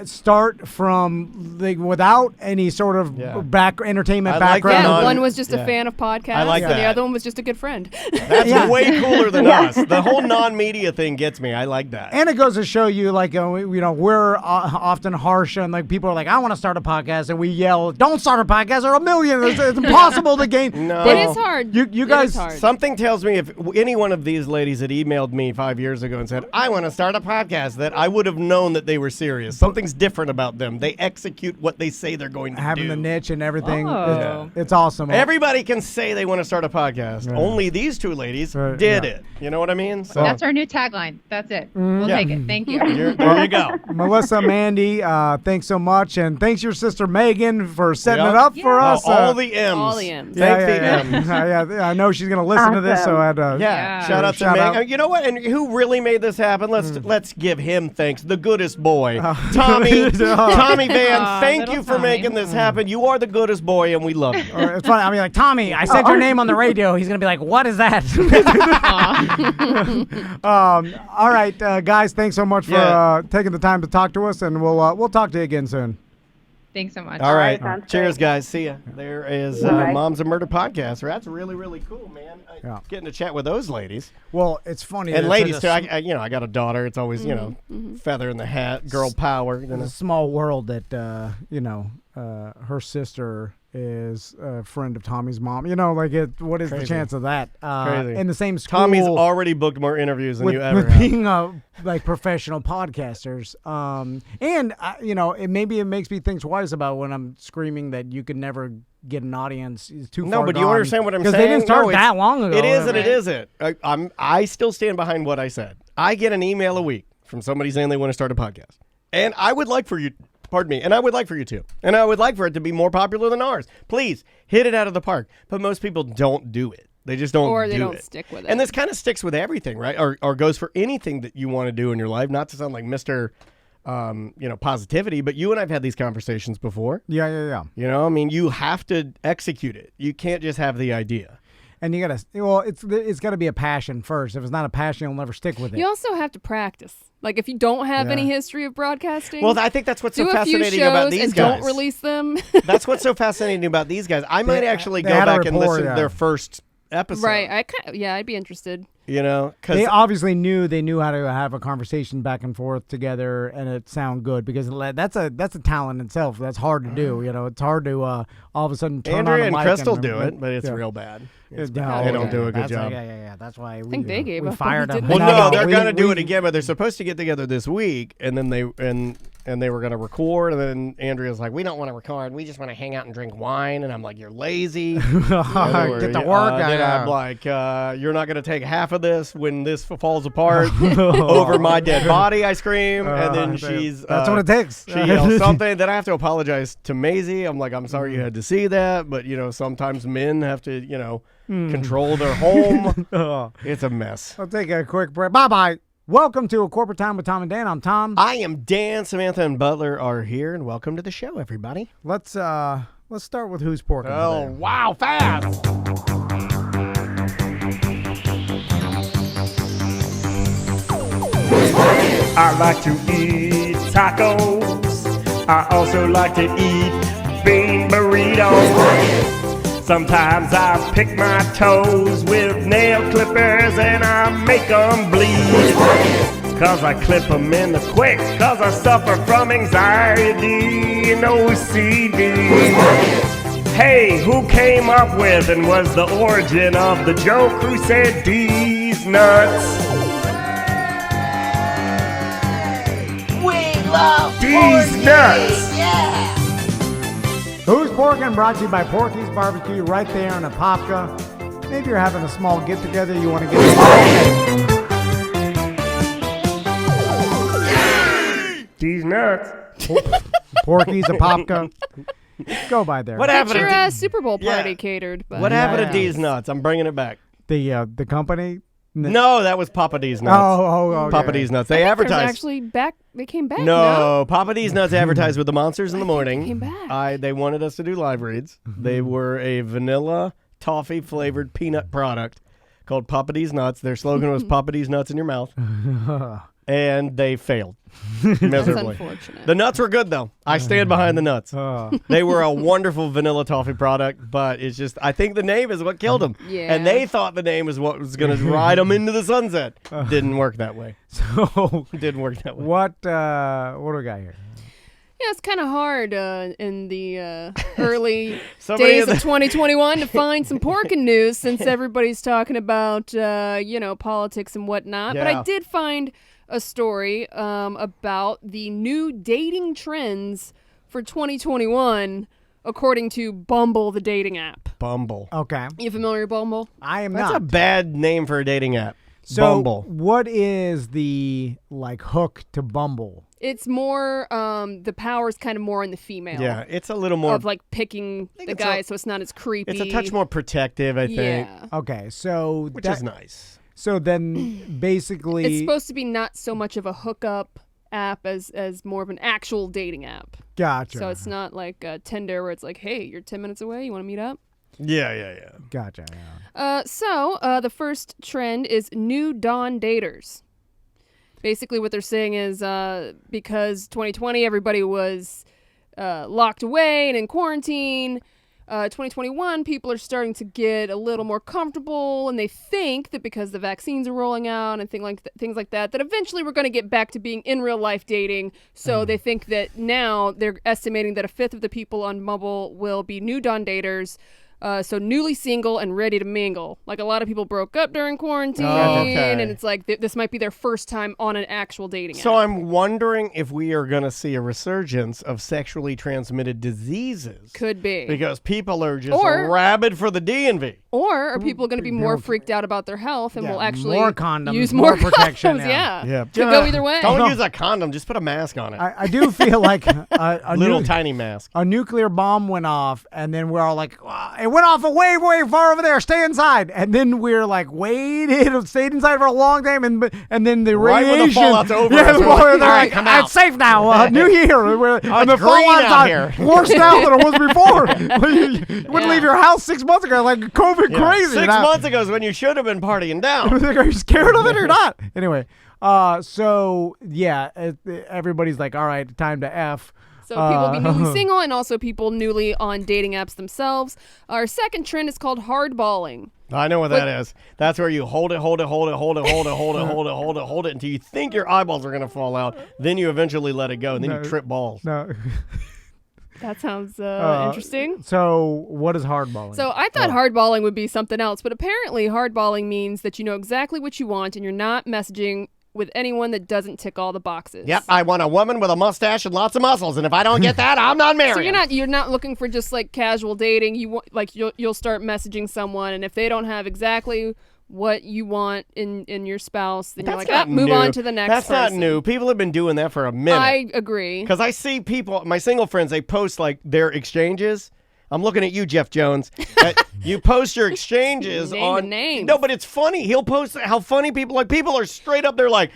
A: start from without any sort of entertainment background.
C: Yeah, one was just a fan of podcasts,
B: I like
C: and
B: that.
C: the other one was just a good friend.
B: That's way cooler than us. The whole non-media thing gets me. I like that.
A: And it goes to show you, we're often harsh, and people are like, I want to start a podcast, and we yell, don't start a podcast or $1 million. It's impossible to gain.
B: No.
C: But it's hard.
A: You guys,
B: something tells me if any one of these ladies had emailed me 5 years ago and said, I want to start a podcast, that I would have known that they were serious. Something's different about them. They execute what they say they're going to
A: having
B: do.
A: the niche and everything.
C: Oh.
A: It's awesome.
B: Everybody can say they want to start a podcast.
A: Yeah.
B: Only these two ladies did it. You know what I mean? So
M: That's our new tagline. That's it. We'll take it. Thank you.
B: there you go.
A: Melissa, Mandy, thanks so much. And thanks your sister Megan for setting it up for us.
B: All the M's.
C: All the M's.
B: Thank the M's.
A: I know she's going to listen to this, so I had to
B: shout out to Megan. You know what? And who really made this happen? Let's give him thanks. The goodest boy. Tommy Van, thank you for making this happen. You are the goodest boy, and we love you.
A: It's funny. I mean, like, Tommy, I said your name on the radio. He's going to be like, what is that? All right, guys, thanks so much for taking the time to talk to us, and we'll talk to you again soon.
M: Thanks so much.
B: All right. Cheers, guys. See ya. There is Moms and Murder Podcast. That's really, really cool, man. Getting to chat with those ladies.
A: Well, it's funny.
B: And ladies, too. I got a daughter. It's always, feather in the hat, girl power.
A: It's a small world that, her sister is a friend of Tommy's mom. What is the chance of that?
B: Crazy.
A: In the same school.
B: Tommy's already booked more interviews than you ever
A: with
B: have.
A: being professional podcasters. And it makes me think twice about when I'm screaming that you could never get an audience. It's too far
B: No, but do you
A: gone.
B: understand what I'm saying?
A: Because they didn't start that long ago.
B: It is and it isn't. I still stand behind what I said. I get an email a week from somebody saying they want to start a podcast. And I would like for you, and I would like for you too. And I would like for it to be more popular than ours. Please, hit it out of the park. But most people don't do it. They just don't do it.
C: Or they don't stick with it.
B: And this kind of sticks with everything, right? Or goes for anything that you want to do in your life. Not to sound like Mr. Positivity, but you and I've had these conversations before.
A: Yeah.
B: You have to execute it. You can't just have the idea.
A: And you gotta, it's got to be a passion first. If it's not a passion, you'll never stick with it.
C: You also have to practice. Like if you don't have any history of broadcasting.
B: Well, I think that's what's so fascinating about these
C: and
B: guys.
C: Don't release them.
B: That's what's so fascinating about these guys. I might actually go back and listen to their first episode.
C: Right. I'd be interested.
B: Because
A: they obviously knew how to have a conversation back and forth together, and it sound good because that's a talent in itself. That's hard to do. It's hard to all of a sudden turn
B: Andrea
A: on
B: and
A: mic
B: Crystal do it, but it's real bad. They don't do a good job.
A: Yeah. That's why
C: I think they gave up.
A: fired them.
B: Well, no, they're gonna do it again, but they're supposed to get together this week, and then they were gonna record, and then Andrea's like, "We don't want to record. We just want to hang out and drink wine." And I'm like, "You're lazy. Get
A: to work."
B: I'm like, "You're not gonna take half of this when this falls apart over my dead body." I scream, and then
A: that's what it takes.
B: She yells something. Then I have to apologize to Maisie. I'm like, "I'm sorry you had to see that, but sometimes men have to control their home." It's a mess.
A: I'll take a quick break. Bye. Welcome to A Corporate Time with Tom and Dan. I'm Tom.
B: I am Dan. Samantha and Butler are here, and welcome to the show, everybody.
A: Let's start with who's porking.
B: Oh, wow, fast.
O: I like to eat tacos. I also like to eat bean burritos. Sometimes I pick my toes with nail clippers and I make them bleed. Cause I clip them in the quick, cause I suffer from anxiety and OCD. Hey, who came up with and was the origin of the joke? Who said D's nuts?
D: We love
O: D's nuts!
D: Yeah!
A: Who's Porkin' brought to you by Porky's Barbecue right there in Apopka. Maybe you're having a small get-together, you want to get involved.
O: D's nuts.
A: Porky's Apopka. Go by there.
B: What happened?
C: Get your Super Bowl party catered. But
B: What happened to D's Nuts? I'm bringing it back.
A: The company?
B: No, that was Papa D's Nuts.
A: Oh,
B: Papa D's Nuts. They advertised.
C: Actually, back. They came back.
B: No, Papa D's Nuts advertised with the Monsters in the Morning.
C: They came back.
B: They wanted us to do live reads. They were a vanilla toffee flavored peanut product called Papa D's Nuts. Their slogan was Papa D's Nuts in your mouth. And they failed miserably.
C: That's unfortunate.
B: The nuts were good, though. I stand behind the nuts. They were a wonderful vanilla toffee product, but it's just, I think the name is what killed them.
C: Yeah.
B: And they thought the name was what was going to ride them into the sunset. Didn't work that way.
A: So
B: Didn't work that way.
A: what do we got here?
C: Yeah, it's kind of hard in the early
B: Somebody
C: days
B: in
C: of
B: the-
C: 2021 to find some Porkin' news since everybody's talking about, politics and whatnot. But
B: Yeah.
C: I did find a story about the new dating trends for 2021 according to Bumble, the dating app.
B: Bumble.
A: Okay.
C: You familiar with Bumble?
A: I am
B: That's
A: not.
B: a bad name for a dating app.
A: So
B: Bumble.
A: what is the hook to Bumble?
C: It's more, the power's kind of more in the female.
B: Yeah, it's a little more.
C: Of picking the
B: it's
C: guy
B: a-
C: so it's not as creepy.
B: It's a touch more protective, I think.
C: Yeah.
A: Okay, so
B: Which is nice.
A: So then basically
C: It's supposed to be not so much of a hookup app as more of an actual dating app.
A: Gotcha.
C: So it's not like Tinder where it's like, hey, you're 10 minutes away. You want to meet up?
B: Yeah.
A: Gotcha.
C: So the first trend is new dawn daters. Basically what they're saying is because 2020 everybody was locked away and in quarantine, 2021 people are starting to get a little more comfortable, and they think that because the vaccines are rolling out and things like that eventually we're going to get back to being in real life dating. So they think that now they're estimating that a fifth of the people on Bumble will be new dawn daters. So newly single and ready to mingle. Like a lot of people broke up during quarantine, and it's like this might be their first time on an actual dating app.
B: So I'm wondering if we are going to see a resurgence of sexually transmitted diseases.
C: Could be.
B: Because people are just
C: Or-
B: rabid for the DNV.
C: Or are people going to be more freaked out about their health and will actually
A: more condoms,
C: use
A: more
C: more
A: protection,
C: condoms?
A: yeah.
C: Yeah. Could go either way.
B: Don't use a condom. Just put a mask on it.
A: I do feel like a
B: little tiny mask.
A: A nuclear bomb went off, and then we're all like, it went off way far over there. Stay inside. And then we're like, waited, stayed inside for a long time, and then the
B: Right when the
A: radiation.
B: fallout's over,
A: Yeah,
B: we're like,
A: they're
B: all right,
A: like,
B: come out.
A: it's safe now. New year. And the
B: green
A: fallout's
B: out
A: not
B: here.
A: worse now than it was before. You wouldn't leave your house 6 months ago, like COVID crazy.
B: 6
A: Now-
B: months ago is when you should have been partying down.
A: Are you scared of it or not? Anyway, so yeah, everybody's like, all right, time to F.
C: So people will be newly single and also people newly on dating apps themselves. Our second trend is called hardballing.
B: I know what that is. That's where you hold it until you think your eyeballs are going to fall out. Then you eventually let it go, and then you trip balls.
A: No.
C: That sounds interesting.
A: So what is hardballing?
C: So I thought hardballing would be something else, but apparently hardballing means that you know exactly what you want and you're not messaging with anyone that doesn't tick all the boxes.
B: Yep, I want a woman with a mustache and lots of muscles, and if I don't get that, I'm not married.
C: So you're not looking for just like casual dating. You want you'll start messaging someone, and if they don't have exactly what you want in your spouse, then you're like, move on to the next
B: That's
C: person.
B: not new. People have been doing that for a minute.
C: I agree.
B: Because I see people, my single friends, they post like their exchanges. I'm looking at you, Jeff Jones. You post your exchanges on.
C: Names.
B: No, but it's funny. He'll post how funny people are straight up. They're like,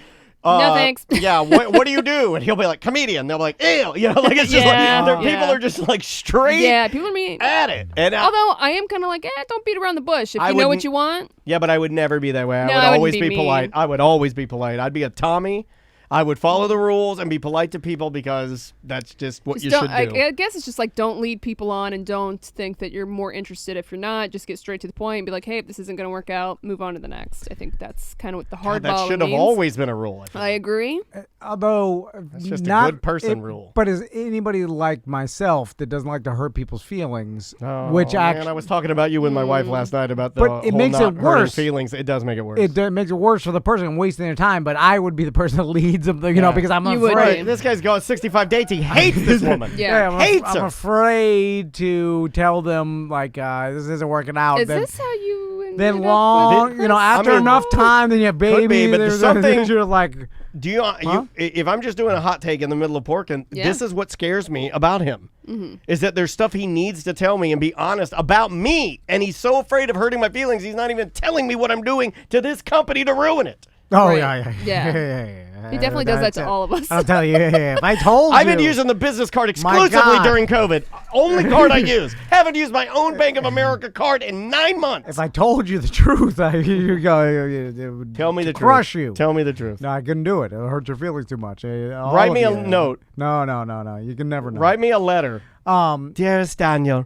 C: no thanks.
B: Yeah, what do you do? And he'll be like, comedian. They'll be like, ew. You know, like it's just people are just like straight.
C: Yeah, people are mean
B: at it. And
C: although I am kind of like, don't beat around the bush. If you know what you want.
B: Yeah, but I would never be that way.
C: No,
B: I would always
C: wouldn't
B: be
C: be
B: polite.
C: mean.
B: I would always be polite. I'd be a Tommy. I would follow the rules and be polite to people because that's just what you should do.
C: I guess it's just like don't lead people on and don't think that you're more interested if you're not. Just get straight to the point and be like, hey, if this isn't going to work out, move on to the next. I think that's kind of what the hardball
B: That should have
C: means.
B: always been a rule.
C: I agree.
A: Although
B: that's just
A: not
B: a good person rule.
A: But is anybody like myself that doesn't like to hurt people's feelings?
B: Oh,
A: which
B: man, I was talking about you with my wife last night about the
A: but it
B: whole
A: makes
B: not
A: it worse.
B: hurting feelings. It does make it worse.
A: It makes it worse for the person wasting their time. But I would be the person that leads them, because I'm afraid.
B: Right. This guy's going 65 dates. He hates this woman. Hates her.
A: I'm afraid to tell them this isn't working out.
C: Is this how you?
A: Then long, after enough time, then you have baby.
B: Could be, but there's something
A: you're like.
B: Do you? If I'm just doing a hot take in the middle of porking, this is what scares me about him. Mm-hmm. Is that there's stuff he needs to tell me and be honest about me, and he's so afraid of hurting my feelings, he's not even telling me what I'm doing to this company to ruin it.
A: Oh,
C: right. Yeah. He definitely does that to all of us.
A: I'll tell you. If I told you.
B: I've been using the business card exclusively during COVID. Only card I use. Haven't used my own Bank of America card in 9 months.
A: If I told you the truth, it would
B: tell me the
A: crush
B: truth.
A: you.
B: Tell me the truth.
A: No, I couldn't do it. It'll hurt your feelings too much.
B: Write me a note.
A: No. You can never know.
B: Write me a letter. Dearest Daniel,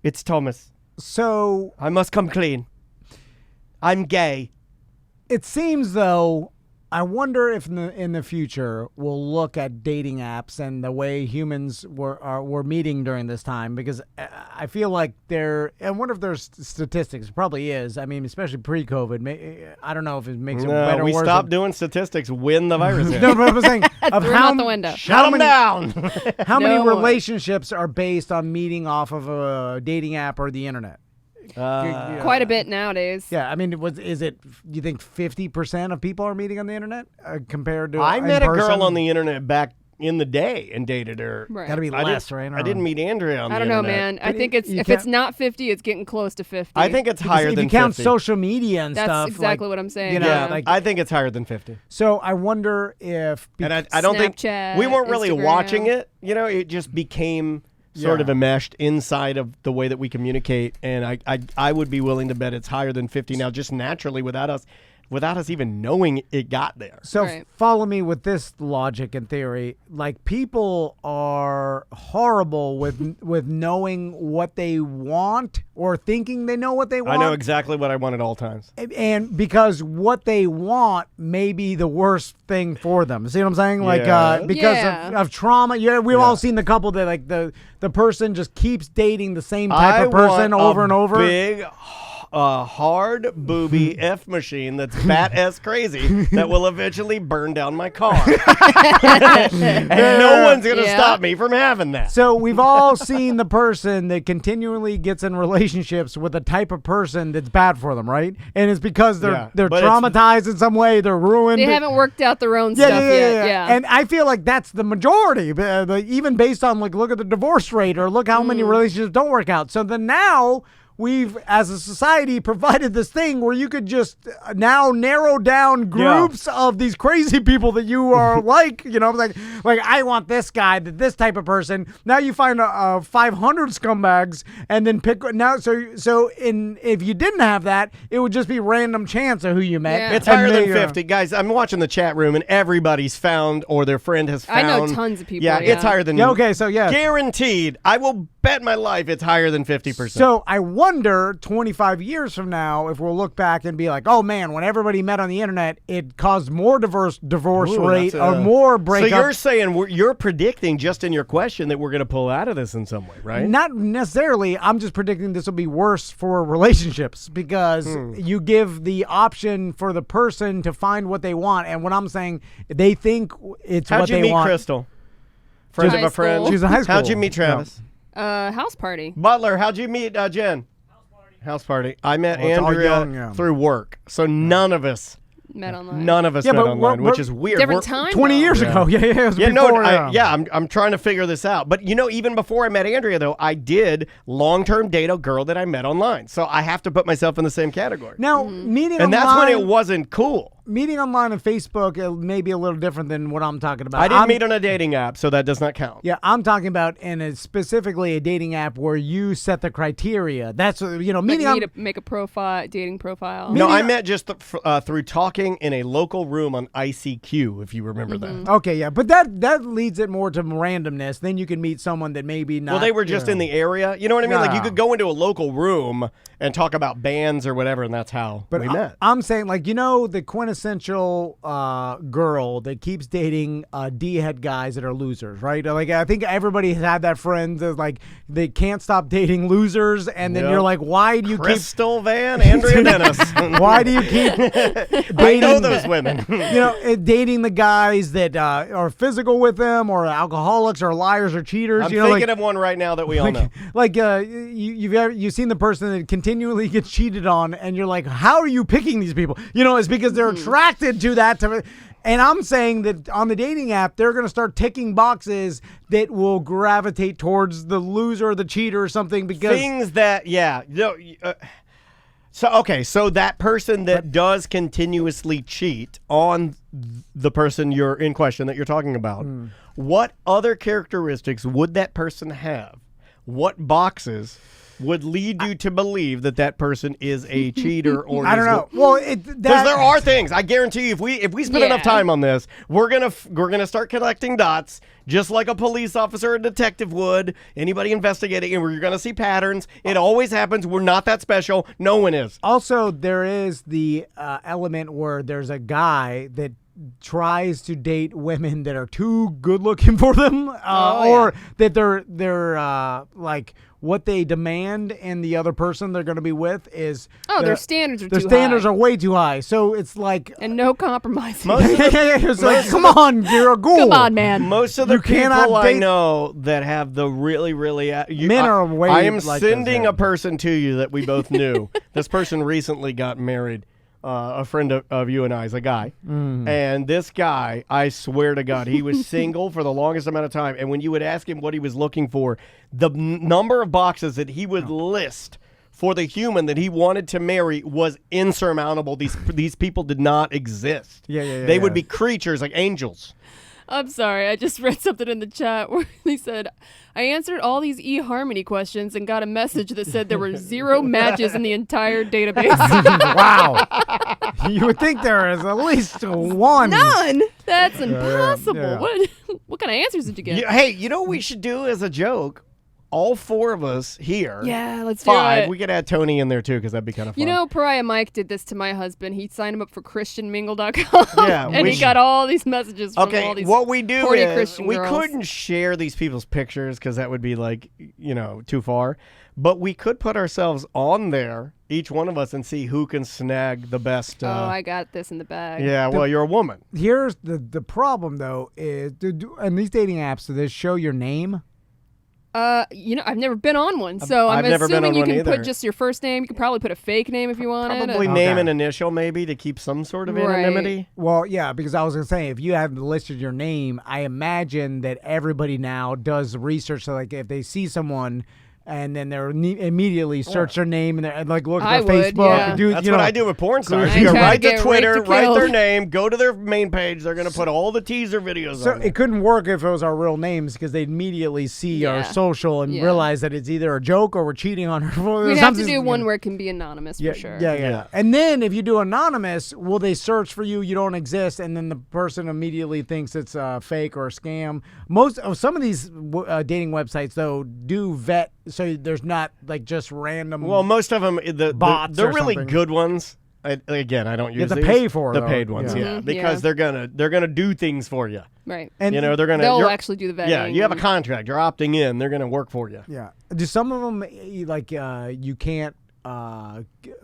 B: it's Thomas.
A: So
B: I must come clean. I'm gay.
A: It seems, though, I wonder if in the future we'll look at dating apps and the way humans were meeting during this time, because I feel like I wonder if there's statistics. It probably is. I mean, especially pre-COVID. I don't know if it makes it better or worse.
B: We stopped doing statistics when the virus hit.
A: No, but I'm saying of
C: Threw 'em out the window.
B: Shut them down.
A: How many relationships are based on meeting off of a dating app or the internet?
C: Quite a bit nowadays.
A: Yeah, I mean, is it? You think 50% of people are meeting on the internet compared to?
B: I met a girl on the internet back in the day and dated her.
C: Right.
A: Got to be less, right?
B: I didn't meet Andrea on the internet.
C: I don't know, man. I think if it's not 50, it's getting close to 50.
B: I think it's higher than 50.
A: If you count social media and stuff.
C: That's exactly what I'm saying.
B: I think it's higher than 50.
A: So I wonder if.
B: And I don't think we weren't really
C: Instagram.
B: watching it. It just became sort of enmeshed inside of the way that we communicate, and I would be willing to bet it's higher than 50 now, just naturally without us even knowing it got there.
A: So follow me with this logic and theory. Like, people are horrible with knowing what they want or thinking they know what they want.
B: I know exactly what I want at all times.
A: And because what they want may be the worst thing for them. See what I'm saying? Like, because of trauma. Yeah, we've all seen the couple that, like, the person just keeps dating the same type of person over and over.
B: Big, hard booby F machine that's bat-ass crazy that will eventually burn down my car. And no one's going to stop me from having that.
A: So we've all seen the person that continually gets in relationships with a type of person that's bad for them, right? And it's because they're traumatized in some way, they're ruined.
C: They haven't worked out their own stuff yet. Yeah.
A: And I feel like that's the majority, even based on, like, look at the divorce rate or look how many relationships don't work out. So then now we've, as a society, provided this thing where you could just now narrow down groups of these crazy people that you are like I want this guy, this type of person. Now you find 500 scumbags and then pick now. So if you didn't have that, it would just be random chance of who you met.
B: Yeah. It's higher than 50. Guys, I'm watching the chat room and everybody's found or their friend has found.
C: I know tons of people.
B: Yeah, it's higher than guaranteed. I will bet my life it's higher than 50%.
A: So I wonder 25 years from now if we'll look back and be like, oh man, when everybody met on the internet, it caused more divorce rate or more breakups.
B: So you're saying you're predicting just in your question that we're going to pull out of this in some way, right?
A: Not necessarily. I'm just predicting this will be worse for relationships because you give the option for the person to find what they want, and what I'm saying, they think it's what they want.
B: How'd you meet Crystal? Friend of a friend.
A: She's in high school.
B: How'd you meet Travis?
C: House party.
B: Butler, how'd you meet Jen? House party. I met Andrea through work, so none of us
C: met online.
B: None of us met online, which is weird.
C: Different time.
A: 20 years ago.
B: I'm trying to figure this out. But even before I met Andrea, though, I did long-term date a girl that I met online. So I have to put myself in the same category.
A: Now, meeting online,
B: and that's when it wasn't cool.
A: meeting online on Facebook may be a little different than what I'm talking about.
B: I didn't meet on a dating app, so that does not count.
A: Yeah, I'm talking about specifically a dating app where you set the criteria. That's meeting
C: to make a profile, dating profile.
B: No, I meant just through talking in a local room on ICQ, if you remember that.
A: Okay, yeah, but that leads it more to randomness. Then you can meet someone that maybe not.
B: Well, they were just in the area. You know what I mean? Like you could go into a local room and talk about bands or whatever, and that's how we met.
A: I'm saying, like, the quintessential girl that keeps dating D-head guys that are losers, right? Like, I think everybody has had that friend that, like, they can't stop dating losers, and then you're like, why do you
B: Crystal Van, Andrea Dennis.
A: Why do you keep dating?
B: I know those women.
A: Dating the guys that are physical with them, or alcoholics, or liars, or cheaters.
B: I'm thinking of one right now that we all know.
A: Like, you've seen the person that continually gets cheated on, and you're like, how are you picking these people? It's because they're attracted to that. And I'm saying that on the dating app, they're going to start ticking boxes that will gravitate towards the loser or the cheater or something. Because
B: things that, so that person that does continuously cheat on the person you're in question that you're talking about, what other characteristics would that person have? What boxes would lead you to believe that person is a cheater or
A: I don't know. Well,
B: because there are things. I guarantee you, if we spend enough time on this, we're gonna start connecting dots, just like a police officer or detective would. Anybody investigating, and we're gonna see patterns. It always happens. We're not that special. No one is.
A: Also, there is the element where there's a guy that tries to date women that are too good looking for them, or that they're like what they demand, and the other person they're going to be with is
C: their standards are
A: their
C: too
A: standards
C: high.
A: are way too high. So it's like
C: and no compromising.
A: It's like, come on, you're a ghoul.
C: Come on, man.
B: Most of the people I know that have the really, really
A: men are way.
B: I am
A: like
B: sending a person to you that we both knew. This person recently got married. A friend of you and I is a guy. And this guy, I swear to God, he was single for the longest amount of time. And when you would ask him what he was looking for, the number of boxes that he would list for the human that he wanted to marry was insurmountable. These people did not exist. They would be creatures like angels.
C: I'm sorry. I just read something in the chat where they said, I answered all these eHarmony questions and got a message that said there were 0 matches in the entire database.
A: Wow. You would think there is at least one.
C: None? That's impossible.
A: Yeah.
C: What kind of answers did you get?
B: Hey, you know what we should do as a joke? All 4 of us here.
C: Yeah, let's
B: 5.
C: do it.
B: We could add Tony in there too, because that'd be kind of fun.
C: Pariah Mike did this to my husband. He signed him up for ChristianMingle.com.
B: Yeah,
C: and he got all these messages from all these
B: what we do
C: horny
B: is
C: Christian
B: we
C: girls.
B: couldn't share these people's pictures because that would be like, too far. But we could put ourselves on there, each one of us, and see who can snag the best.
C: I got this in the bag.
B: Yeah, well, you're a woman.
A: Here's the problem, though, is in these dating apps, do they show your name?
C: I've never been on one, so I'm
B: never been
C: assuming
B: on
C: you
B: one
C: can
B: either.
C: put just your first name. You can probably put a fake name if you want.
B: Probably name and initial, maybe, to keep some sort of anonymity.
A: Well, yeah, because I was going to say, if you have listed your name, I imagine that everybody now does research. So, like, if they see someone and then they're immediately search their name and like look at their Facebook.
C: Yeah.
A: Do,
B: That's what I do with porn stars. You go right to Twitter, write their name, go to their main page. They're going to put all the teaser videos
A: so
B: on there.
A: It couldn't work if it was our real names because they'd immediately see our social and realize that it's either a joke or we're cheating on her.
C: We'd have to do one where it can be anonymous for sure.
A: Yeah. And then if you do anonymous, will they search for you? You don't exist, and then the person immediately thinks it's a fake or a scam. Some of these dating websites though do vet. So there's not like just random.
B: Well, most of them,
A: bots
B: they're
A: or
B: really
A: something.
B: good ones. Again, I don't use
A: You have to
B: these.
A: pay for
B: the
A: though.
B: paid ones, because they're gonna do things for you.
C: Right.
A: And
B: they're gonna
C: they'll actually do the vetting.
B: Yeah, you have a contract. You're opting in. They're gonna work for you.
A: Yeah. Do some of them like you can't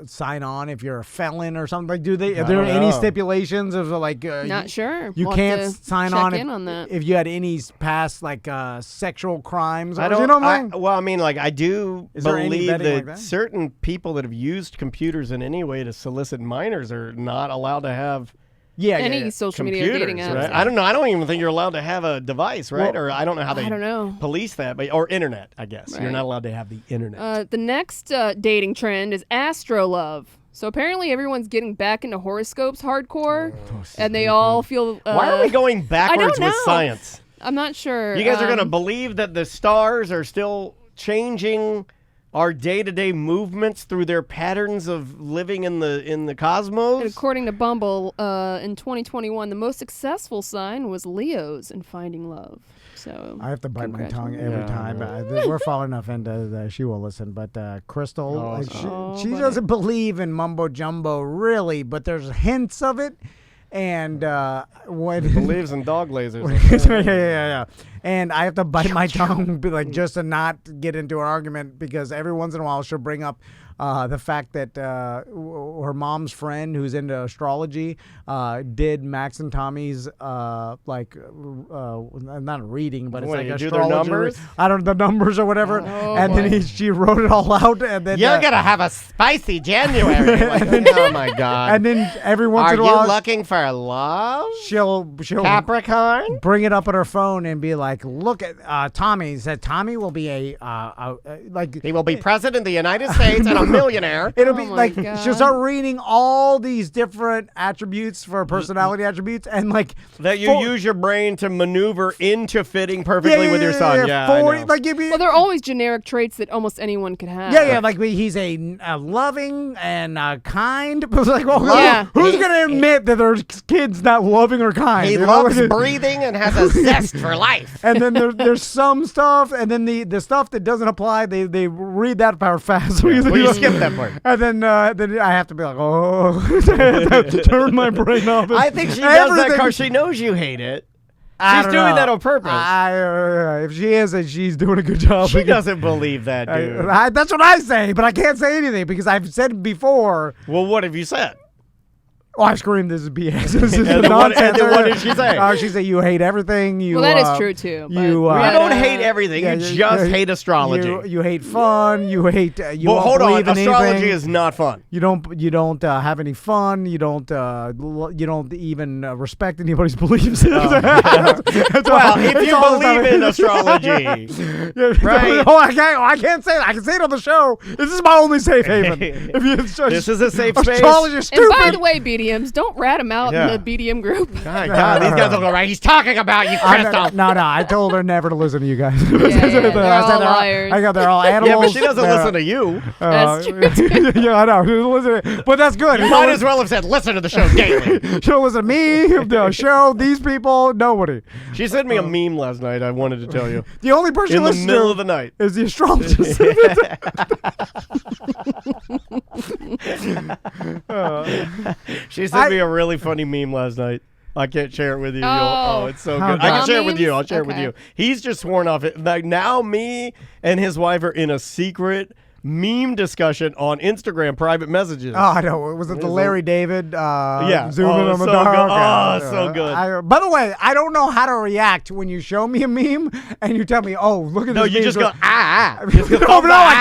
A: sign on if you're a felon or something? Like, do they? Are there any stipulations of like?
C: Not sure.
A: You
C: We'll
A: can't
C: have to
A: sign
C: check
A: on,
C: in on that.
A: if you had any past like sexual crimes.
B: I don't.
A: You know what I mean?
B: Well, I mean, like I do
A: Is there any
B: believe
A: vetting
B: that,
A: like that?
B: certain people that have used computers in any way to solicit minors are not allowed to have.
C: Any social media dating apps.
B: Right?
C: Yeah.
B: I don't know. I don't even think you're allowed to have a device, right? Or I don't know how they police that, or internet. I guess you're
C: Right.
B: not allowed to have the internet.
C: The next dating trend is Astro Love. So apparently everyone's getting back into horoscopes hardcore, and they all feel...
B: Why are we going backwards with science?
C: I'm not sure.
B: You guys are going to believe that the stars are still changing our day-to-day movements through their patterns of living in the cosmos?
C: And according to Bumble, in 2021, the most successful sign was Leo's in finding love. So
A: I have to bite my tongue every time. We're falling enough into she will listen. But Crystal, she doesn't believe in mumbo jumbo really, but there's hints of it. And when
B: he believes in dog lasers.
A: yeah. And I have to bite my tongue, just to not get into an argument, because every once in a while she'll bring up the fact that her mom's friend, who's into astrology, did Max and Tommy's not a reading, but it's like astrology. I don't know, the numbers or whatever. And then she wrote it all out. And then
B: you're gonna have a spicy January. Oh my God!
A: And then every once in a while,
B: are you looking for love?
A: She'll
B: Capricorn
A: bring it up on her phone and be like, "Look at Tommy." Said Tommy will be
B: he will be president of the United States and a millionaire.
A: It'll be like she'll start reading all these different attributes for personality attributes, and like
B: that you use your brain to maneuver into fitting perfectly with your son.
C: Well, they're always generic traits that almost anyone could have.
A: Yeah, like he's a loving and kind. But like, who's gonna admit that there's kids not loving or kind?
B: He loves breathing and has a zest for life.
A: And then there's some stuff, and then the stuff that doesn't apply, they read that part fast.
B: Well, you skip that part.
A: And then I have to be like, I have to turn my brain off.
B: I think she does that because she knows you hate it. She's doing that on purpose.
A: If she is, then she's doing a good job.
B: She doesn't believe that, dude.
A: That's what I say, but I can't say anything because I've said it before.
B: Well, what have you said?
A: Oh, I screamed, this is BS. This is
B: and
A: nonsense.
B: What did she say?
A: She said, you hate everything.
C: Well, that is true, too.
B: You don't hate everything. You just hate astrology.
A: You hate fun. You hate...
B: Well, hold on. Astrology is not fun.
A: You don't have any fun. You don't even respect anybody's beliefs.
B: Well, if you believe in astrology, right?
A: Oh, I can't say it. I can say it on the show. This is my only safe haven.
B: This is a safe space.
A: Astrology is stupid.
C: And by the way, BDMs, don't rat him out in the BDM group.
B: God, these guys don't go right. He's talking about you, Crystal.
A: No, I told her never to listen to you guys.
C: They're all liars.
A: I got they're all animals.
B: Yeah, but she doesn't listen to you.
C: That's true.
A: Yeah, I know. But that's good.
B: You might as well have said, listen to the show daily.
A: She'll listen to me, the show, these people, nobody.
B: She sent me a meme last night. I wanted to tell you.
A: The only person
B: in the middle of the night
A: is the astrologist.
B: She sent me a really funny meme last night. I can't share it with you. It's so good. I can share it with you. I'll share it with you. He's just sworn off it. Like, now me and his wife are in a secret meme discussion on Instagram private messages.
A: Oh, I know. Was it the Larry David? Zooming on the
B: so
A: dark.
B: Good. So good.
A: By the way, I don't know how to react when you show me a meme and you tell me, "Oh, look at this."
B: No, you
A: meme.
B: just go
A: I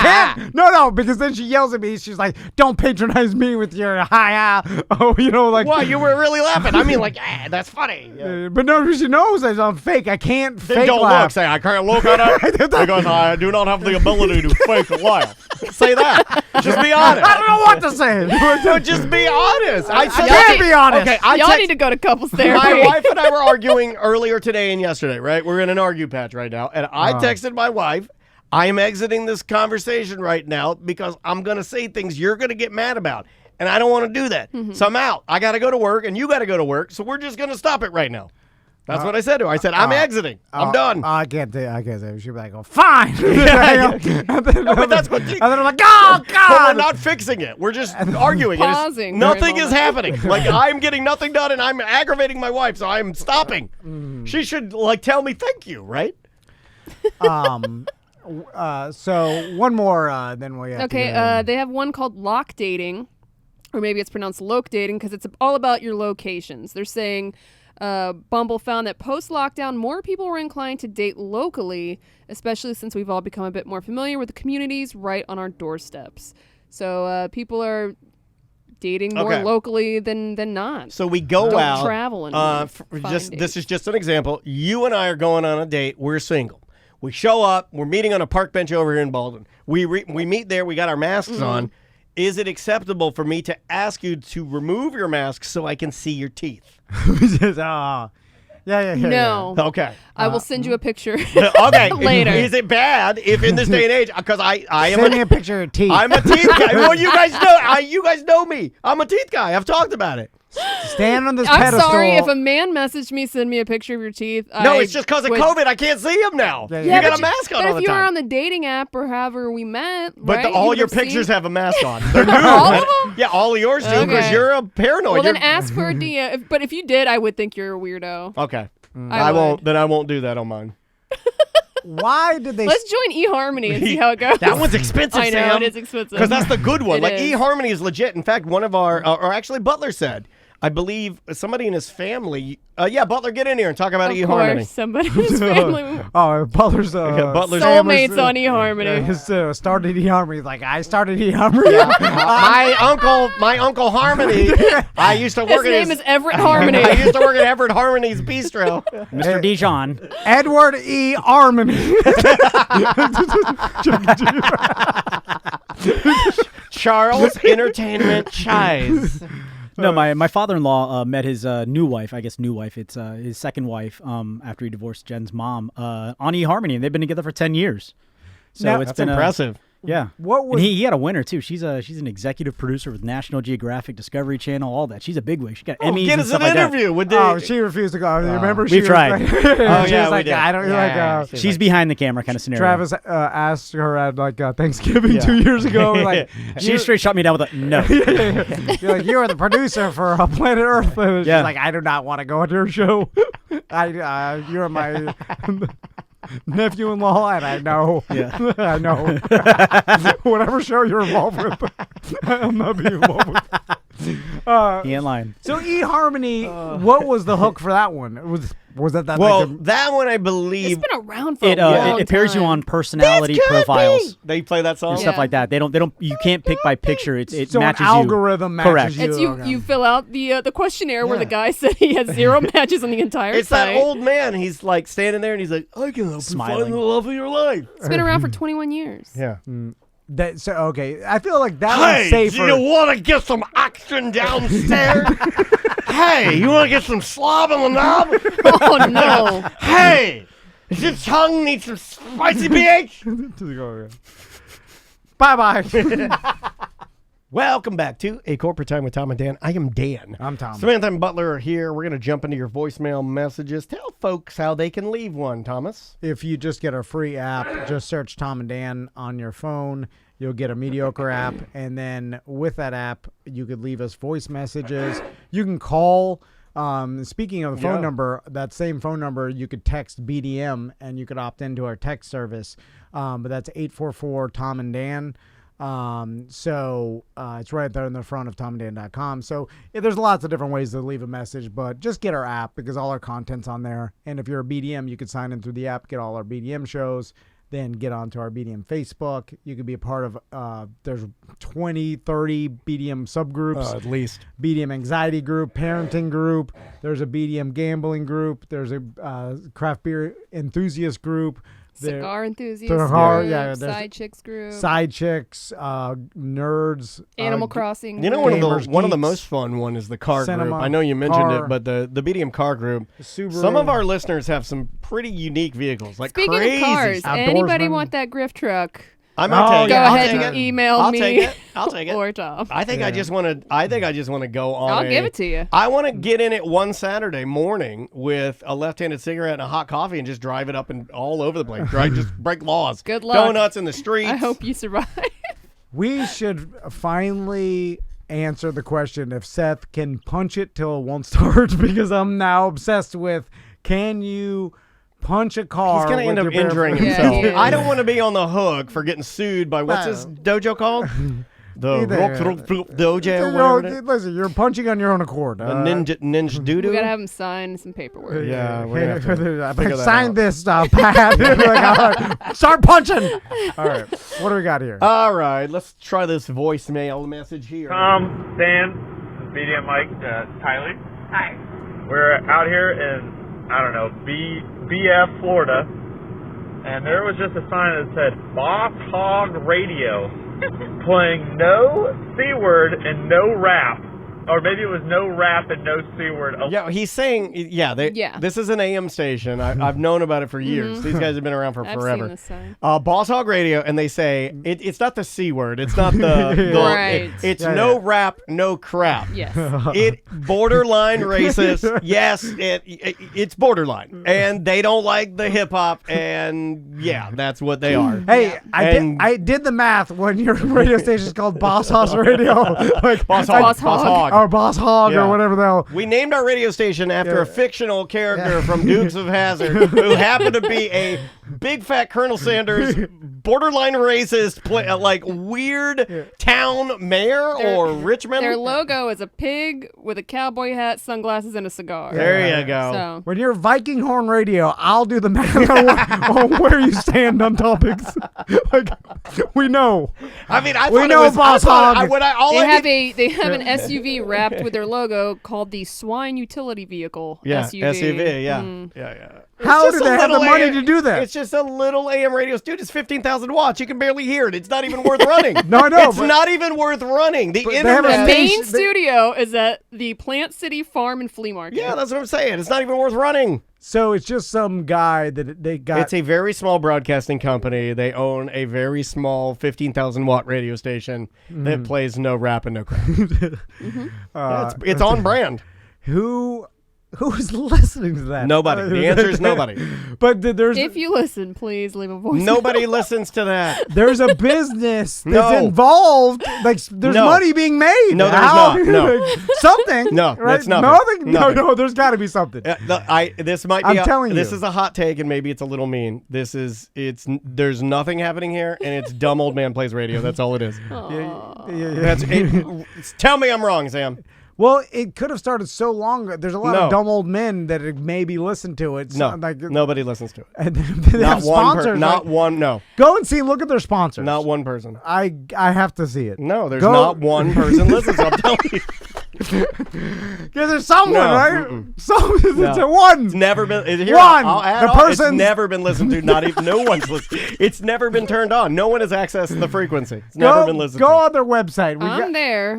A: can't. No, because then she yells at me. She's like, "Don't patronize me with your hi." Oh, like.
B: Well, you were really laughing. I mean, like, that's funny. Yeah.
A: But no, she knows that I'm fake. I can't fake
B: don't
A: laugh.
B: Look. Say, I can't look at it because I do not have the ability to fake a laugh. Say that. Just be honest.
A: I don't know what to say.
B: No, just be honest. I
A: can't be honest.
B: Okay,
C: y'all need to go to couples therapy.
B: My wife and I were arguing earlier today and yesterday, right? We're in an argue patch right now. And I texted my wife, I am exiting this conversation right now because I'm going to say things you're going to get mad about. And I don't want to do that. Mm-hmm. So I'm out. I got to go to work and you got to go to work. So we're just going to stop it right now. That's what I said to her. I said, I'm exiting. I'm done.
A: I can't say. She'd be like, oh, fine.
B: But that's what
A: and then I'm like, oh, God.
B: But we're not fixing it. We're just arguing.
C: Pausing.
B: Nothing is happening. Like, I'm getting nothing done, and I'm aggravating my wife, so I'm stopping. She should, tell me thank you, right?
A: So one more, then we have
C: to they have one called lock dating, or maybe it's pronounced loke dating, because it's all about your locations. They're saying... Bumble found that post-lockdown, more people were inclined to date locally, especially since we've all become a bit more familiar with the communities right on our doorsteps. So people are dating more locally than not.
B: So we go out.
C: Travel and
B: this is just an example. You and I are going on a date. We're single. We show up. We're meeting on a park bench over here in Baldwin. We meet there. We got our masks on. is it acceptable for me to ask you to remove your mask so I can see your teeth?
A: Yeah.
C: No.
B: Okay.
C: I will send you a picture
B: Okay.
C: later.
B: Is it bad if in this day and age, because I am
A: Send me a picture of teeth.
B: I'm a teeth guy. Well, you guys know me. I'm a teeth guy. I've talked about it.
A: Stand on this
C: I'm
A: pedestal.
C: sorry if a man messaged me, send me a picture of your teeth.
B: No, it's just because of COVID. I can't see him now.
A: Yeah,
B: You
A: yeah.
B: got a mask on
C: But
B: all
C: if
B: the
C: you were
B: time.
C: on the dating app or however we met,
B: But
C: right,
B: all
C: you
B: your
C: would've seen-
B: pictures have a mask on. They're new.
C: All of them?
B: Yeah, all of yours do because
C: Okay.
B: you're a paranoid.
C: Well, then
B: You're-
C: ask for a DM. But if you did, I would think you're a weirdo.
B: Okay.
C: I
B: won't. Then I won't do that on mine.
A: Why did they?
C: Let's join eHarmony and see how it goes.
B: That one's expensive,
C: I know,
B: Sam.
C: it is expensive.
B: Because that's the good one.
C: It
B: Like,
C: is.
B: eHarmony is legit. In fact, one of our, or actually Butler said, I believe somebody in his family, Butler, get in here and talk about
C: Of
B: eHarmony.
C: course, somebody in his family.
A: Butler's
B: Butler's
C: soulmates on eHarmony.
A: Started eHarmony. He's like, I started eHarmony.
B: My uncle Harmony. I used to work
C: His
B: at
C: name is Everett Harmony.
B: I used to work at Everett Harmony's Bistro.
P: Mr. Dijon.
A: Edward E. Harmony.
B: Charles Entertainment Chise.
P: No, my father-in-law met his new wife. I guess new wife. It's his second wife. After he divorced Jen's mom, on eHarmony, and they've been together for 10 years. So
A: Now,
P: it's
B: That's
P: been
B: impressive.
P: Yeah.
A: What was
P: And he had a winner too. She's an executive producer with National Geographic, Discovery Channel, all that. She's a bigwig. She got Emmys
B: Get
P: and
B: us
P: stuff
B: an
P: like that.
B: interview with the.
A: Oh, she refused to go. Remember, she
P: we've
A: was
P: tried.
A: Like,
B: Oh,
A: she
B: yeah,
A: was
B: we
A: like,
B: did.
A: I don't
B: Yeah,
A: like.
P: She's behind the camera kind of scenario.
A: Travis asked her at Thanksgiving 2 years ago. Like,
P: She straight shut me down with a no.
A: You're like, you are the producer for Planet Earth. And she's like, I do not want to go on your show. You're my nephew-in-law, and I know.
P: Yeah.
A: I know. Whatever show you're involved with, I'm not being involved with.
P: He ain't lying.
A: So eHarmony, what was the hook for that one? Was that
B: Well,
A: like
B: that one I believe
C: It's been around for a long
P: It pairs you
C: time.
P: on personality profiles
B: they play that song.
P: and stuff like that. They don't. You can't pick by picture. It
A: so
P: matches
A: an algorithm
P: you.
A: matches
P: Correct.
A: you.
C: It's you.
A: Okay.
C: You fill out the questionnaire where the guy said he has 0 matches on the entire
B: It's
C: site.
B: that old man. He's like standing there and he's like, I can help you
P: Smiling.
B: find the love of your life.
C: It's been around for 21 years.
B: Yeah.
A: So okay, I feel like that
B: Hey,
A: was safer.
B: do you want to get some action downstairs? Hey, you want to get some slob on the knob?
C: Oh no!
B: Hey, does your tongue need some spicy pH?
A: Bye.
B: Welcome back to A Corporate Time with Tom and Dan. I am Dan.
A: I'm Tom.
B: Samantha and Butler are here. We're going to jump into your voicemail messages. Tell folks how they can leave one, Thomas.
A: If you just get a free app, just search Tom and Dan on your phone. You'll get a mediocre app, and then with that app, you could leave us voice messages. You can call. Speaking of the phone number, that same phone number, you could text BDM, and you could opt into our text service. But that's 844 Tom and Dan. So it's right there in the front of tomanddan.com. So there's lots of different ways to leave a message, but just get our app because all our content's on there. And if you're a BDM, you could sign in through the app, get all our BDM shows, then get onto our BDM Facebook. You could be a part of, there's 20, 30 BDM subgroups.
B: At least.
A: BDM anxiety group, parenting group. There's a BDM gambling group. There's a craft beer enthusiast group.
C: Cigar enthusiasts
A: Cigar,
C: group,
A: yeah,
C: side chicks group,
A: side chicks, nerds,
C: Animal Crossing.
B: You know,
C: group.
B: one of the most fun one is the car
A: Cinema,
B: group. I know you mentioned
A: car.
B: it, but the BDM car group.
A: Subaru.
B: Some of our listeners have some pretty unique vehicles, like
C: Speaking
B: crazy.
C: of cars, anybody
A: Outdoorsman.
C: want that grift truck?
B: I'm okay.
C: Go
B: I'll
C: ahead
B: take
C: and
B: it.
C: email
B: I'll
C: me.
B: take it. I'll take it.
C: Or Tom.
B: I think I just want to go on.
C: I'll give it to you.
B: I want to get in it one Saturday morning with a left-handed cigarette and a hot coffee and just drive it up and all over the place. Just break laws.
C: Good luck.
B: Donuts in the streets.
C: I hope you survive.
A: We should finally answer the question if Seth can punch it till it won't start because I'm now obsessed with can you punch a car?
B: He's going to end
A: with
B: up
A: your bare
B: injuring
A: fist?
B: himself.
C: Yeah,
B: I don't want to be on the hook for getting sued by what's his dojo called? The Dojo. whatever it is.
A: Listen, you're punching on your own accord.
B: The ninja doo-doo.
C: We gotta have him sign some paperwork.
B: Yeah, we're gonna have to figure that
A: Sign
B: out.
A: this pad. Like, all right, start punching. All right, what do we got here?
B: All right, let's try this voicemail message here.
Q: Tom, Dan, BDM Mike, Tylee. Hi. We're out here in, I don't know, BF, Florida, and there was just a sign that said Boss Hog Radio. playing no C word and no rap. Or maybe it was no rap and no C word.
B: Yeah, he's saying, this is an AM station. I've known about it for years. These guys have been around for forever.
C: I've seen this
B: Boss Hog Radio, and they say, it's not the C word. It's not the...
C: Right.
B: It's no rap, no crap.
C: Yes.
B: It borderline racist. Yes, it's borderline. And they don't like the hip-hop, and that's what they are.
A: Hey, I did the math when your radio station is called Boss Hoss Radio. Like
B: Boss Hog.
A: Or Boss Hog or whatever the hell.
B: We named our radio station after a fictional character from Dukes of Hazzard who happened to be a big fat Colonel Sanders, borderline racist, weird town mayor or Richmond.
C: Their logo is a pig with a cowboy hat, sunglasses, and a cigar.
B: There you go.
C: So.
A: When you're Viking Horn Radio, I'll do the math on where you stand on topics. We know.
B: I mean,
A: we know Boss Hog.
C: They have an SUV wrapped with their logo called the Swine Utility Vehicle SUV.
B: Yeah.
A: How do they have the money to do that?
B: It's just a little AM radio. Dude, it's 15,000 watts. You can barely hear it. It's not even worth running.
A: No, I know.
B: It's not even worth running. The
C: main studio is at the Plant City Farm and Flea Market.
B: Yeah, that's what I'm saying. It's not even worth running.
A: So it's just some guy that they got.
B: It's a very small broadcasting company. They own a very small 15,000 watt radio station that plays no rap and no crap. It's on brand.
A: Who's listening to that?
B: Nobody. The answer is nobody.
A: But there's
C: if you listen, please leave a voice.
B: Nobody listens to that.
A: There's a business that's involved. Like there's money being made.
B: No, there's not. No.
A: Something.
B: No,
A: right?
B: that's nothing.
A: No, there's got to be something.
B: This might be.
A: I'm telling you.
B: This is a hot take, and maybe it's a little mean. There's nothing happening here, and it's dumb old man plays radio. That's all it is. Tell me I'm wrong, Sam.
A: Well, it could have started so long. There's a lot of dumb old men that maybe listen to it.
B: Nobody listens to it.
A: And they have sponsors.
B: No.
A: Go and see. Look at their sponsors.
B: Not one person.
A: I have to see it.
B: No, there's not one person listens. I'm telling you.
A: Because there's someone, right? It's a one.
B: It's never been.
A: It's
B: never been listened to. Not even. No one's listened. It's never been turned on. No one has accessed the frequency. It's never been listened to.
A: Go on their website.
C: I'm there.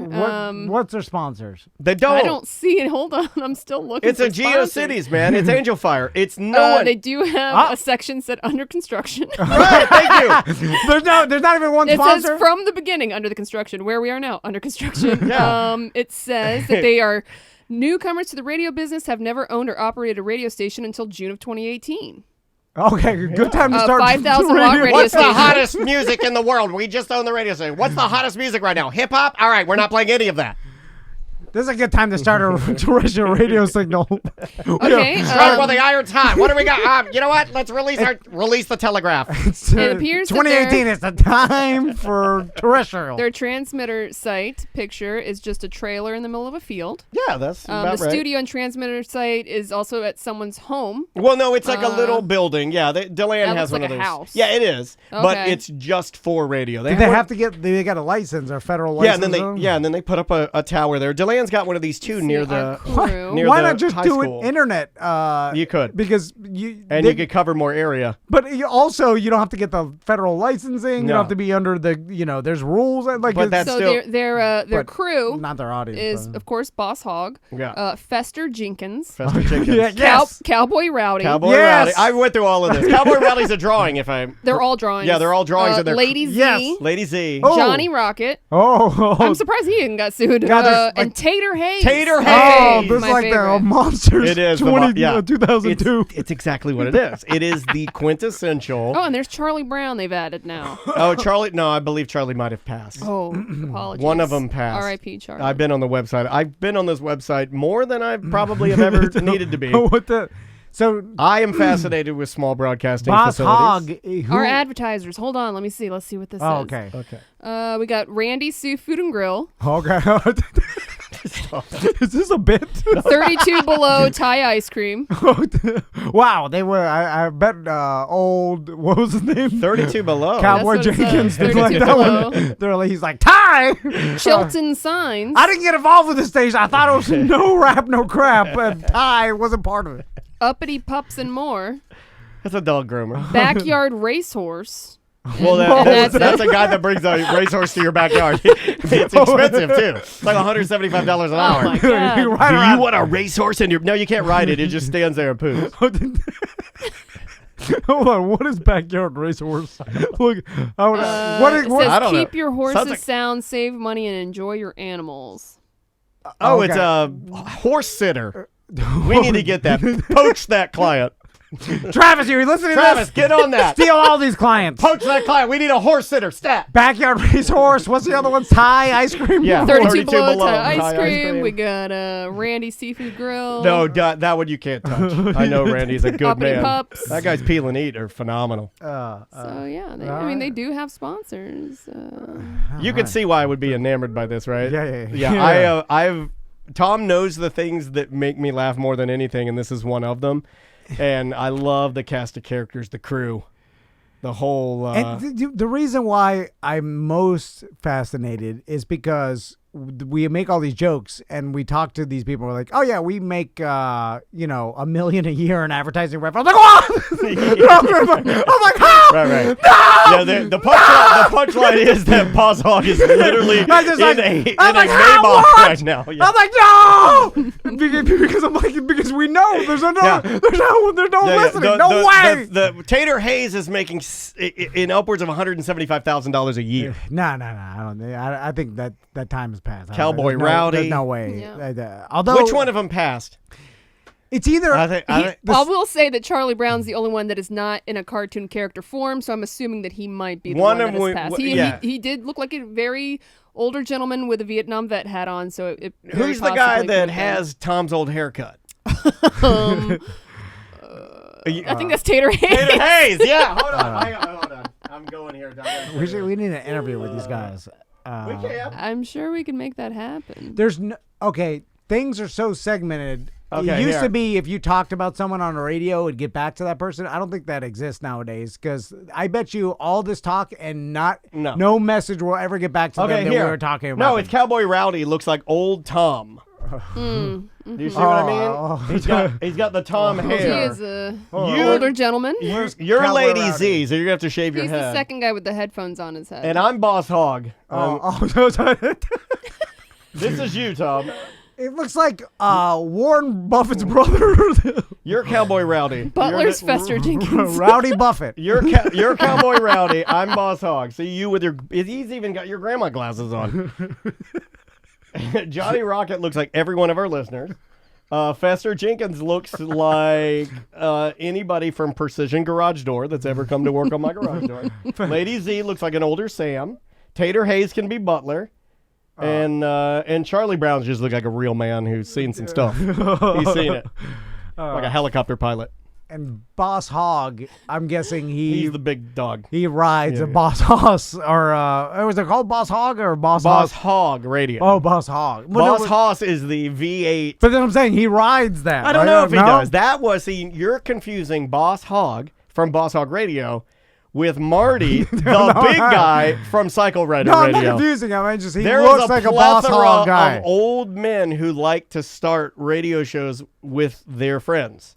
A: What's their sponsors?
B: They don't.
C: I don't see it. Hold on. I'm still looking.
B: It's
C: for
B: a GeoCities, man. It's Angel Fire. It's
C: They do have a section set under construction.
B: Right. Thank you.
A: There's not even one sponsor.
C: It says from the beginning under the construction. Where we are now under construction.
B: Yeah.
C: It says that they are newcomers to the radio business, have never owned or operated a radio station until June of 2018.
A: Okay, good time to start.
C: 5,000 watt radio
B: What's
C: station.
B: the hottest music in the world? We just own the radio station. What's the hottest music right now? Hip hop? All right, we're not playing any of that.
A: This is a good time to start a terrestrial radio signal.
C: Okay.
B: Strike while the iron's hot. What do we got? You know what? Let's release the telegraph.
C: It appears
A: 2018 is the time for terrestrial.
C: Their transmitter site picture is just a trailer in the middle of a field.
B: Yeah, that's about
C: the
B: right.
C: studio and transmitter site is also at someone's home.
B: Well, no, it's like a little building. Yeah, Deland has one of those.
C: House.
B: Yeah, it is.
C: Okay.
B: But it's just for radio.
A: They have to get. They got a license, or federal license.
B: And then they put up a tower there. Deland's got one of these too near the
A: Why not just do
B: school.
A: it internet?
B: You could
A: because
B: you could cover more area.
A: But you don't have to get the federal licensing. You don't have to be under the there's rules
B: but that's
C: so
B: still
C: their crew,
A: not their audience,
C: is of course Boss Hog, Fester Jenkins, Cowboy Rowdy,
B: Rowdy. I went through all of this. Cowboy Rowdy's a drawing.
C: They're all drawings.
B: Yeah, they're all drawings.
C: Lady Z,
B: Lady Z,
C: Johnny Rocket. I'm surprised he didn't got sued. And Tater Hayes.
A: Oh, this is like the monsters.
B: It is
A: 2002.
B: It's exactly what it is. It is the quintessential.
C: Oh, and there's Charlie Brown. They've added now.
B: Oh, Charlie. No, I believe Charlie might have passed.
C: Oh, apologies.
B: One of them passed.
C: R.I.P. Charlie.
B: I've been on the website. I've been on this website more than I probably have ever needed to be.
A: What the? So
B: I am fascinated with small broadcasting
A: Boss
B: facilities.
C: Our advertisers. Hold on. Let me see. Let's see what this is.
A: Okay.
C: We got Randy Sue Food and Grill.
A: Okay. Is this a bit?
C: 32 Below Thai Ice Cream.
A: Wow, they were. I bet old. What was his name?
B: 32 Below.
A: Cowboy Jenkins. Did like that one. They're like, he's like Thai.
C: Chilton Signs.
A: I didn't get involved with this station. I thought it was no rap, no crap, and Thai wasn't part of it.
C: Uppity Pups and More.
B: That's a dog groomer.
C: Backyard Racehorse.
B: Well, that's a guy that brings a racehorse to your backyard. It's expensive, too. It's like $175 an hour.
C: Oh, my God.
B: Do you want a racehorse in your... No, you can't ride it. It just stands there and poops.
A: Hold on, what is backyard racehorse? Look,
C: It says
B: I don't
C: keep
B: know.
C: your horses
B: Sounds like-
C: sound, save money, and enjoy your animals.
B: Oh,
A: Okay.
B: it's a horse sitter. We need to get that. Poach that client.
A: Travis, you're listening
B: Travis,
A: to this?
B: get on that.
A: Steal all these clients.
B: Poach that client. We need a horse sitter. Stat.
A: Backyard racehorse. What's the other one? Thai ice cream?
B: Yeah.
C: 32 below
B: below.
C: Thai ice
B: Thai ice
C: cream.
B: cream.
C: We got Randy Seafood Grill.
B: No, that one you can't touch. I know Randy's a good
C: Uppity
B: man.
C: Pups.
B: That guy's peel and eat are phenomenal.
C: So yeah, I mean they do have sponsors.
B: You can see why I would be enamored by this, right?
A: Yeah.
B: Tom knows the things that make me laugh more than anything, and this is one of them. And I love the cast of characters, the crew, the whole.
A: And the reason why I'm most fascinated is because we make all these jokes and we talk to these people. We're like, oh yeah, we make $1 million a year in advertising revenue. I'm like, what? I'm like, how?
B: Right.
A: No!
B: Yeah, the punchline is that Boss Hog is literally in a Maybach right now. Yeah.
A: I'm like, no, because we know there's no listening. No way.
B: The Tater Hayes is making in upwards of $175,000 a year.
A: No. I think that time has passed.
B: Cowboy Rowdy.
A: There's no way.
C: Yeah.
A: Although,
B: which one of them passed?
A: It's either.
C: I will say that Charlie Brown's the only one that is not in a cartoon character form, so I'm assuming that he might be the one that has passed. He did look like a very older gentleman with a Vietnam vet hat on. So
B: who's the guy that has Tom's old haircut?
C: I think that's Tater Hayes.
B: Tater Hayes, yeah. Hold on. I'm going here.
A: We need an interview with these guys.
B: We can.
C: I'm sure we can make that happen.
A: Things are so segmented.
B: Okay,
A: it used to be if you talked about someone on the radio, it'd get back to that person. I don't think that exists nowadays because I bet you all this talk and no message will ever get back to them that we were talking about.
B: No, it's Cowboy Rowdy. Looks like old Tom. Do you see what I mean? He's got the Tom hair.
C: He is a older gentleman.
B: You're Lady Z, so you're gonna have to shave your
C: head.
B: He's
C: the second guy with the headphones on his head.
B: And I'm Boss Hog. This is you, Tom.
A: It looks like Warren Buffett's brother.
B: You're Cowboy Rowdy.
C: Butler's Fester Jenkins.
A: Rowdy Buffett.
B: You're Cowboy Rowdy. I'm Boss Hog. See you with he's even got your grandma glasses on. Johnny Rocket looks like every one of our listeners. Fester Jenkins looks like anybody from Precision Garage Door that's ever come to work on my garage door. Lady Z looks like an older Sam. Tater Hayes can be Butler. And Charlie Brown just look like a real man who's seen some stuff. He's seen it. Like a helicopter pilot.
A: And Boss Hog, I'm guessing
B: he's the big dog.
A: He rides a Boss Hoss, or was it called Boss Hog or Boss
B: Hog Radio?
A: Oh, Boss Hog.
B: Boss Hoss is the V8.
A: But then I'm saying he rides that.
B: I don't know if he does. You're confusing Boss Hog from Boss Hog Radio with Marty, the big guy from Cycle Rider Radio.
A: I'm not confusing him. He
B: there
A: looks like a Boss Hog guy.
B: Of old men who like to start radio shows with their friends.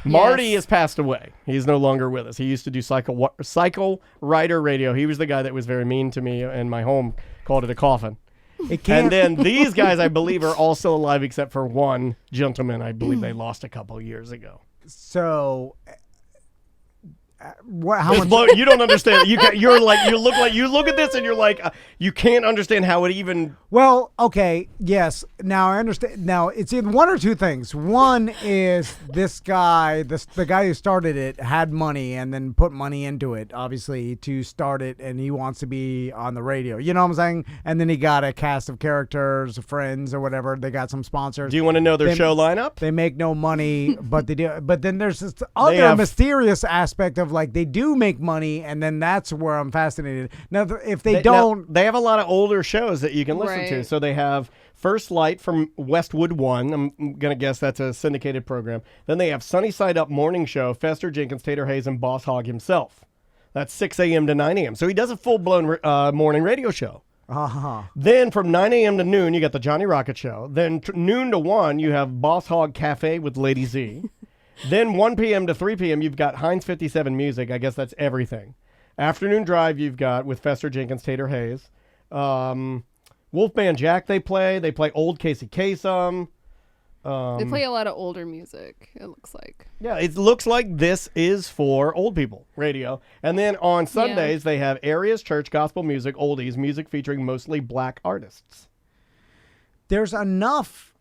B: Marty has passed away. He's no longer with us. He used to do Cycle Rider Radio. He was the guy that was very mean to me, and my home called it a coffin. And then these guys, I believe, are all still alive except for one gentleman. I believe they lost a couple years ago.
A: So...
B: how much? You don't understand. You look at this and you're like, you can't understand how it even.
A: Well, okay, yes. Now I understand. Now it's in one or two things. One is this guy, the guy who started it, had money and then put money into it, obviously, to start it, and he wants to be on the radio. You know what I'm saying? And then he got a cast of characters, friends, or whatever. They got some sponsors.
B: Do you want to know their show lineup?
A: They make no money, but they do. But then there's this other mysterious aspect of like they do make money, and then that's where I'm fascinated. Now, if they don't,
B: they have a lot of older shows that you can listen to. So they have First Light from Westwood One. I'm gonna guess that's a syndicated program. Then they have Sunny Side Up Morning Show. Fester Jenkins, Tater Hayes, and Boss Hog himself. That's 6 a.m. to 9 a.m. So he does a full-blown morning radio show. Then from 9 a.m. to noon, you got the Johnny Rocket Show. Then noon to 1, you have Boss Hog Cafe with Lady Z. Then 1 p.m. to 3 p.m., you've got Heinz 57 Music. I guess that's everything. Afternoon Drive, you've got with Fester Jenkins, Tater Hayes. Wolfman Jack, they play old Casey Kasem.
C: They play a lot of older music, it looks like.
B: Yeah, it looks like this is for old people radio. And then on Sundays, they have areas, church, gospel music, oldies, music featuring mostly black artists.
A: There's enough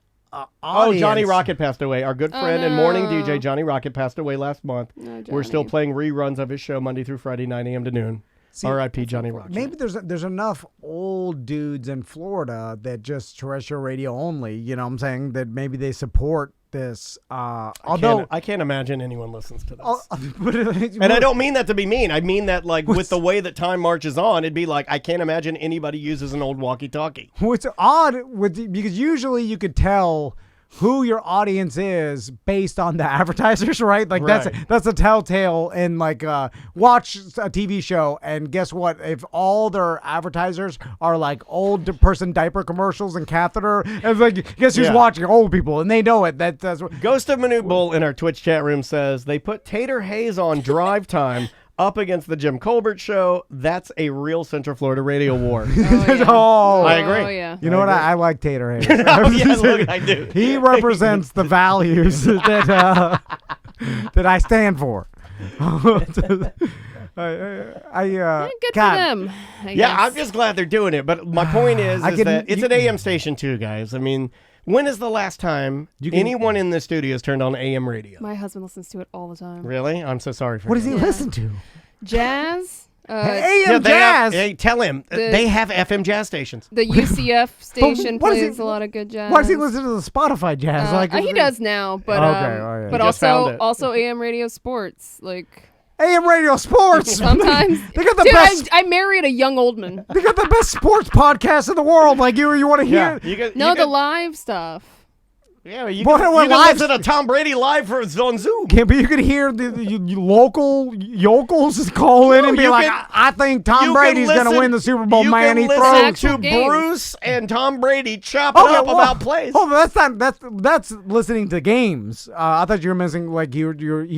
A: audience.
B: Johnny Rocket passed away. Our good friend and morning DJ Johnny Rocket passed away last month.
C: No,
B: We're still playing reruns of his show Monday through Friday, 9 a.m. to noon. R.I.P. Johnny Rocket.
A: Maybe there's enough old dudes in Florida that just terrestrial radio only. You know what I'm saying? That maybe they support this. Although
B: I can't imagine anyone listens to this. And I don't mean that to be mean. I mean that with the way that time marches on, it'd be like I can't imagine anybody uses an old walkie-talkie.
A: What's odd because usually you could tell who your audience is based on the advertisers, right? Like that's a telltale. And like watch a TV show, and guess what? If all their advertisers are like old person diaper commercials and catheter, it's like guess who's watching? Old people, and they know it. That's what.
B: Ghost of Minute Bull in our Twitch chat room says they put Tater Hayes on drive time. Up against the Jim Colbert Show, that's a real Central Florida radio war. I agree.
C: Oh, yeah.
A: You know what? I like Tater Hayes.
B: Look, I do.
A: He represents the values that I stand for.
C: Good for them. I guess.
B: I'm just glad they're doing it. But my point is that it's an AM station too, guys. I mean, when is the last time anyone in the studio has turned on AM radio?
C: My husband listens to it all the time.
B: Really? I'm so sorry for
A: What does he listen to?
C: Jazz.
A: AM jazz.
B: Tell him they have FM jazz stations.
C: The UCF station plays a lot of good jazz.
A: Why does he listen to the Spotify jazz?
C: He does now, but but also AM radio sports like.
A: AM radio sports.
C: Sometimes
A: they got the best.
C: I married a young old man.
A: They got the best sports podcast in the world. Like you want to hear?
C: The live stuff.
B: Yeah, you can listen to Tom Brady live on Zoom.
A: Yeah, but you can hear the local yokels call in and be like, I think Tom Brady's going to win the Super Bowl, man. He throws
B: to Bruce and Tom Brady chopping up about plays.
A: Oh, that's listening to games. I thought you were missing like you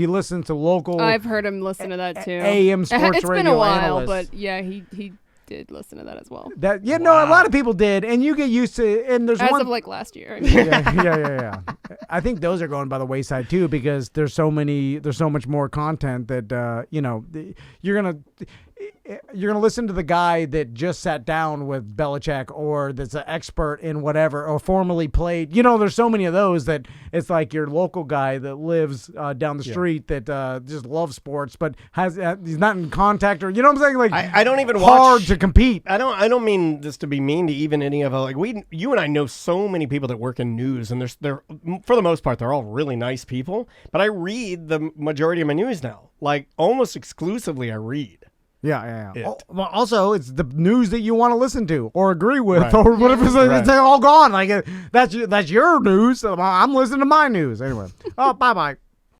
A: listen to local.
C: I've heard him listen to that too.
A: AM sports radio.
C: It's been a while,
A: analyst.
C: but yeah, he did listen to that as well.
A: No, a lot of people did, and you get used to it. And there's
C: as
A: one
C: of like last year.
A: Yeah. I think those are going by the wayside too because there's so much more content that you're gonna listen to the guy that just sat down with Belichick or that's an expert in whatever or formerly played. There's so many of those that it's like your local guy that lives down the street that just loves sports but he's not in contact or what I'm saying. Like
B: I don't even
A: hard to compete.
B: I don't mean this to be mean to even any of you and I know so many people that work in news and they're for the most part they're all really nice people. But I read the majority of my news now, like almost exclusively I read.
A: Yeah. Also, it's the news that you want to listen to or agree with or whatever. It's all gone. Like that's your news. I'm listening to my news anyway. Bye.